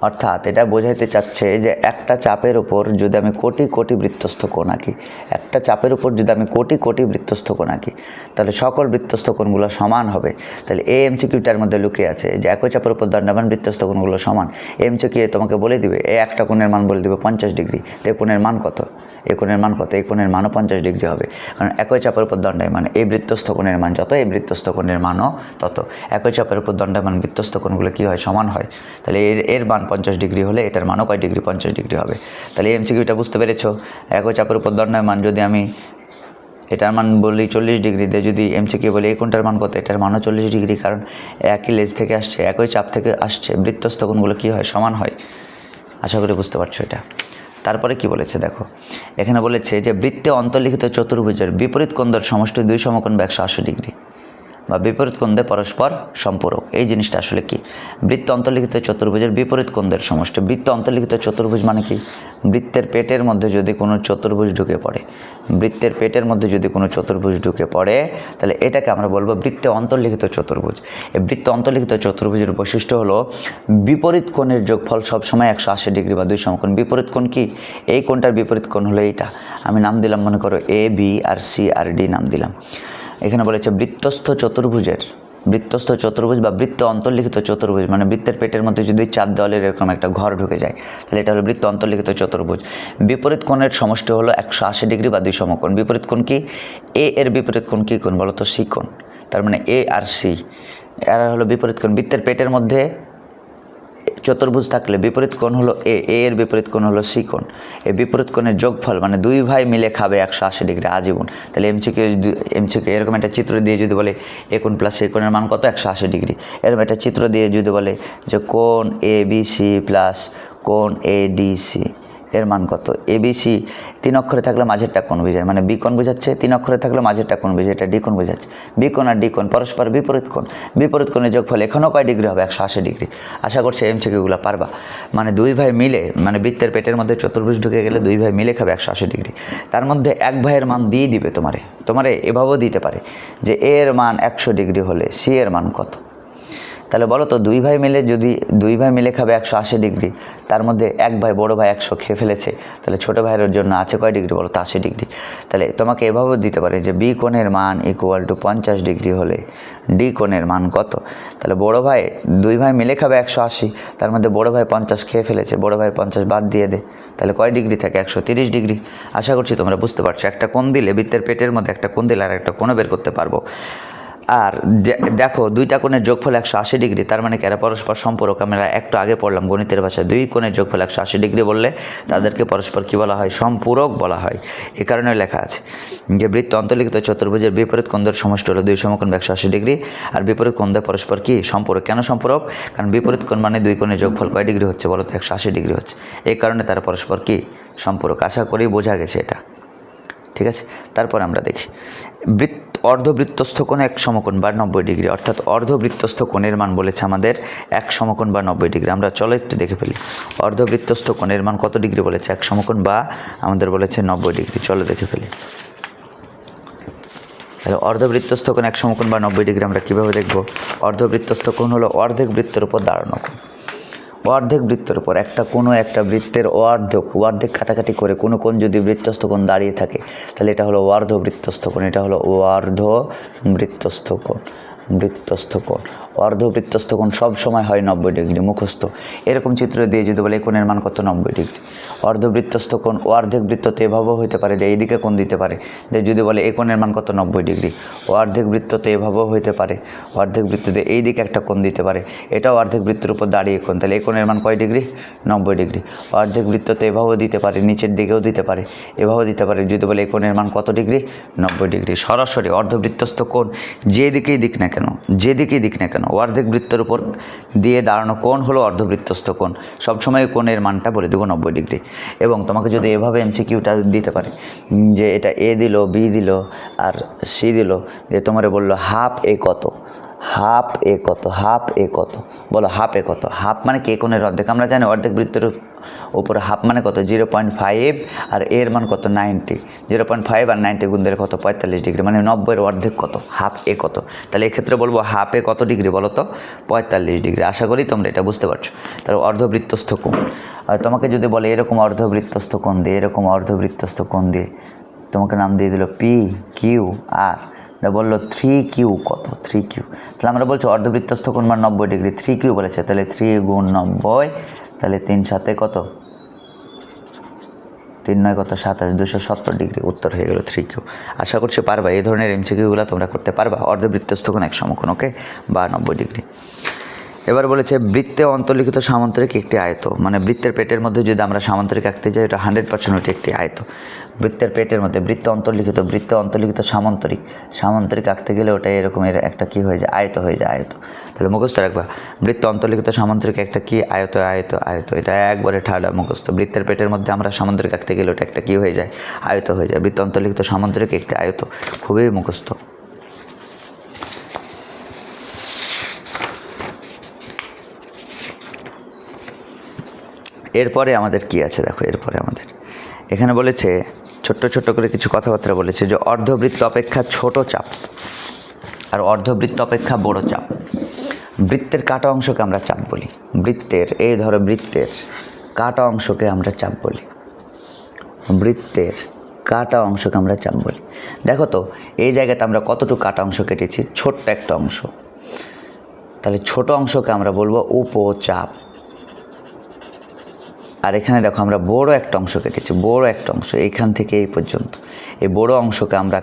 অর্থাৎ এটা বোঝাইতে চাচ্ছে যে একটা চাপের উপর যদি আমি কোটি বৃত্তস্থ কোণ আঁকি, একটা চাপের উপর যদি আমি কোটি বৃত্তস্থ কোণ আঁকি, তাহলে সকল বৃত্তস্থ কোণগুলো সমান হবে। তাহলে এই MCQটার মধ্যে লুকিয়ে আছে যে একই চাপের উপর দণ্ডায়মান বৃত্তস্থ কোণগুলো সমান। MCQ তোমাকে বলে দিবে এই একটা কোণের মান বলে দিবে 50 ডিগ্রি। তো এই কোণের মান কত? এই কোণের মান কত? এই কোণের মানও 50 ডিগ্রি হবে, কারণ একই চাপের উপর দণ্ডায়মান এই বৃত্তস্থ কোণের মান যত, এই বৃত্তস্থ কোণের মানও তত। একই চাপের উপর দণ্ডায়মান বৃত্তস্থ কোণগুলো কী হয়? সমান হয়। তাহলে এর মান 50 ডিগ্রি হলে এটার মানও কয় ডিগ্রি? 50 ডিগ্রি হবে। তাহলে MCQটা বুঝতে পেরেছো? একই চাপের উপর দণ্ডায়মান যদি আমি এটার মান বলি 40 ডিগ্রি দিয়ে, যদি MCQ বলি এই কোণটার মান কত? এটার মানও 40 ডিগ্রি, কারণ একই লেজ থেকে আসছে, একই চাপ থেকে আসছে, বৃত্তস্থ কোণগুলো কী হয়? সমান হয়। আশা করি বুঝতে পারছো এটা। তারপরে কি বলেছে দেখো, এখানে বলেছে যে বৃত্তে অন্তর্লিখিত চতুর্ভুজের বিপরীত কোণদের সমষ্টি 2 সমকোণ 180 ডিগ্রি, বা বিপরীত কোণদের পরস্পর সম্পূরক। এই জিনিসটা আসলে কি? বৃত্ত অন্তর্লিখিত চতুর্ভুজের বিপরীত কোণদের সমষ্টি। বৃত্ত অন্তর্লিখিত চতুর্ভুজ মানে কি? বৃত্তের পেটের মধ্যে যদি কোনো চতুর্ভুজ ঢুকে পড়ে, বৃত্তের পেটের মধ্যে যদি কোনো চতুর্ভুজ ঢুকে পড়ে, তাহলে এটাকে আমরা বলবো বৃত্তে অন্তর্লিখিত চতুর্ভুজ। এই বৃত্ত অন্তর্লিখিত চতুর্ভুজের বৈশিষ্ট্য হলো বিপরীত কোণের যোগফল সবসময় 180 ডিগ্রি বা 2 সমকোণ। বিপরীত কোণ কি? এই কোণটার বিপরীত কোণ হলো এইটা। আমি নাম দিলাম, মনে করো AB আর C আর D নাম দিলাম। এখানে বলেছে বৃত্তস্থ চতুর্ভুজ বা বৃত্ত অন্তর্লিখিত চতুর্ভুজ, মানে বৃত্তের পেটের মধ্যে যদি 4 দেওয়ালের এরকম একটা ঘর ঢুকে যায়, তাহলে এটা হলো বৃত্ত অন্তর্লিখিত চতুর্ভুজ। বিপরীত কোণের সমষ্টি হলো 180 ডিগ্রি বা 2 সমকোণ। বিপরীত কোণ কি? A এর বিপরীত কোণ কি কোণ বলো তো? C কোণ। তার মানে A আর C এরা হলো বিপরীত কোণ। বৃত্তের পেটের মধ্যে চতুর্ভুজ থাকলে বিপরীত কোণ হলো এ এর বিপরীত কোণ হলো C কোণ। এই বিপরীত কোণের যোগফল মানে 2 ভাই মিলে খাবে 180 ডিগ্রি আজীবন। তাহলে MCQ এরকম একটা চিত্র দিয়ে যদি বলে এ কোণ প্লাস এই কোণের মান কত? 180 ডিগ্রি। এরকম একটা চিত্র দিয়ে যদি বলে যে কোণ ABC প্লাস কোণ ADC এর মান কত? ABC 3 অক্ষরে থাকলে মাঝেরটা কোণ বোঝায়, মানে বি কোণ বোঝাচ্ছে। 3 অক্ষরে থাকলে মাঝেরটা কোণ বোঝায়, এটা ডি কোণ বোঝাচ্ছে। বি কোণ আর ডি কোণ পরস্পর বিপরীত কোণ। বিপরীত কোণের যোগফল এখানেও কয় ডিগ্রি হবে? 180 ডিগ্রি। আশা করছি MCQগুলো পারবা। মানে 2 ভাই মিলে, মানে বৃত্তের পেটের মধ্যে চতুর্ভুজ ঢুকে গেলে 2 ভাই মিলে খাবে 180 ডিগ্রি। তার মধ্যে এক ভাইয়ের মান দিয়ে দিবে তোমারে এভাবেও দিতে পারে যে এর মান 100 ডিগ্রি হলে C এর মান কত। তাহলে বলো তো দুই ভাই মিলে খাবে 180 ডিগ্রি, তার মধ্যে এক ভাই বড় ভাই 100 খেয়ে ফেলেছে, তাহলে ছোটো ভাইয়ের জন্য আছে কয় ডিগ্রি বলো তো 80 ডিগ্রি। তাহলে তোমাকে এভাবেও দিতে পারে যে বি কোণের মান ইকুয়াল টু 50 ডিগ্রি হলে ডি কোণের মান কত। তাহলে দুই ভাই মিলে খাবে 180, তার মধ্যে বড় ভাই 50 খেয়ে ফেলেছে, বড় ভাই 50 বাদ দিয়ে দে, তাহলে কয় ডিগ্রি থাকে 130 ডিগ্রি। আশা করছি তোমরা বুঝতে পারছো, একটা কোণ দিলে বৃত্তের পেটের মধ্যে একটা কোণ দিলে আর একটা কোণও বের করতে পারবো। আর দেখো দুইটা কোণের যোগফল 180 ডিগ্রি, তার মানে কি এরা পরস্পর সম্পর্ক। আমরা একটু আগে পড়লাম গণিতের ভাষায়, দুই কোণের যোগফল 180 ডিগ্রি বললে তাদেরকে পরস্পর কী বলা হয়, সম্পূরক বলা হয়। এ কারণে লেখা আছে যে বৃত্ত অন্তর্লিখিত চতুর্ভুজের বিপরীত কোণদের সমষ্টি হলো দুই সমকোণ 180 ডিগ্রি, আর বিপরীত কোণদের পরস্পর কি সম্পর্ক। কেন সম্পর্ক? কারণ বিপরীত কোণ মানে দুই কোণের যোগফল কয় ডিগ্রি হচ্ছে বলো তো 180 ডিগ্রি হচ্ছে, এই কারণে তারা পরস্পর কি সম্পর্ক। আশা করি বোঝা গেছে এটা, ঠিক আছে। তারপর আমরা দেখি অর্ধবৃত্তস্থ কোণ এক সমকোণ বা 90 ডিগ্রি, অর্থাৎ অর্ধবৃত্তস্থ কোণের মান বলেছে আমাদের এক সমকোণ বা 90 ডিগ্রি। আমরা চলো একটু দেখে ফেলি অর্ধবৃত্তস্থ কোণের মান কত ডিগ্রি বলেছে, এক সমকোণ বা আমাদের বলেছে 90 ডিগ্রি। চলো দেখে ফেলি। তাহলে অর্ধবৃত্তস্থ কোণ এক সমকোণ বা 90 ডিগ্রি আমরা কীভাবে দেখব? অর্ধবৃত্তস্থ কোণ হলো অর্ধেক বৃত্তের উপর দাঁড়ানো কোণ। অর্ধেক বৃত্তের উপর একটা বৃত্তের অর্ধেক কাটাকাটি করে কোনো কোণ যদি বৃত্তস্থ কোণ দাঁড়িয়ে থাকে, তাহলে এটা হলো অর্ধবৃত্তস্থ কোণ। এটা হলো অর্ধবৃত্তস্থ কোণ। অর্ধবৃত্তস্থ কোণ সব সময় হয় 90 ডিগ্রি, মুখস্থ। এরকম চিত্র দিয়ে যদি বলে এই কোণের মান কত, 90 ডিগ্রি। অর্ধবৃত্তস্থ কোণ অর্ধেক বৃত্ততে এভাবেও হতে পারে যে এইদিকে কোণ দিতে পারে, যে যদি বলে এই কোণের মান কত, 90 ডিগ্রি। অর্ধেক বৃত্ততে এভাবেও হতে পারে, অর্ধেক বৃত্ততে এই দিকে একটা কোণ দিতে পারে, এটাও অর্ধেক বৃত্তের উপর দাঁড়িয়ে কোণ, তাহলে এই কোণের মান কয় ডিগ্রি, 90 ডিগ্রি। অর্ধেক বৃত্ততে এভাবেও দিতে পারে, নিচের দিকেও দিতে পারে, এভাবেও দিতে পারে, যদি বলে এই কোণের মান কত ডিগ্রি, 90 ডিগ্রি। সরাসরি অর্ধবৃত্তস্থ কোণ যেদিকেই দিক না কেন অর্ধেক বৃত্তের উপর দিয়ে দাঁড়ানো কোণ হলো অর্ধবৃত্তস্থ কোণ। সবসময় কোণের মানটা বলে দেবো 90 ডিগ্রি। এবং তোমাকে যদি এভাবে এমসিকিউটা দিতে পারে যে এটা এ দিল, বি দিল আর সি দিল, যে তোমার বললো হাফ এ কত, বলো হাফ এ কত। হাফ মানে কে কোণের অর্ধেক, আমরা জানি অর্ধেক বৃত্তের উপরে হাফ মানে কত, 0.5, আর এর মান কত, 90। 0.5 আর 90 গুণ দিলে কত, 45 ডিগ্রি, মানে 90-এর অর্ধেক কত, হাফ এ কত। তাহলে এক্ষেত্রে বলবো হাফ এ কত ডিগ্রি বলো তো, 45 ডিগ্রি। আশা করি তোমরা এটা বুঝতে পারছো। তাহলে অর্ধবৃত্তস্থ কোণ। আর তোমাকে যদি বলে এরকম অর্ধবৃত্তস্থ কোণ দিয়ে তোমাকে নাম দিয়ে দিল পি কিউ আর, বললো 3Q কত, 3Q। তাহলে আমরা বলছি অর্ধবৃত্তস্থ কোণ মান 90 ডিগ্রি, 3Q বলেছে, তাহলে 3 গুণ 90, তাহলে 3 7 কত, 3 9 কত, 27, 270 ডিগ্রি। উত্তর হয়ে গেল 3Q। আশা করছি পারবা, এই ধরনের এমসিকিউগুলো তোমরা করতে পারবা। অর্ধবৃত্তস্থ কোণ এক সমকোণ, ওকে, বা 90 ডিগ্রি। এবার বলেছে বৃত্তে অন্তর্লিখিত সামান্তরিক একটি আয়ত, মানে বৃত্তের পেটের মধ্যে যদি আমরা সামান্তরিক আঁকতে যাই, এটা 100% ওটি একটি আয়ত। বৃত্তের পেটের মধ্যে বৃত্তে অন্তর্লিখিত সামান্তরিক আঁকতে গেলে ওটা এরকমের একটা কী হয়ে যায়, আয়ত হয়ে যায়, আয়ত। তাহলে মুখস্থ রাখবা, বৃত্তে অন্তর্লিখিত সামান্তরিক একটা কি, আয়ত। এটা একবারে ঠাডা মুখস্থ। বৃত্তের পেটের মধ্যে আমরা সামান্তরিক আঁকতে গেলে ওটা একটা কী হয়ে যায়, আয়ত হয়ে যায়। বৃত্তে অন্তর্লিখিত সামান্তরিক একটি আয়ত, খুবই মুখস্থ। এরপরে আমাদের কি আছে দেখো, এরপরে আমাদের এখানে বলেছে ছোট্ট করে কিছু কথাবার্তা বলেছে যে অর্ধবৃত্ত অপেক্ষা ছোট চাপ আর অর্ধবৃত্ত অপেক্ষা বড় চাপ। বৃত্তের কাটা অংশকে আমরা চাপ বলি, বৃত্তের কাটা অংশকে আমরা চাপ বলি। দেখো তো এই জায়গাতে আমরা কতটুকু কাটা অংশ কেটেছি, ছোট্ট একটা অংশ, তাহলে ছোট অংশকে আমরা বলবো উপচাপ। আর এখানে দেখো আমরা বড় একটা অংশ কেটেছি, এইখান থেকে এই পর্যন্ত, এই বড় অংশকে আমরা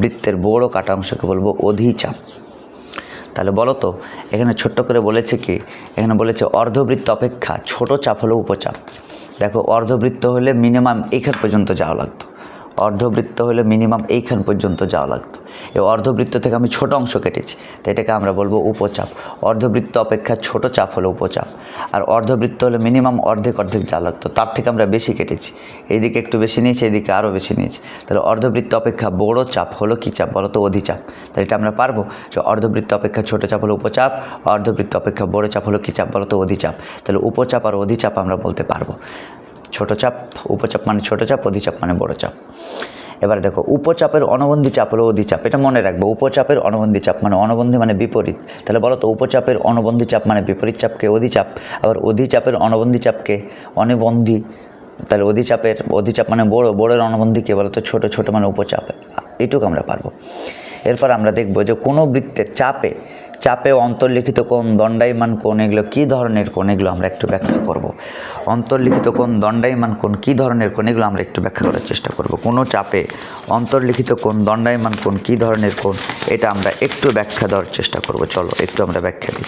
বৃত্তের বড় কাটা অংশকে বলবো অধিচাপ। তাহলে বলো তো এখানে ছোট্ট করে বলেছে কি, এখানে বলেছে অর্ধবৃত্ত অপেক্ষা ছোট চাপ হলো উপচাপ। দেখো অর্ধবৃত্ত হলে মিনিমাম এইখান পর্যন্ত যাওয়া লাগতো, এই অর্ধবৃত্ত থেকে আমি ছোট অংশ কেটেছি, তো এটাকে আমরা বলবো উপচাপ। অর্ধবৃত্ত অপেক্ষা ছোট চাপ হলো উপচাপ। আর অর্ধবৃত্ত হলে মিনিমাম অর্ধেক যাওয়া লাগতো, তার থেকে আমরা বেশি কেটেছি, এইদিকে একটু বেশি নিয়েছি, এইদিকে আরও বেশি নিয়েছি। তাহলে অর্ধবৃত্ত অপেক্ষা বড় চাপ হলো কী চাপ বলো তো, অধিচাপ। তাহলে এটা আমরা পারবো যে অর্ধবৃত্ত অপেক্ষা ছোট চাপ হলো উপচাপ, অর্ধবৃত্ত অপেক্ষা বড় চাপ হলো কী চাপ বলো তো, অধিচাপ। তাহলে উপচাপ আর অধিচাপ আমরা বলতে পারবো। ছোট চাপ, উপচাপ মানে ছোট চাপ, অধিচাপ মানে বড় চাপ। এবার দেখো উপচাপের অনবন্ধী চাপ হলো অধিচাপ, এটা মনে রাখবো। উপচাপের অনবন্ধী চাপ মানে অনবন্ধী মানে বিপরীত। তাহলে বলো তো উপচাপের অনবন্ধী চাপ মানে বিপরীত চাপকে অধিচাপ, আবার অধিচাপের অনবন্ধী চাপকে অনবন্ধী। তাহলে অধিচাপ মানে বড়, বড়ের অনবন্ধীকে বলো তো ছোট, ছোট মানে উপচাপ। এইটুকু আমরা পারবো। এরপর আমরা দেখব যে কোনো বৃত্তের চাপে অন্তর্লিখিত কোণ, দণ্ডায়মান কোণ এগুলো কী ধরনের কোণ, এগুলো আমরা একটু ব্যাখ্যা করব। অন্তর্লিখিত কোণ, দণ্ডায়মান কোণ কী ধরনের কোণ, এগুলো আমরা একটু ব্যাখ্যা করার চেষ্টা করব। কোনো চাপে অন্তর্লিখিত কোণ, দণ্ডায়মান কোণ কী ধরনের কোণ, এটা আমরা একটু ব্যাখ্যা দেওয়ার চেষ্টা করব। চলো একটু আমরা ব্যাখ্যা দিই।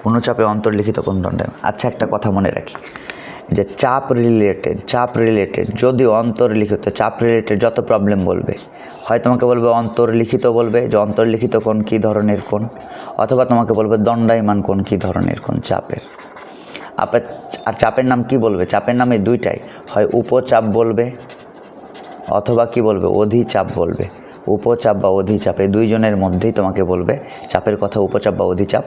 কোনো চাপে অন্তর্লিখিত কোণ, দণ্ডায়মান। আচ্ছা, একটা কথা মনে রাখি যে চাপ রিলেটেড যদি অন্তর্লিখিত চাপ রিলেটেড যত প্রবলেম বলবে, হয় তোমাকে বলবে অন্তর্লিখিত, বলবে যে অন্তর্লিখিত কোণ কী ধরনের কোণ, অথবা তোমাকে বলবে দণ্ডায়মান কোণ কী ধরনের কোণ চাপের। আর চাপের নাম কি বলবে? চাপের নামে দুইটাই, হয় উপচাপ বলবে অথবা কি বলবে অধিচাপ বলবে। উপচাপ বা অধিচাপ এই দুইজনের মধ্যেই তোমাকে বলবে চাপের কথা, উপচাপ বা অধিচাপ।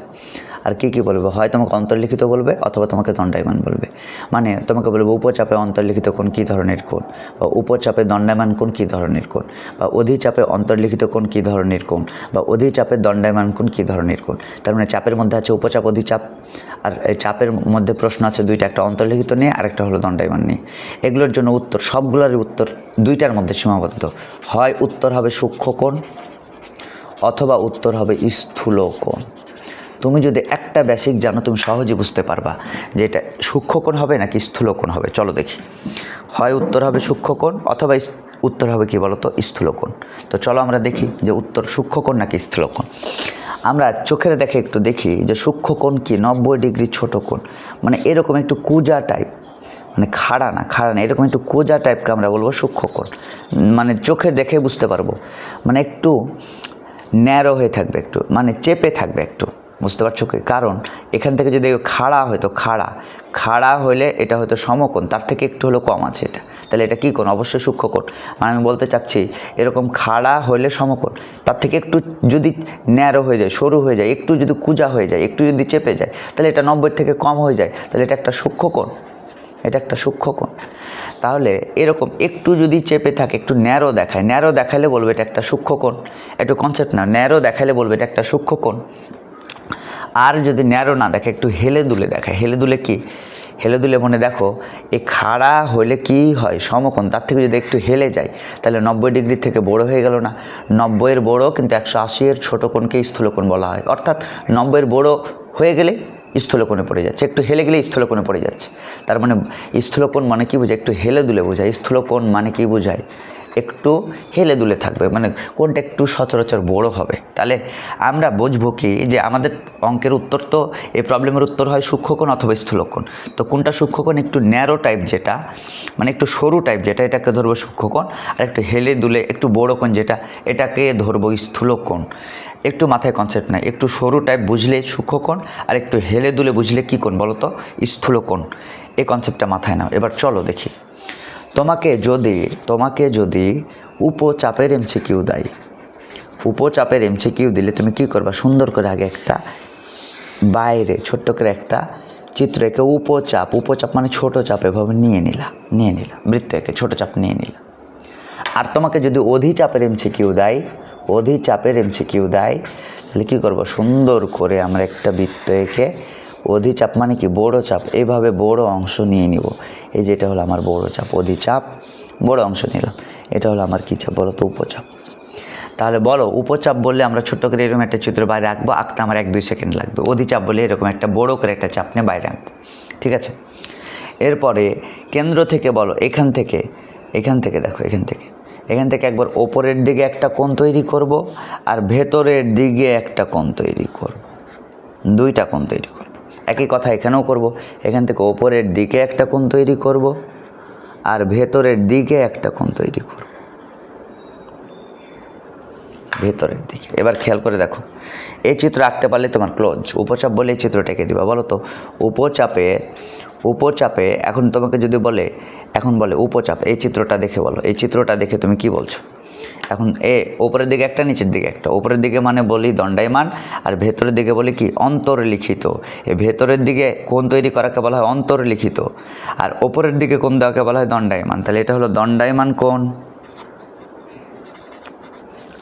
আর কি বলবে? হয় তোমাকে অন্তর্লিখিত বলবে অথবা তোমাকে দণ্ডায়মান বলবে। মানে তোমাকে বলবে উপচাপে অন্তর্লিখিত কোণ কী ধরনের কোণ, বা উপচাপে দণ্ডায়মান কোণ কী ধরনের কোণ, বা অধিচাপে অন্তর্লিখিত কোণ কী ধরনের কোণ, বা অধিচাপে দণ্ডায়মান কোণ কী ধরনের কোণ। তার মানে চাপের মধ্যে আছে উপচাপ, অধিচাপ। আর এই চাপের মধ্যে প্রশ্ন আছে দুইটা, একটা অন্তর্লিখিত নিয়ে আর একটা হলো দণ্ডায়মান নিয়ে। এগুলোর জন্য উত্তর, সবগুলোরই উত্তর দুইটার মধ্যে সীমাবদ্ধ। হয় উত্তর হবে সূক্ষ্ম কোণ অথবা উত্তর হবে স্থূল কোণ। তুমি যদি একটা বেসিক জানো তুমি সহজে বুঝতে পারবা যে এটা সূক্ষ্ম কোণ হবে নাকি স্থূল কোণ হবে। চলো দেখি, হয় উত্তর হবে সূক্ষ্ম কোণ অথবা উত্তর হবে কি বলো তো স্থূল কোণ। তো চলো আমরা দেখি যে উত্তর সূক্ষ্ম কোণ নাকি স্থূল কোণ। আমরা চোখের দেখে একটু দেখি যে সূক্ষ্ম কোণ কি 90 ডিগ্রি ছোট কোণ, মানে এরকম একটু কুজা টাইপ, মানে খাড়া না এরকম একটু কোজা টাইপকে আমরা বলবো সূক্ষ্ম কোণ। মানে চোখে দেখে বুঝতে পারবো, মানে একটু ন্যারো হয়ে থাকবে, একটু মানে চেপে থাকবে একটু, বুঝতে পারছো কি? কারণ এখান থেকে যদি খাড়া হয়তো খাড়া হলে এটা হয়তো সমকোণ, তার থেকে একটু হলো কম আছে এটা, তাহলে এটা কী কোণ? অবশ্যই সূক্ষ্ম কোণ। মানে আমি বলতে চাচ্ছি এরকম খাড়া হলে সমকোণ, তার থেকে একটু যদি ন্যারো হয়ে যায়, সরু হয়ে যায়, একটু যদি কুজা হয়ে যায়, একটু যদি চেপে যায়, তাহলে এটা 90 থেকে কম হয়ে যায়, তাহলে এটা একটা সূক্ষ্ম কোণ, এটা একটা সূক্ষ্ম কোণ। তাহলে এরকম একটু যদি চেপে থাকে, একটু ন্যারো দেখাইলে বলবে এটা একটা সূক্ষ্ম কোণ। একটু কনসেপ্ট না, ন্যারো দেখাইলে বলবে এটা একটা সূক্ষ্ম কোণ। আর যদি ন্যারো না দেখে, একটু হেলে দুলে দেখায়, হেলে দুলে মনে দেখো এই খাড়া হলে কি হয় সমকোণ, তার থেকে যদি একটু হেলে যায় তাহলে 90 ডিগ্রি থেকে বড় হয়ে গেল না। 90-এর বড় কিন্তু 180-এর ছোট কোণকে স্থূলকোণ বলা হয়। অর্থাৎ 90-এর বড় হয়ে গেলে স্থূলকোণে পড়ে যাচ্ছে, একটু হেলে গেলে স্থূলকোণে পড়ে যাচ্ছে। তার মানে স্থূলকোণ মানে কি বোঝায়? একটু হেলে দুলে বোঝায়। স্থূলকোণ মানে কি বোঝায়? একটু হেলে দুলে থাকবে, মানে কোনটা একটু সচরাচর বড় হবে। তাহলে আমরা বুঝবো কি যে আমাদের অঙ্কের উত্তর তো, এই প্রবলেমের উত্তর হয় সূক্ষ্মকোণ অথবা স্থূলকোণ। তো কোনটা সূক্ষ্মকোণ? একটু ন্যারো টাইপ যেটা, মানে একটু সরু টাইপ যেটা, এটাকে ধরবো সূক্ষ্মকোণ। আর একটু হেলে দুলে একটু বড় কোণ যেটা, এটাকে ধরবো স্থূলকোণ। একটু মাথায় কনসেপ্ট নাই, একটু সরু টাইপ বুঝলে সূক্ষ্মকোণ, আর একটু হেলে দুলে বুঝলে কী কোণ বলো তো? স্থূলকোণ। এই কনসেপ্টটা মাথায় নাও। এবার চলো দেখি, তোমাকে যদি উপচাপের এমসিকিউ দেয়, উপচাপের এমসিকিউ দিলে তুমি কি করবা? সুন্দর করে আগে একটা বাইরে ছোট্ট করে একটা চিত্র এঁকে উপচাপ মানে ছোট চাপ এভাবে নিয়ে নিলা বৃত্ত এঁকে ছোট চাপ নিয়ে নিলা। আর তোমাকে যদি অধিচাপের এমসিকিউ দেয়, তাহলে কী করবো? সুন্দর করে আমরা একটা বৃত্ত এঁকে অধিচাপ মানে কি বড় চাপ, এইভাবে বড় অংশ নিয়ে নিব। এই যেটা হলো আমার বড় চাপ, অধিচাপ, বড় অংশ নিলাম। এটা হলো আমার কী চাপ বলো তো? উপচাপ। তাহলে বলো উপচাপ বললে আমরা ছোট্ট করে এরকম একটা চিত্র বাইরে আঁকবো, আঁকতে আমার 1-2 সেকেন্ড লাগবে। অধিচাপ বলে এরকম একটা বড় করে একটা চাপ নিয়ে বাইরে আঁকবো, ঠিক আছে? এরপরে কেন্দ্র থেকে বলো, এখান থেকে দেখো, এখান থেকে একবার ওপরের দিকে একটা কোণ তৈরি করব, আর ভেতরের দিকে একটা কোণ তৈরি করব, দুইটা কোণ তৈরি করব। একই কথা এখানেও করব, এখান থেকে ওপরের দিকে একটা কোণ তৈরি করব, আর ভেতরের দিকে একটা কোণ তৈরি করব, ভেতরের দিকে। এবার খেয়াল করে দেখো, এই চিত্র আঁকতে পারলে তোমার ক্লোজ। উপচাপ বলে এই চিত্রটা এঁকে দিবা। বলো তো উপচাপে এখন তোমাকে যদি বলে, এখন বলে উপচাপ, এই চিত্রটা দেখে বলো, এই চিত্রটা দেখে তুমি কি বলছো? এখন ওপরের দিকে একটা, নিচের দিকে একটা। ওপরের দিকে মানে বলি দণ্ডায়মান, আর ভেতরের দিকে বলি কি? অন্তর্লিখিত। এই ভেতরের দিকে কোণ তৈরি করাকে বলা হয় অন্তর্লিখিত, আর ওপরের দিকে কোণ দেওয়াকে বলা হয় দণ্ডায়মান। তাহলে এটা হলো দণ্ডায়মান কোণ,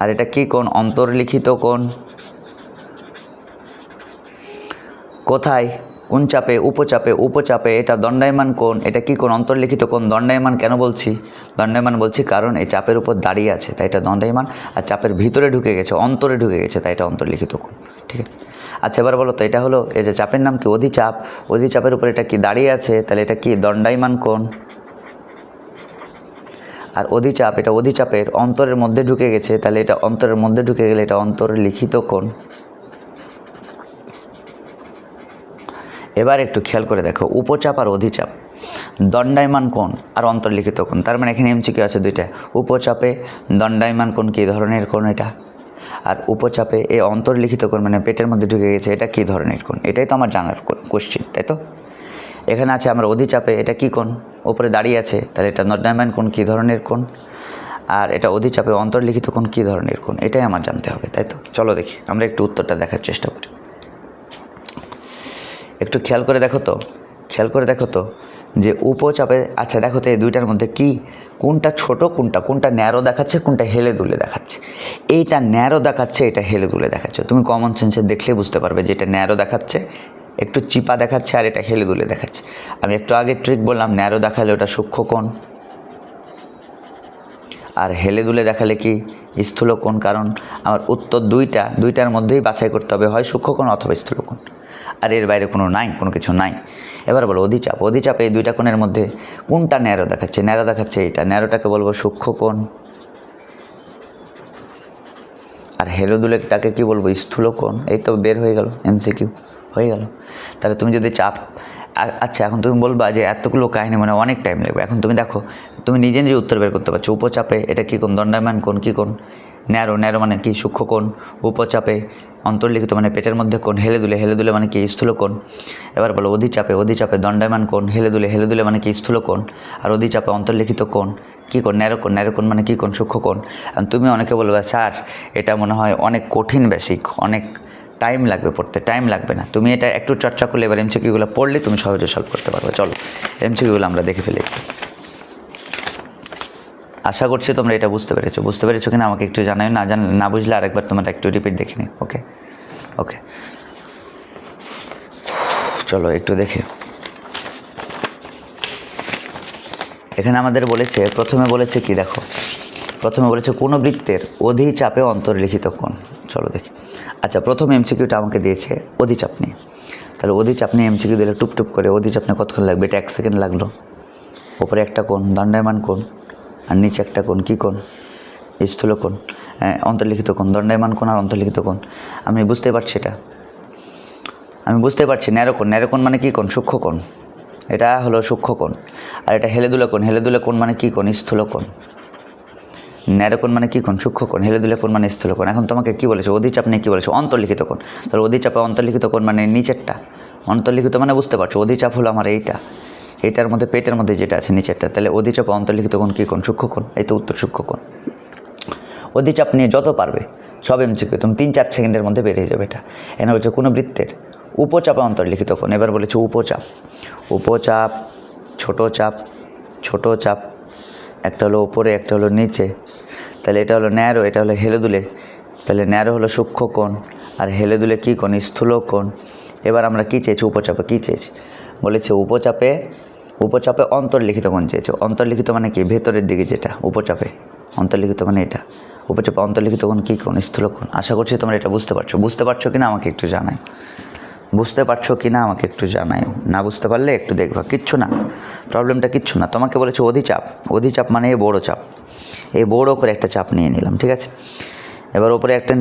আর এটা কি কোণ? অন্তর্লিখিত কোণ। কোথায়? কোন চাপে? উপচাপে। উপচাপে এটা দণ্ডায়মান কোণ। এটা কি কোণ? অন্তর্লিখিত কোণ। দণ্ডায়মান কেন বলছি? দণ্ডায়মান বলছি কারণ এই চাপের উপর দাঁড়িয়ে আছে, তাই এটা দণ্ডায়মান। আর চাপের ভিতরে ঢুকে গেছে, অন্তরে ঢুকে গেছে, তাই এটা অন্তর্লিখিত কোণ। ঠিক আছে। আচ্ছা এবার বলো তো, এটা হলো এই যে চাপের নাম কি? অধিচাপ। অধিচাপের উপর এটা কি দাঁড়িয়ে আছে, তাহলে এটা কি? দণ্ডায়মান কোণ। আর অধিচাপ, এটা অধিচাপের অন্তরের মধ্যে ঢুকে গেছে, তাহলে এটা অন্তরের মধ্যে ঢুকে গেলে এটা অন্তর্লিখিত কোণ। এবার একটু খেয়াল করে দেখো, উপচাপ আর অধিচাপ, দণ্ডায়মান কোণ আর অন্তর্লিখিত কোণ। তার মানে এখানে এমসিকিউ আছে দুইটা। উপচাপে দণ্ডায়মান কোণ কী ধরনের কোণ এটা, আর উপচাপে এই অন্তর্লিখিত কোণ মানে পেটের মধ্যে ঢুকে গেছে, এটা কী ধরনের কোণ? এটাই তো আমার জানার কোশ্চেন, তাই তো? এখানে আছে আমার অধিচাপে, এটা কী কোণ? উপরে দাঁড়িয়ে আছে, তাহলে এটা দণ্ডায়মান কোণ কী ধরনের কোণ, আর এটা অধিচাপে অন্তর্লিখিত কোণ কী ধরনের কোণ, এটাই আমার জানতে হবে, তাই তো? চলো দেখি আমরা একটু উত্তরটা দেখার চেষ্টা করি। একটু খেয়াল করে দেখো তো, খেয়াল করে দেখো তো যে উপচাপে, আচ্ছা দেখো তো এই দুইটার মধ্যে কি কোনটা ছোট, কোনটা ন্যারো দেখাচ্ছে, কোনটা হেলে দুলে দেখাচ্ছে? এইটা ন্যারো দেখাচ্ছে, এটা হেলে দুলে দেখাচ্ছে। তুমি কমন সেন্সে দেখলে বুঝতে পারবে যে এটা ন্যারো দেখাচ্ছে, একটু চিপা দেখাচ্ছে, আর এটা হেলে দুলে দেখাচ্ছে। আমি একটু আগে ট্রিক বললাম, ন্যারো দেখালে ওটা সূক্ষ্ম কোণ, আর হেলে দুলে দেখালে কি? স্থূল কোণ। কারণ আমার উত্তর দুইটার মধ্যেই বাছাই করতে হবে, হয় সূক্ষ্ম কোণ অথবা স্থূল কোণ, আর এর বাইরে কোনো কিছু নাই। এবার বলো অধিচাপ। অধিচাপে এই দুইটা কোণের মধ্যে কোনটা ন্যারো দেখাচ্ছে? ন্যারো দেখাচ্ছে এইটা, ন্যারোটাকে বলবো সূক্ষ্ম কোণ, আর হেলে দুলেটাকে কি বলবো? স্থূল কোণ। এই তো বের হয়ে গেল, এমসিকিউ হয়ে গেল। তাহলে তুমি যদি চাপ, আচ্ছা এখন তুমি বলবা যে এতগুলো কাহিনী মানে অনেক টাইম লাগবে। এখন তুমি দেখো, তুমি নিজে উত্তর বের করতে পারছো। উপচাপে এটা কী কোণ? দণ্ডায়মান কোণ। কী কোণ? ন্যারো। ন্যারো মানে কি? সূক্ষ্ম কোণ। উপচাপে অন্তর্লিখিত মানে পেটের মধ্যে কোণ। হেলে দুলে মানে কি? স্থূল কোণ। এবার বলো অধিচাপে দণ্ডায়মান কোণ। হেলে দুলে মানে কি? স্থূল কোণ। আর অধিচাপে অন্তর্লিখিত কোণ কী কোণ? ন্যারো কোণ মানে কী কোণ? সূক্ষ্ম কোণ। আর তুমি অনেকে বলবে স্যার এটা মনে হয় অনেক কঠিন, বেসিক, অনেক টাইম লাগবে পড়তে। টাইম লাগবে না, তুমি এটা একটু চর্চা করলে এবার এমসিকিউগুলো পড়লে তুমি সহজে সলভ করতে পারবে। চলো এমসিকিউগুলো আমরা দেখে ফেলি একটু। আশা করছি তোমরা এটা বুঝতে পেরেছো কিনা আমাকে একটু জানাই। না বুঝলে আরেকবার তোমরা একটু রিপিট দেখে নিও। ওকে চলো একটু দেখে। এখানে আমাদের বলেছে, প্রথমে বলেছে কি দেখো, প্রথমে বলেছে কোনো বৃত্তের অধিচাপে অন্তর্লিখিত কোণ। চলো দেখি। আচ্ছা প্রথম এমসিকিউটা আমাকে দিয়েছে অধিচাপ নিয়ে, তাহলে অধিচাপ নিয়ে এমসিকিউ দিলে টুপটুপ করে অধিচাপ নিয়ে কতক্ষণ লাগবে? এটা 1 সেকেন্ড লাগলো। ওপরে একটা কোণ দণ্ডায়মান কোণ, আর নিচে একটা কোণ কী কোণ? স্থূল কোণ, অন্তর্লিখিত কোণ। দণ্ডায়মান কোণ আর অন্তর্লিখিত কোণ আমি বুঝতে পারছি, এটা আমি বুঝতে পারছি। ন্যারো কোণ মানে কী কোণ? সূক্ষ্ম কোণ। এটা হলো সূক্ষ্ম কোণ। আর এটা হেলে দুলে কোণ মানে কী কোণ? স্থূল কোণ। ন্যারো কোণ মানে কী কোণ? সূক্ষ্ম কোণ। হেলে দুলে কোণ মানে স্থূল কোণ। এখন তোমাকে কী বলেছে? অধিচাপ নিয়ে কী বলেছে? অন্তর্লিখিত কোণ। তাহলে অধিচাপে অন্তর্লিখিত কোণ মানে নিচেরটা। অন্তর্লিখিত মানে বুঝতে পারছো, অধিচাপ হলো আমার এইটার মধ্যে পেটের মধ্যে যেটা আছে নিচেরটা, তাহলে অধিচাপে অন্তর্লিখিত কোণ কী কোণ? সূক্ষ্ম কোণ। এই তো উত্তর, সূক্ষ্ম কোণ। অধিচাপ নিয়ে যত পারবে সব এমসিকিউ তুমি 3-4 সেকেন্ডের মধ্যে বেরিয়ে যাবে। এটা এখানে বলছে কোনো বৃত্তের উপচাপে অন্তর্লিখিত কোণ। এবার বলেছে উপচাপ, ছোট চাপ, একটা হলো উপরে, একটা হলো নিচে। তাহলে এটা হলো ন্যারো, এটা হলো হেলে দুলে। তাহলে ন্যারো হলো সূক্ষ্ম কোণ, আর হেলে দুলে কী কোণ? স্থূল কোণ। এবার আমরা কী চেয়েছি? উপচাপে কী চেয়েছি? বলেছে উপচাপে অন্তর্লিখিত কোণ চেয়েছে। অন্তর্লিখিত মানে কি? ভেতরের দিকে যেটা অন্তর্লিখিত মানে এটা। উপচাপে অন্তর্লিখিত কোণ কী কোণ? স্থূল কোণ। আশা করছি তোমরা এটা বুঝতে পারছো কিনা আমাকে একটু জানাই। না বুঝতে পারলে একটু দেখবা, কিচ্ছু না, প্রবলেমটা কিচ্ছু না। তোমাকে বলেছে অধিচাপ মানে বড় চাপ, এই বড় করে একটা চাপ নিয়ে নিলাম, ঠিক আছে। এবার ওপরে একটা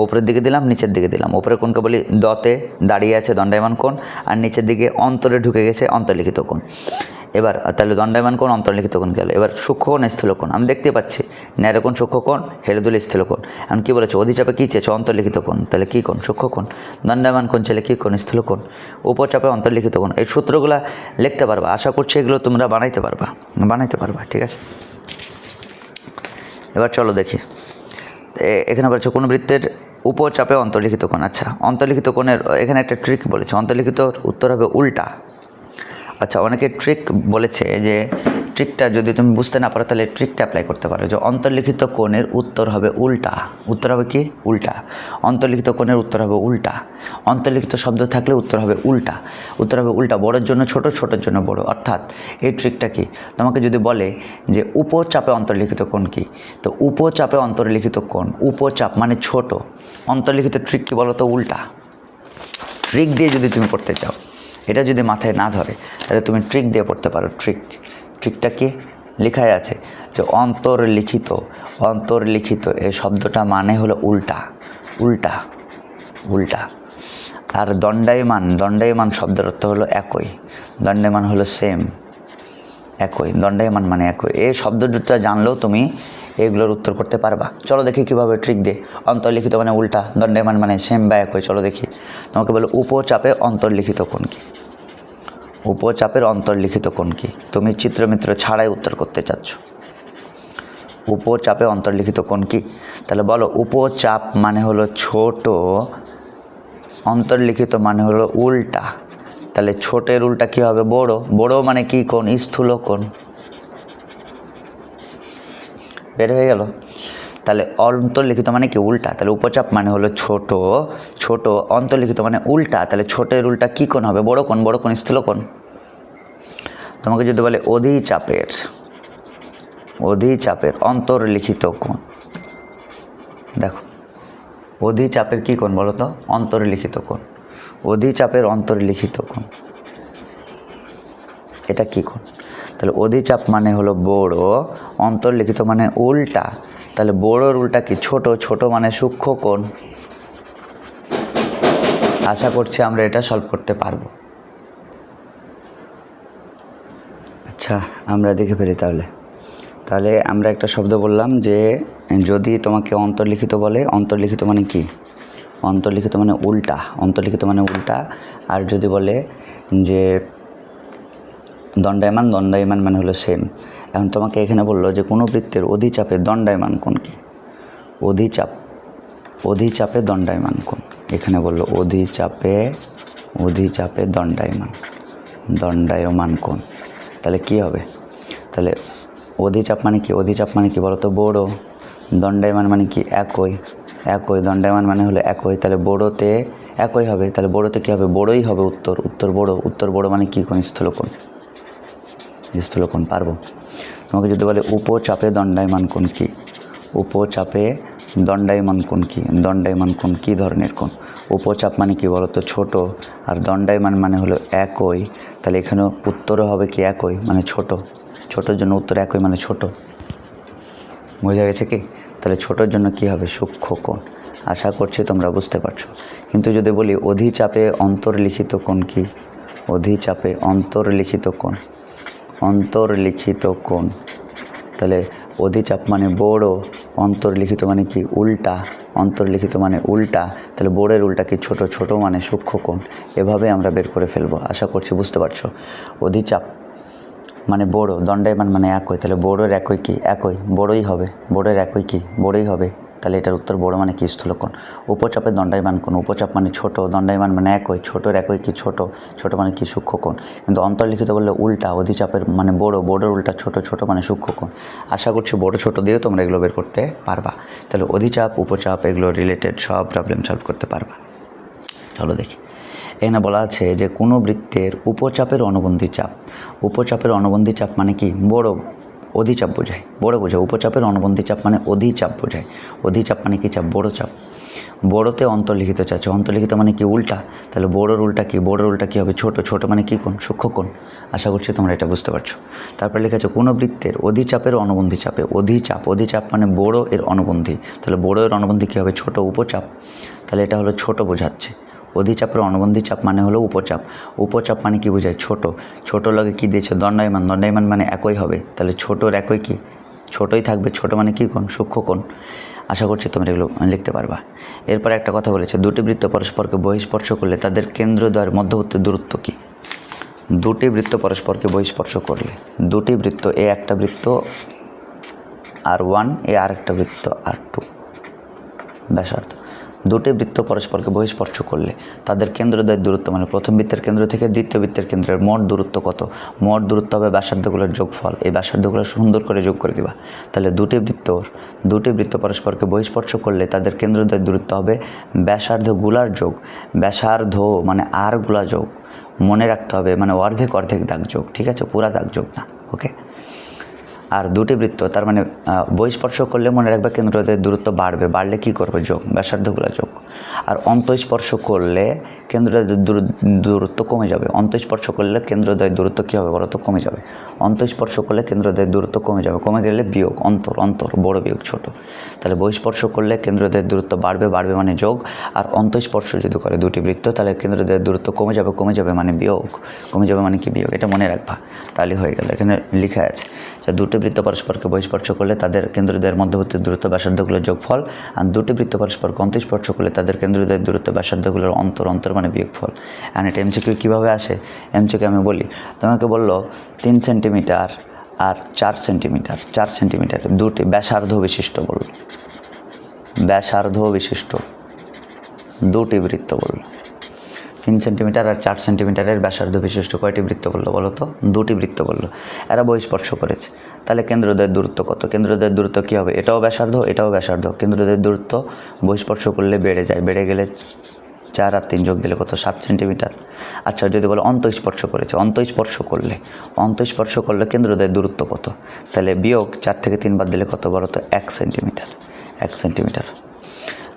ওপরের দিকে দিলাম, নিচের দিকে দিলাম। ওপরের কোণকে বলি দতে দাঁড়িয়ে আছে দণ্ডায়মান কোণ, আর নিচের দিকে অন্তরে ঢুকে গেছে অন্তর্লিখিত কোণ। এবার তাহলে দণ্ডায়মান কোণ, অন্তর্লিখিত কোণ গেল। এবার সূক্ষ্ম কোণ, স্থূল কোণ আমি দেখতে পাচ্ছি। ন্যারো কোণ সূক্ষ্ম কোণ, হেলে দুলে স্থূল কোণ। এখন কী বলেছে? অধিচাপে কী চেয়েছে? অন্তর্লিখিত কোণ। তাহলে কী কোণ? সূক্ষ্ম কোণ। দণ্ডায়মান কোণ ছেলে কী কোণ? স্থূল কোণ। উপচাপে অন্তর্লিখিত কোণ। এই সূত্রগুলো লিখতে পারবা, আশা করছি এগুলো তোমরা বানাইতে পারবা, ঠিক আছে। এবার চলো দেখি। এখানে বলেছে কোনো বৃত্তের উপচাপে অন্তর্লিখিত কোণ। আচ্ছা অন্তর্লিখিত কোণের এখানে একটা ট্রিক বলেছে, অন্তর্লিখিত উত্তর হবে উল্টা। আচ্ছা অনেকে ট্রিক বলেছে যে ট্রিকটা যদি তুমি বুঝতে না পারো তাহলে ট্রিকটা অ্যাপ্লাই করতে পারো, যে অন্তর্লিখিত কোণের উত্তর হবে উল্টা। উত্তর হবে কি? উল্টা। অন্তর্লিখিত কোণের উত্তর হবে উল্টা। অন্তর্লিখিত শব্দ থাকলে উত্তর হবে উল্টা। উত্তর হবে উল্টা, বড়োর জন্য ছোট, ছোটোর জন্য বড়। অর্থাৎ এই ট্রিকটা কি, তোমাকে যদি বলে যে উপচাপে অন্তর্লিখিত কোণ কি, তো উপচাপে অন্তর্লিখিত কোণ, উপচাপ মানে ছোট, অন্তর্লিখিত ট্রিক কি বলো তো? উল্টা। ট্রিক দিয়ে যদি তুমি পড়তে চাও, এটা যদি মাথায় না ধরে তাহলে তুমি ট্রিক দিয়ে পড়তে পারো। ট্রিকটা কি? লেখাই আছে যে অন্তর্লিখিত। অন্তর্লিখিত এই শব্দটা মানে হলো উল্টা, উল্টা, উল্টা। আর দণ্ডায়মান, দণ্ডায়মান শব্দের অর্থ হলো একই। দণ্ডায়মান হলো সেম, একই। দণ্ডায়মান মানে একই। এই শব্দ দুটো জানলেও তুমি এগুলোর উত্তর করতে পারবা। চলো দেখি কীভাবে ট্রিক দিয়ে। অন্তর্লিখিত মানে উল্টা, দণ্ডায়মান মানে সেম বা একই। চলো দেখি। তোমাকে বলো উপচাপে অন্তর্লিখিত কোণ কি? উপচাপের অন্তর্লিখিত কোণ কি? তুমি চিত্রমিত্র ছাড়াই উত্তর করতে চাচ্ছ। উপচাপে অন্তর্লিখিত কোণ কি? তাহলে বলো উপচাপ মানে হলো ছোট, অন্তর্লিখিত মানে হলো উল্টা। তাহলে ছোটের উল্টা কি হবে? বড়। বড় মানে কি কোণ? স্থূল কোণ। বের হয়ে গেল। তাহলে অন্তর্লিখিত মানে কি? উল্টা। তাহলে উপচাপ মানে হলো ছোট, ছোট। অন্তর্লিখিত মানে উল্টা। তাহলে ছোটের উল্টা কি কোণ হবে? বড় কোণ। বড় কোণ স্থূল কোণ। তোমাকে যদি বলে অধিচাপের, অধিচাপের অন্তর্লিখিত কোণ, দেখো অধিচাপের কি কোণ বলো তো? অন্তর্লিখিত কোণ। অধিচাপের অন্তর্লিখিত কোণ, এটা কি কোণ? তাহলে অধিচাপ মানে হলো বড়, অন্তর্লিখিত মানে উল্টা। তাহলে বড়োর উল্টা কি? ছোট। ছোট মানে সূক্ষ্ম কোণ। আশা করছি আমরা এটা সলভ করতে পারবো। আচ্ছা, আমরা দেখে ফেলি তাহলে। তাহলে আমরা একটা শব্দ বললাম যে যদি তোমাকে অন্তর্লিখিত বলে, অন্তর্লিখিত মানে কি? অন্তর্লিখিত মানে উল্টা, অন্তর্লিখিত মানে উল্টা। আর যদি বলে যে দণ্ডায়মান, দণ্ডায়মান মানে হলো সেম। এখন তোমাকে এখানে বললো যে কোনো বৃত্তের অধিচাপে দণ্ডায়মান কোণ কি? অধিচাপ, অধিচাপে দণ্ডায়মান কোণ। এখানে বললো অধিচাপে, অধিচাপে দণ্ডায়মান, দণ্ডায়মান কোণ। তাহলে কি হবে? তাহলে অধিচাপ মানে কি? অধিচাপ মানে কি বলো তো? বড়। দণ্ডায়মান মানে কি? একই, একই। দণ্ডায়মান মানে হলো একই। তাহলে বড়োতে একই হবে। তাহলে বড়োতে কী হবে? বড়ই হবে উত্তর। উত্তর বড়। উত্তর বড় মানে কি কোণ? স্থূল কোণ। স্থূল কোণ। পারবো। তোমাকে যদি বলে উপচাপে দণ্ডায়মান কোণ কি? উপচাপে দণ্ডায়মান কোণ কি? দণ্ডায়মান কোণ কী ধরনের কোণ? উপচাপ মানে কি বলো তো? ছোট। আর দণ্ডায়মান মানে হলো একই। তাহলে এখানেও উত্তরও হবে কি? একই মানে ছোট। ছোটোর জন্য উত্তর একই মানে ছোট। বোঝা গেছে কি? তাহলে ছোটোর জন্য কি হবে? সূক্ষ্ম কোণ। আশা করছি তোমরা বুঝতে পারছো। কিন্তু যদি বলি অধিচাপে অন্তর্লিখিত কোণ কি? অধিচাপে অন্তর্লিখিত কোণ, অন্তর্লিখিত কোণ। তাহলে অধিচাপ মানে বড়, অন্তর্লিখিত মানে কি? উল্টা। অন্তর্লিখিত মানে উল্টা। তাহলে বড়ের উল্টা কি? ছোট। ছোট মানে সূক্ষ্ম কোণ। এভাবে আমরা বের করে ফেলবো। আশা করছি বুঝতে পারছো। অধিচাপ মানে বড়, দণ্ডায়মান মানে একই। তাহলে বড়োর একই কি? একই। বড়ই হবে। বড়োর একই কি? বড়ই হবে। তাহলে এটার উত্তর বড় মানে কি? স্থূল কোণ। উপচাপের দণ্ডায়মান কোণ, উপচাপ মানে ছোট, দণ্ডায়মান মানে একই। ছোটোর একই কি? ছোট। ছোট মানে কি? সূক্ষ্ম কোণ। কিন্তু অন্তর্লিখিত বললে উল্টা। অধিচাপের মানে বড়, বড়োর উল্টা ছোট, ছোট মানে সূক্ষ্ম কোণ। আশা করছি বড় ছোট দিয়েও তোমরা এগুলো বের করতে পারবা। তাহলে অধিচাপ, উপচাপ এগুলো রিলেটেড সব প্রবলেম সলভ করতে পারবা। চলো দেখি। এখানে বলা আছে যে কোনো বৃত্তের উপচাপের অনুবন্ধী চাপ। উপচাপের অনুবন্ধী চাপ মানে কি? বড়। অধিচাপ বোঝায়, বড় বোঝায়। উপচাপের অনুবন্ধী চাপ মানে অধিচাপ বোঝায়। অধিচাপ মানে কি? চাপ, বড় চাপ। বড়োতে অন্তর্লিখিত চাচ্ছে। অন্তর্লিখিত মানে কি? উল্টা। তাহলে বড়োর উল্টা কি? বড়োর উল্টা কী হবে? ছোট। ছোট মানে কী কোণ? সূক্ষ্ম কোণ। আশা করছি তোমরা এটা বুঝতে পারছো। তারপর লেখা আছে কোনো বৃত্তের অধিচাপের অনুবন্ধী চাপে। অধিচাপ, অধিচাপ মানে বড় এর অনুবন্ধী। তাহলে বড়ো এর অনুবন্ধী কী হবে? ছোট। উপচাপ। তাহলে এটা হলো ছোট বোঝাচ্ছে। অধিচাপের অনুবন্ধী চাপ মানে হলো উপচাপ। উপচাপ মানে কি বোঝায়? ছোট। ছোট লগে কী দিয়েছে? দণ্ডায়মান। দণ্ডায়মান মানে একই হবে। তাহলে ছোটোর একই কি? ছোটই থাকবে। ছোট মানে কী কোণ? সূক্ষ্ম কোণ। আশা করছি তোমরা এগুলো লিখতে পারবা। এরপর একটা কথা বলেছে, দুটি বৃত্ত পরস্পরকে বহিঃস্পর্শ করলে তাদের কেন্দ্রদ্বয়ের মধ্যবর্তী দূরত্ব কী? দুটি বৃত্ত পরস্পরকে বহিঃস্পর্শ করলে, দুটি বৃত্ত, এ একটা বৃত্ত R1, এ আরেকটা বৃত্ত R2 ব্যাসার্ধ, দুটি বৃত্ত পরস্পরকে বহিঃস্পর্শ করলে তাদের কেন্দ্রদ্বয়ের দূরত্ব মানে প্রথম বৃত্তের কেন্দ্র থেকে দ্বিতীয় বৃত্তের কেন্দ্রের মোট দূরত্ব কত? মোট দূরত্ব হবে ব্যাসার্ধগুলোর যোগফল। এই ব্যাসার্ধগুলো সুন্দর করে যোগ করে দিবা। তাহলে দুটি বৃত্ত পরস্পরকে বহিঃস্পর্শ করলে তাদের কেন্দ্রদ্বয়ের দূরত্ব হবে ব্যাসার্ধগুলার যোগ। ব্যাসার্ধ মানে আরগুলা যোগ, মনে রাখতে হবে, মানে অর্ধেক দাগ যোগ, ঠিক আছে, পুরা দাগ যোগ না। ওকে। আর দুটি বৃত্ত তার মানে বহিঃস্পর্শ করলে মনে রাখবে কেন্দ্রদ্বয়ের দূরত্ব বাড়লে কি করবে? যোগ, ব্যাসার্ধগুলো যোগ। আর অন্তঃস্পর্শ করলে কেন্দ্রদ্বয়ের দূরত্ব কমে যাবে। অন্তঃস্পর্শ করলে কেন্দ্রদ্বয়ের দূরত্ব কী হবে বলো তো? কমে যাবে। অন্তঃস্পর্শ করলে কেন্দ্রদ্বয়ের দূরত্ব কমে যাবে, কমে গেলে বিয়োগ, অন্তর বড় বিয়োগ ছোট। তাহলে বহিঃস্পর্শ করলে কেন্দ্রদ্বয়ের দূরত্ব বাড়বে মানে যোগ। আর অন্তঃস্পর্শ যদি করে দুটি বৃত্ত তাহলে কেন্দ্রদ্বয়ের দূরত্ব কমে যাবে মানে বিয়োগ। কমে যাবে মানে কি? বিয়োগ। এটা মনে রাখবা, তাহলে হয়ে গেল। এখানে লেখা আছে যে দুটি বৃত্ত পরস্পরকে বহিঃস্পর্শ করলে তাদের কেন্দ্রদ্বয়ের মধ্যবর্তী দূরত্ব ব্যাসার্ধগুলোর যোগফল। আর দুটি বৃত্ত পরস্পরকে অন্তঃস্পর্শ করলে তাদের কেন্দ্রদ্বয়ের দূরত্ব ব্যাসার্ধগুলোর অন্তর মানে বিয়োগফল। আর এটা এমসিকিউ কীভাবে আসে? এমসিকিউ আমি বলি, তোমাকে বললো 3 সেন্টিমিটার আর 4 সেন্টিমিটার দুটি ব্যাসার্ধ বিশিষ্ট বলল, ব্যাসার্ধ বিশিষ্ট দুটি বৃত্ত বলল। 3 সেন্টিমিটার আর 4 সেন্টিমিটারের ব্যাসার্ধ বিশিষ্ট কয়টি বৃত্ত বললো বলো তো? দুটি বৃত্ত বললো। এরা বহিঃস্পর্শ করেছে। তাহলে কেন্দ্রদ্বয়ের দূরত্ব কত? কেন্দ্রদ্বয়ের দূরত্ব কী হবে? এটাও ব্যাসার্ধ। কেন্দ্রদ্বয়ের দূরত্ব বহিঃস্পর্শ করলে বেড়ে যায়, বেড়ে গেলে 4 আর 3 যোগ দিলে কত? 7 সেন্টিমিটার। আচ্ছা, যদি বলো অন্তঃস্পর্শ করেছে, অন্তঃস্পর্শ করলে কেন্দ্রদ্বয়ের দূরত্ব কত? তাহলে বিয়োগ 4 থেকে 3 বাদ দিলে কত বলো তো? 1 সেন্টিমিটার।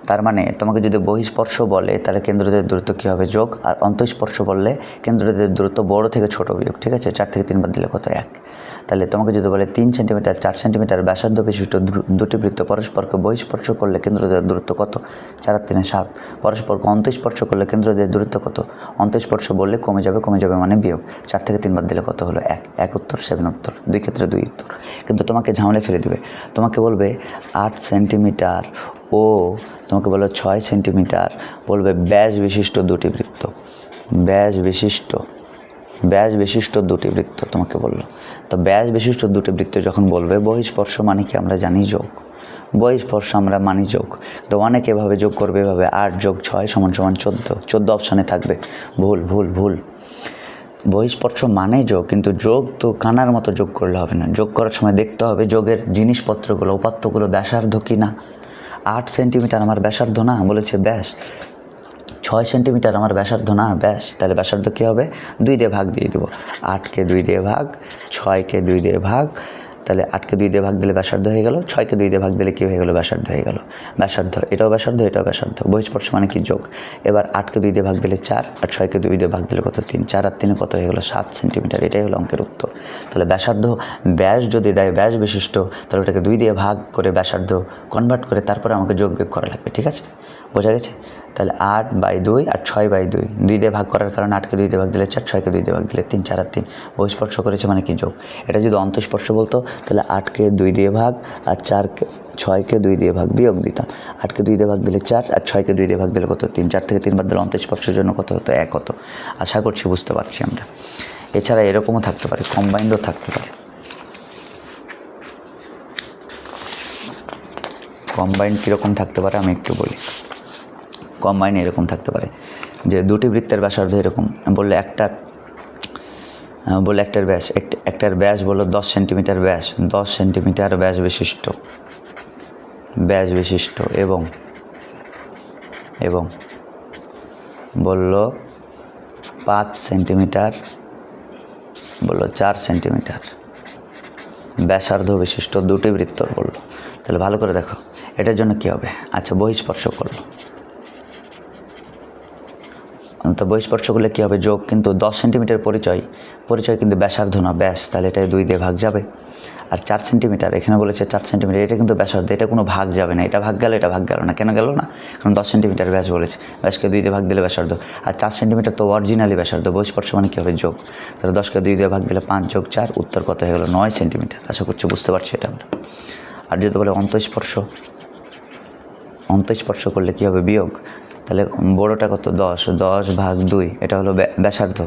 তার মানে তোমাকে যদি বহিঃস্পর্শ বলে তাহলে কেন্দ্রদ্বয়ের দূরত্ব কী হবে? যোগ। আর অন্তঃস্পর্শ বললে কেন্দ্রদ্বয়ের দূরত্ব বড় থেকে ছোট বিয়োগ, ঠিক আছে। 4 থেকে 3 বাদ দিলে কত? 1। তাহলে তোমাকে যদি বলে 3 সেন্টিমিটার 4 সেন্টিমিটার ব্যাসার্ধ বিশিষ্ট দুটি বৃত্ত পরস্পরকে বহিঃস্পর্শ করলে কেন্দ্রদ্বয়ের দূরত্ব কত? 4 আর 3 7। পরস্পরকে অন্তঃস্পর্শ করলে কেন্দ্রদ্বয়ের দূরত্ব কত? অন্তঃস্পর্শ বললে কমে যাবে মানে বিয়োগ। 4 থেকে 3 বাদ দিলে কত হলো? 1 উত্তর, 7 উত্তর। 2 ক্ষেত্রে 2 উত্তর। কিন্তু তোমাকে ঝামেলায় ফেলে দিবে। তোমাকে বলবে 8 সেন্টিমিটার ও তোমাকে বললো 6 সেন্টিমিটার, বলবে ব্যাস বিশিষ্ট দুটি বৃত্ত, ব্যাস বিশিষ্ট দুটি বৃত্ত তোমাকে বললো। তো ব্যাস বিশিষ্ট দুটি বৃত্ত যখন বলবে, বহিঃস্পর্শ মানে কি আমরা জানি? যোগ। বহিঃস্পর্শ আমরা মানি যোগ। তো অনেকে এভাবে যোগ করবে, এভাবে 8 যোগ 6 সমান 14 অপশানে থাকবে। ভুল। বহিঃস্পর্শ মানে যোগ, কিন্তু যোগ তো কানার মতো যোগ করলে হবে না। যোগ করার সময় দেখতে হবে যোগের জিনিসপত্রগুলো, উপাত্তগুলো ব্যাসার্ধ কি না। 8 সেন্টিমিটার আমার ব্যাসার্ধ না, বলেছে ব্যাস। 6 সেন্টিমিটার আমার ব্যাসার্ধ না, ব্যাস। তাহলে ব্যাসার্ধ কী হবে? 2 দিয়ে ভাগ দিয়ে দেবো। 8কে 2 দিয়ে ভাগ, 6কে 2 দিয়ে ভাগ। তাহলে 8কে 2 দিয়ে ভাগ দিলে ব্যাসার্ধ হয়ে গেল, 6কে 2 দিয়ে ভাগ দিলে কী হয়ে গেল? ব্যাসার্ধ হয়ে গেল। এটাও ব্যাসার্ধ। বহিঃস্পর্শ মানে কি? যোগ। এবার 8কে 2 দিয়ে ভাগ দিলে 4, আর 6কে 2 দিয়ে ভাগ দিলে কত? 3। 4 আর 3 কত হয়ে গেল? 7 সেন্টিমিটার। এটাই হলো অঙ্কের উত্তর। তাহলে ব্যাসার্ধ ব্যাস যদি দেয় ব্যাস বিশিষ্ট, তাহলে ওটাকে 2 দিয়ে ভাগ করে ব্যাসার্ধ কনভার্ট করে তারপরে আমাকে যোগ বিয়োগ করা লাগবে, ঠিক আছে? বোঝা গেছে? তাহলে 8/2 আর 6/2, 2 দিয়ে ভাগ করার কারণে 8কে 2 দিয়ে ভাগ দিলে 4, 6কে 2 দিয়ে ভাগ দিলে 3, 4 আর 3 বহিঃস্পর্শ করেছে মানে কি? যোগ। এটা যদি অন্তঃস্পর্শ বলতো তাহলে 8কে 2 দিয়ে ভাগ আর 6কে 2 দিয়ে ভাগ বিয়োগ দিতাম। 8কে 2 দিয়ে ভাগ দিলে 4 আর 6কে 2 দিয়ে ভাগ দিলে কত? 3। 4 থেকে 3 বাদ দিলে অন্তঃস্পর্শের জন্য কত হতো? 1 হতো। আশা করছি বুঝতে পারছি আমরা। এছাড়া এরকমও থাকতে পারে, কম্বাইন্ডও থাকতে পারে। কম্বাইন্ড কীরকম থাকতে পারে আমি একটু বলি। কম্বাইন এরকম থাকতে পারে যে দুটি বৃত্তের ব্যাসার্ধ এরকম বললে, একটার ব্যাস বললো 10 সেন্টিমিটার ব্যাস, 10 সেন্টিমিটার ব্যাস বিশিষ্ট এবং বলল 5 সেন্টিমিটার, বললো 4 সেন্টিমিটার ব্যাসার্ধ বিশিষ্ট দুটি বৃত্তর বললো। তাহলে ভালো করে দেখো এটার জন্য কি হবে। আচ্ছা, বহিঃস্পর্শ করলো, তো বহিঃস্পর্শ করলে কী হবে? যোগ। কিন্তু 10 সেন্টিমিটার পরিচয় কিন্তু ব্যাসার্ধ না, ব্যাস। তাহলে এটা 2 দিয়ে ভাগ যাবে। আর 4 সেন্টিমিটার এখানে বলেছে 4 সেন্টিমিটার, এটা কিন্তু ব্যাসার্ধ, এটা কোনো ভাগ যাবে না। এটা ভাগ গেল, এটা ভাগ গেল না। কেন গেল না? কারণ 10 সেন্টিমিটার ব্যাস বলেছে, ব্যাসকে 2 দিয়ে ভাগ দিলে ব্যাসার্ধ। আর 4 সেন্টিমিটার তো অরিজিনালি ব্যাসার্ধ। বহিঃস্পর্শ মানে কী হবে? যোগ। তাহলে 10কে 2 দিয়ে ভাগ দিলে 5 যোগ 4, উত্তর কত হয়ে গেল? 9 সেন্টিমিটার। আশা করছি বুঝতে পারছি এটা আমরা। আর যদি বলে অন্তঃস্পর্শ করলে কী হবে? বিয়োগ। তাহলে বড়োটা কত? 10/2, এটা হলো ব্যাসার্ধ।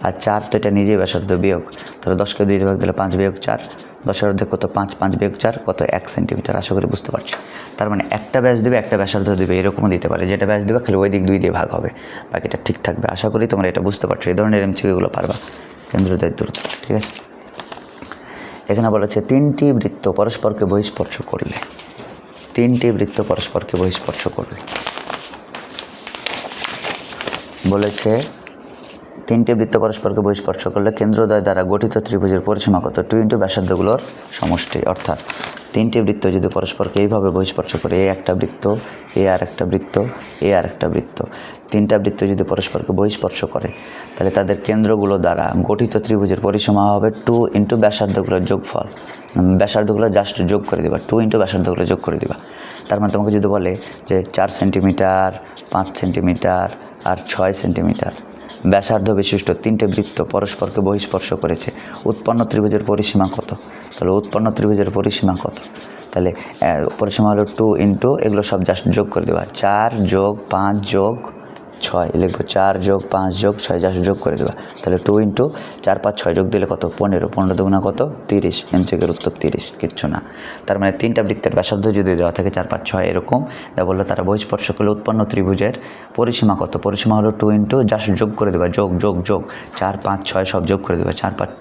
আর 4 তো এটা নিজেই ব্যাসার্ধ, বিয়োগ। তাহলে 10কে 2 দিয়ে ভাগ দিলে 5 বিয়োগ 4, 10 অর্ধেক কত 5, 5 বিয়োগ 4 কত 1 সেন্টিমিটার। আশা করি বুঝতে পারছি। তার মানে একটা ব্যাস দেবে, একটা ব্যাসার্ধ দেবে, এরকমও দিতে পারে। যেটা ব্যাস দেবে খালি ওই দিক 2 দিয়ে ভাগ হবে, বাকিটা ঠিক থাকবে। আশা করি তোমরা এটা বুঝতে পারছো। এই ধরনের এমসিকিউগুলো পারবা কেন্দ্রদ্বয় দূরত্ব, ঠিক আছে। এখানে বলেছে 3টি বৃত্ত পরস্পরকে বহিস্পর্শ করলে, 3টি বৃত্ত পরস্পরকে বহিস্পর্শ করলে বলেছে 3টি বৃত্ত পরস্পরকে বহিস্পর্শ করলে কেন্দ্রদ্বয় দ্বারা গঠিত ত্রিভুজের পরিসীমা কত? 2 × ব্যাসার্ধগুলোর সমষ্টি। অর্থাৎ 3টি বৃত্ত যদি পরস্পরকে এইভাবে বহিস্পর্শ করে, এ একটা বৃত্ত, এ আর একটা বৃত্ত, এ আর একটা বৃত্ত, 3টা বৃত্ত যদি পরস্পরকে বহিস্পর্শ করে, তাহলে তাদের কেন্দ্রগুলো দ্বারা গঠিত ত্রিভুজের পরিসীমা হবে 2 × ব্যাসার্ধগুলোর যোগফল। ব্যাসার্ধগুলো জাস্ট যোগ করে দিবা, 2 × ব্যাসার্ধগুলো যোগ করে দিবা। তার মানে তোমাকে যদি বলে যে 4 সেন্টিমিটার, 5 সেন্টিমিটার আর 6 সেন্টিমিটার ব্যাসার্ধ বিশিষ্ট 3টে বৃত্ত পরস্পরকে বহিস্পর্শ করেছে, উৎপন্ন ত্রিভুজের পরিসীমা কত? তাহলে উৎপন্ন ত্রিভুজের পরিসীমা কত? তাহলে পরিসীমা হলো 2 × এগুলো সব জাস্ট যোগ করে দেবা। 4 + 5 + 6 লিখবো, 4 + 5 + 6 জাস্ট যোগ করে দেবা। তাহলে 2 × 4, 5, 6 যোগ দিলে কত? 15, 15 দুগুণা কত? 30। এমসিকিউর উত্তর 30, কিচ্ছু না। তার মানে 3টা বৃত্তের ব্যাসার্ধ যদি দেওয়া থাকে 4, 5, 6 এরকম, তা বললো তারা বহিস্পর্শ করলে উৎপন্ন ত্রিভুজের পরিসীমা কত? পরিসীমা হলো 2 × জাস্ট যোগ করে দেবা, যোগ যোগ যোগ 4, 5, 6 সব যোগ করে দেবা। 4, 5,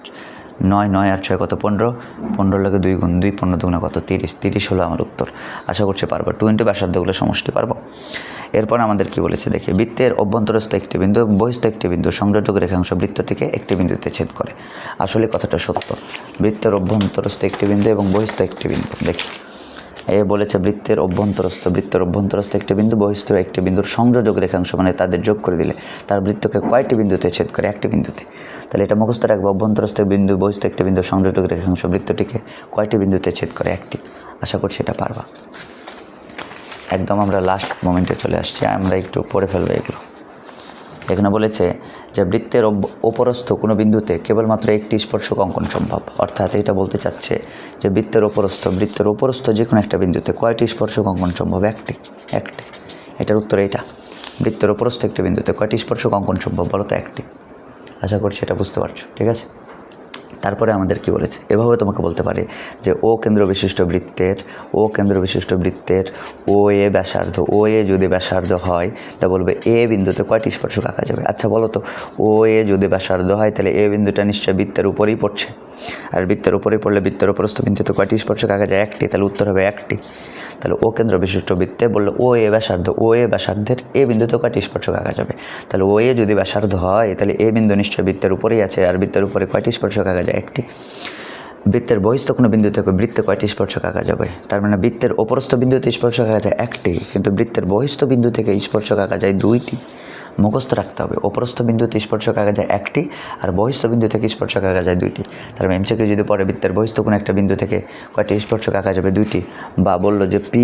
9, 9 আর 6 কত? 15, 15 লাগে 2 গুণ 2, 15 দুগুণা কত? 30, 30 হলো আমার উত্তর। আশা করছি পারবো। 2 × ব্যাসার্ধগুলো সমষ্টি পারবো। এরপর আমাদের কি বলেছে দেখি, বৃত্তের অভ্যন্তরস্থ একটি বিন্দু বহিস্থ একটি বিন্দু সংযোজক রেখাংশ বৃত্ত থেকে একটি বিন্দুতে ছেদ করে। আসলে কথাটা সত্য। বৃত্তের অভ্যন্তরস্থ একটি বিন্দু এবং বহিস্থ একটি বিন্দু, দেখি এ বলেছে বৃত্তের অভ্যন্তরস্থ একটি বিন্দু বহিস্থ একটি বিন্দুর সংযোজক রেখাংশ, মানে তাদের যোগ করে দিলে তার বৃত্তকে কয়টি বিন্দুতে ছেদ করে? একটি বিন্দুতে। তাহলে এটা মুখস্থ রাখবো, অভ্যন্তরস্থ বিন্দু বহিস্থ একটি বিন্দু সংযোজক রেখাংশ বৃত্তটিকে কয়টি বিন্দুতে ছেদ করে? একটি। আশা করছি এটা পারবা। একদম আমরা লাস্ট মোমেন্টে চলে আসছি, আমরা একটু পড়ে ফেলবো এগুলো। এখানে বলেছে যে বৃত্তের উপরস্থ কোনো বিন্দুতে কেবলমাত্র একটি স্পর্শক অঙ্কন সম্ভব। অর্থাৎ এটা বলতে চাচ্ছে যে বৃত্তের উপরস্থ যে কোনো একটা বিন্দুতে কয়টি স্পর্শক অঙ্কন সম্ভব? একটি। এটার উত্তর এইটা। বৃত্তের উপরস্থ একটি বিন্দুতে কয়টি স্পর্শক অঙ্কন সম্ভব বলো তো? একটি। আশা করছি এটা বুঝতে পারছো, ঠিক আছে। তারপরে আমাদের কি বলেছে, এভাবে তোমাকে বলতে পারে যে ও কেন্দ্র বিশিষ্ট বৃত্তের ও এ ব্যাসার্ধ, ও এ যদি ব্যাসার্ধ হয় তা বলবে এ বিন্দুতে কয়টি স্পর্শক আঁকা যাবে? আচ্ছা বলো তো, ও এ যদি ব্যাসার্ধ হয় তাহলে এ বিন্দুটা নিশ্চয়ই বৃত্তের উপরেই পড়ছে, আর বৃত্তের উপরেই পড়লে বৃত্তের উপরস্থ বিন্দুতে কয়টি স্পর্শক আঁকা যায়? একটি। তাহলে উত্তর হবে একটি। তাহলে ও কেন্দ্র বিশিষ্ট বৃত্তে বললো ও এ ব্যাসার্ধের এ বিন্দুতে কয়টি স্পর্শক আঁকা যাবে? তাহলে ও এ যদি ব্যাসার্ধ হয় তাহলে এ বিন্দু নিশ্চয়ই বৃত্তের উপরেই আছে, আর বৃত্তের উপরে কয়টি স্পর্শক আঁকা যায়? একটি। বৃত্তের বহিস্থ কোনো বিন্দু থেকে বৃত্তে কয়টি স্পর্শক আঁকা যাবে? তার মানে বৃত্তের উপরস্থ বিন্দুতে স্পর্শক আঁকা যায় একটি, কিন্তু বৃত্তের বহিস্থ বিন্দু থেকে স্পর্শক আঁকা যায় দুইটি। মুখস্থ রাখতে হবে, উপরস্থ বিন্দুতে স্পর্শক আঁকা যায় একটি, আর বহিস্থ বিন্দু থেকে স্পর্শক আঁকা যায় দুইটি। তার মানে এমসিকিউ যদি পরে বৃত্তের বহিস্থ কোনো একটা বিন্দু থেকে কয়টি স্পর্শক আঁকা যাবে? দুইটি। বা বললো যে পি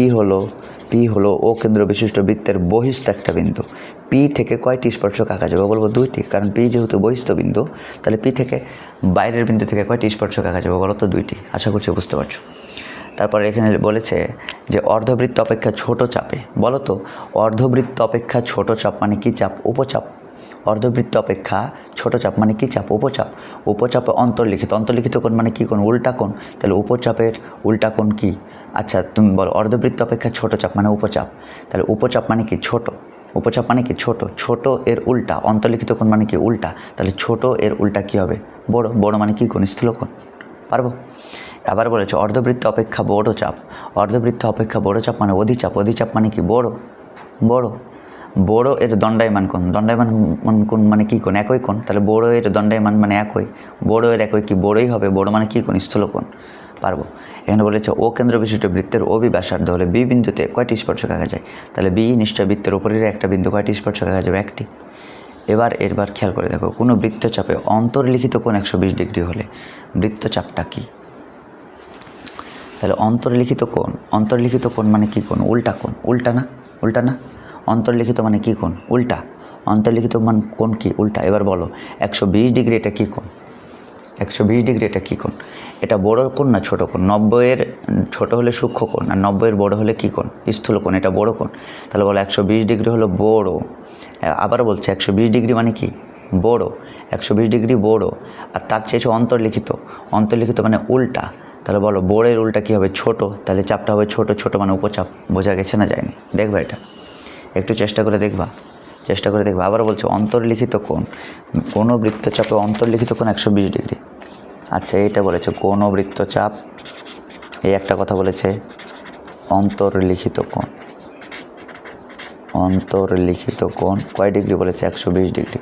হলো ও কেন্দ্র বিশিষ্ট বৃত্তের বহিস্থ একটা বিন্দু, পি থেকে কয়টি স্পর্শক আঁকা যাবে? বলবো দুইটি, কারণ পি যেহেতু বহিস্থ বিন্দু, তাহলে পি থেকে বাইরের বিন্দু থেকে কয়টি স্পর্শক আঁকা যাবে? বলো তো দুইটি। আশা করছি বুঝতে পারছো। তারপর এখানে বলেছে যে অর্ধবৃত্ত অপেক্ষা ছোট চাপে, বলো তো অর্ধবৃত্ত অপেক্ষা ছোট চাপ মানে কি চাপ? উপচাপ। অর্ধবৃত্ত অপেক্ষা ছোট চাপ মানে কি চাপ? উপচাপ। উপচাপে অন্তর্লিখিত কোণ মানে কি কোণ? উল্টা কোণ। তাহলে উপচাপের উল্টা কোণ কি? আচ্ছা তুমি বলো, অর্ধবৃত্ত অপেক্ষা ছোট চাপ মানে উপচাপ, তাহলে উপচাপ মানে কি? ছোট। উপচাপ মানে কি? ছোট এর উল্টা। অন্তর্লিখিত কোণ মানে কি? উল্টা। তাহলে ছোট এর উল্টা কি হবে? বড় মানে কি কোণ? স্থূলকোণ। পারবো? আবার বলেছে অর্ধবৃত্ত অপেক্ষা বড় চাপ মানে অধিচাপ মানে কি? বড় এর দণ্ডায়মান কোণ মানে কি কোণ? একই কোণ। তাহলে বড় এর দণ্ডায়মান মানে একই, বড় এর একই কি? বড়ই হবে। বড় মানে কি কোণ? স্থূলকোণ। পারবো? এখানে বলেছে ও কেন্দ্র বিশিষ্ট বৃত্তের ও বি ব্যাসার্ধ হলে বি বিন্দুতে কয়টি স্পর্শক আঁকা যায়? তাহলে বি নিশ্চয় বৃত্তের উপরের একটা বিন্দু, কয়টি স্পর্শক আঁকা যাবে? একটি। এবার খেয়াল করে দেখো, কোনো বৃত্তচাপে অন্তর্লিখিত কোণ 120 ডিগ্রি হলে বৃত্তচাপটা কি? তাহলে অন্তর্লিখিত কোণ মানে কি কোণ? উল্টা কোণ। উল্টা না? অন্তর্লিখিত মানে কি কোণ? উল্টা। অন্তর্লিখিত মানে কোণ কি? উল্টা। এবার বলো 120 ডিগ্রি এটা কি কোণ? 120 ডিগ্রি এটা কি কোণ? এটা বড় কোণ না ছোট কোণ? 90-এর ছোট হলে সূক্ষ্ম কোণ, আর 90-এর বড় হলে কি কোণ? স্থূল কোণ। এটা বড় কোণ। তাহলে বলো 120 ডিগ্রি হলো বড়। আবার বলছে 120 ডিগ্রি মানে কি? বড়। 120 ডিগ্রি বড়। আর তার চেয়ে অন্তর্লিখিত মানে উল্টা। তাহলে বলো বড়ের উল্টা কী হবে? ছোট। তাহলে চাপটা হবে ছোট, ছোট মানে উপচাপ। বোঝা গেছে না যায়নি? দেখবা এটা একটু চেষ্টা করে দেখবা, চেষ্টা করে দেখবা। আবার বলছে অন্তর্লিখিত কোণ, কোনো বৃত্তচাপে অন্তর্লিখিত কোণ 120 ডিগ্রি। আচ্ছা এইটা বলেছে কোনো বৃত্তচাপ, এই একটা কথা বলেছে অন্তর্লিখিত কোণ। অন্তর্লিখিত কোণ কয় ডিগ্রি বলেছে? 120 ডিগ্রি।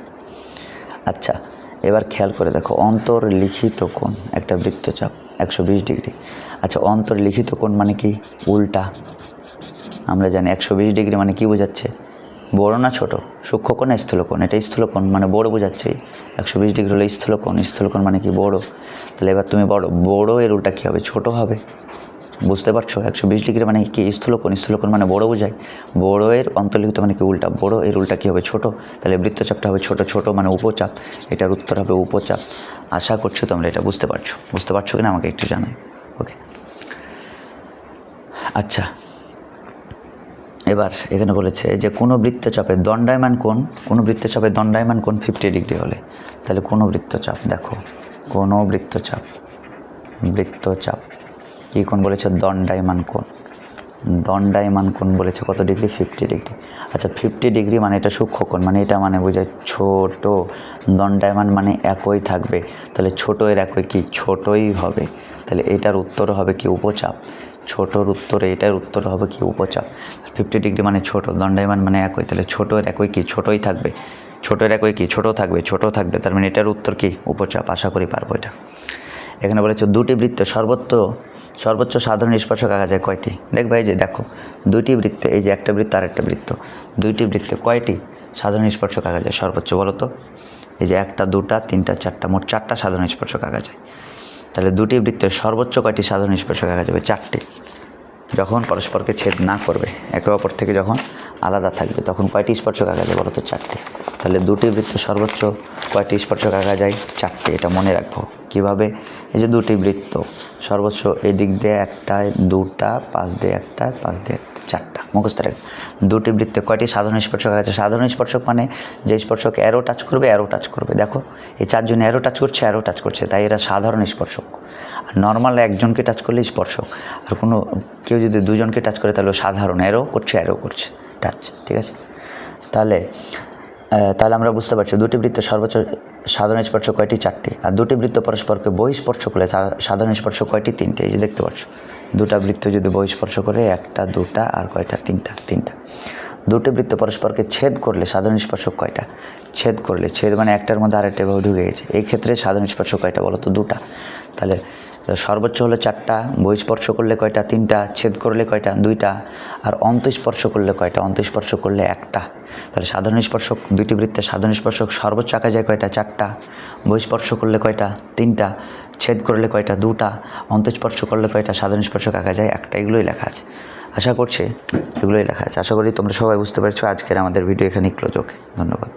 আচ্ছা এবার খেয়াল করে দেখো, অন্তর্লিখিত কোণ একটা বৃত্তচাপ 120 ডিগ্রি। আচ্ছা অন্তর্লিখিত কোণ মানে কি? উল্টা। আমরা জানি 120 ডিগ্রি মানে কি বোঝাচ্ছে? বড় না ছোট? সূক্ষ্মকোণ না স্থূলকোণ? এটা স্থূলকোণ মানে বড় বোঝাচ্ছে। 120 ডিগ্রি হলো স্থূলকোণ, স্থূলকোণ মানে কি? বড়। তাহলে এবার তুমি বড় এর উল্টা কী হবে? ছোট হবে। বুঝতে পারছো? 120 ডিগ্রি মানে কি? স্থূলকোণ, স্থূলকোণ মানে বড় বোঝায়। বড় এর অন্তর্লিখিত মানে কি? উল্টা। বড় এর উল্টা কী হবে? ছোট। তাহলে বৃত্তচাপটা হবে ছোট, ছোট মানে উপচাপ। এটার উত্তর হবে উপচাপ। আশা করছো তোমরা এটা বুঝতে পারছো। বুঝতে পারছো কিনা আমাকে একটু জানাই। ওকে আচ্ছা এবার এখানে বলেছে যে কোনো বৃত্তচাপের দণ্ডায়মান কোণ, কোনো বৃত্তচাপের দণ্ডায়মান কোণ 50 ডিগ্রি হলে, তাহলে কোনো বৃত্তচাপ, দেখো কোনো বৃত্তচাপ, বৃত্তচাপ কী কোণ বলেছে? দণ্ডায়মান কোণ। দণ্ডায়মান কোণ বলেছে কত ডিগ্রি? 50 ডিগ্রি। আচ্ছা 50 ডিগ্রি মানে এটা সূক্ষ্মকোণ, মানে এটা মানে বোঝায় ছোট। দণ্ডায়মান মানে একই থাকবে, তাহলে ছোট এর একই কি? ছোটই হবে। তাহলে এটার উত্তর হবে কি? উপচাপ। ছোটোর উত্তরে এটার উত্তর হবে কি? উপচাপ। 50 ডিগ্রি মানে ছোট, দণ্ডায়মান মানে একই, তাহলে ছোট এর একই কি? ছোটই থাকবে। ছোটোর একই কি? ছোট থাকবে, ছোট থাকবে, তার মানে এটার উত্তর কি? উপচাপ। আশা করি পারবো এটা। এখানে বলেছে দুটি বৃত্ত সর্বোচ্চ সাধারণ স্পর্শক আঁকা যায় কয়টি? দেখবে এই যে দেখো দুইটি বৃত্তে, এই যে একটা বৃত্ত আর একটা বৃত্ত, দুইটি বৃত্তে কয়টি সাধারণ স্পর্শক আঁকা যায় সর্বোচ্চ বলো তো? এই যে একটা, দুটা, তিনটা, চারটা, মোট 4টা সাধারণ স্পর্শক আঁকা যায়। তাহলে দুটি বৃত্তের সর্বোচ্চ কয়টি সাধারণ স্পর্শক আঁকা যাবে? 4টি। যখন পরস্পরকে ছেদ না করবে, একে অপর থেকে যখন আলাদা থাকবে, তখন কয়টি স্পর্শক আঁকা যায় বলো তো? 4টি। তাহলে দুটি বৃত্ত সর্বোচ্চ কয়টি স্পর্শক আঁকা যায়? 4টি। এটা মনে রাখবো। কীভাবে? এই যে দুটি বৃত্ত সর্বোচ্চ এই দিক দিয়ে একটা, দুটা, পাশ দিয়ে একটা, পাশ দিয়ে একটা, 4টা। মুখস্থ রাখবে। দুটি বৃত্তে কয়টি সাধারণ স্পর্শক আঁকা যায়? সাধারণ স্পর্শক মানে যে স্পর্শক অ্যারো টাচ করবে, অ্যারো টাচ করবে। দেখো এই 4 জন অ্যারো টাচ করছে, অ্যারো টাচ করছে, তাই এরা সাধারণ স্পর্শক। আর নর্মাল একজনকে টাচ করলে স্পর্শক, আর কোনো কেউ যদি দুজনকে টাচ করে তাহলে সাধারণ অ্যারো করছে, অ্যারো করছে টাচ। ঠিক আছে? তাহলে আমরা বুঝতে পারছি দুটি বৃত্ত সর্বোচ্চ সাধারণ স্পর্শ কয়টি? 4টি। আর দুটি বৃত্ত পরস্পরকে বহিঃস্পর্শ করলে তার সাধারণ স্পর্শ কয়টি? 3টে। এই যে দেখতে পাচ্ছ দুটা বৃত্ত যদি বহিঃস্পর্শ করে, একটা, দুটা আর কয়টা? 3টা। দুটি বৃত্ত পরস্পরকে ছেদ করলে সাধারণ স্পর্শক কয়টা? ছেদ করলে, ছেদ মানে একটার মধ্যে আরেকটা ভাবে ঢুকে গেছে, এই ক্ষেত্রে সাধারণ স্পর্শক কয়টা বলো তো? 2টা। তাহলে সর্বোচ্চ হলো 4টা, বহিঃস্পর্শ করলে কয়টা? 3টা, ছেদ করলে কয়টা? 2টা, আর অন্তঃস্পর্শ করলে কয়টা? অন্তঃস্পর্শ করলে 1টা। তাহলে সাধারণ স্পর্শক, দুইটি বৃত্তের সাধারণ স্পর্শক সর্বোচ্চ আঁকা যায় কয়টা? 4টা, বহিঃস্পর্শ করলে কয়টা? 3টা, ছেদ করলে কয়টা? 2টা, অন্তঃস্পর্শ করলে কয়টা? সাধারণ স্পর্শক আঁকা যায় 1টা। এগুলোই লেখা আছে। আশা করছি এগুলোই লেখা আছে। আশা করি তোমরা সবাই বুঝতে পেরেছো। আজকের আমাদের ভিডিও এখানেই ক্লোজ। ওকে, ধন্যবাদ।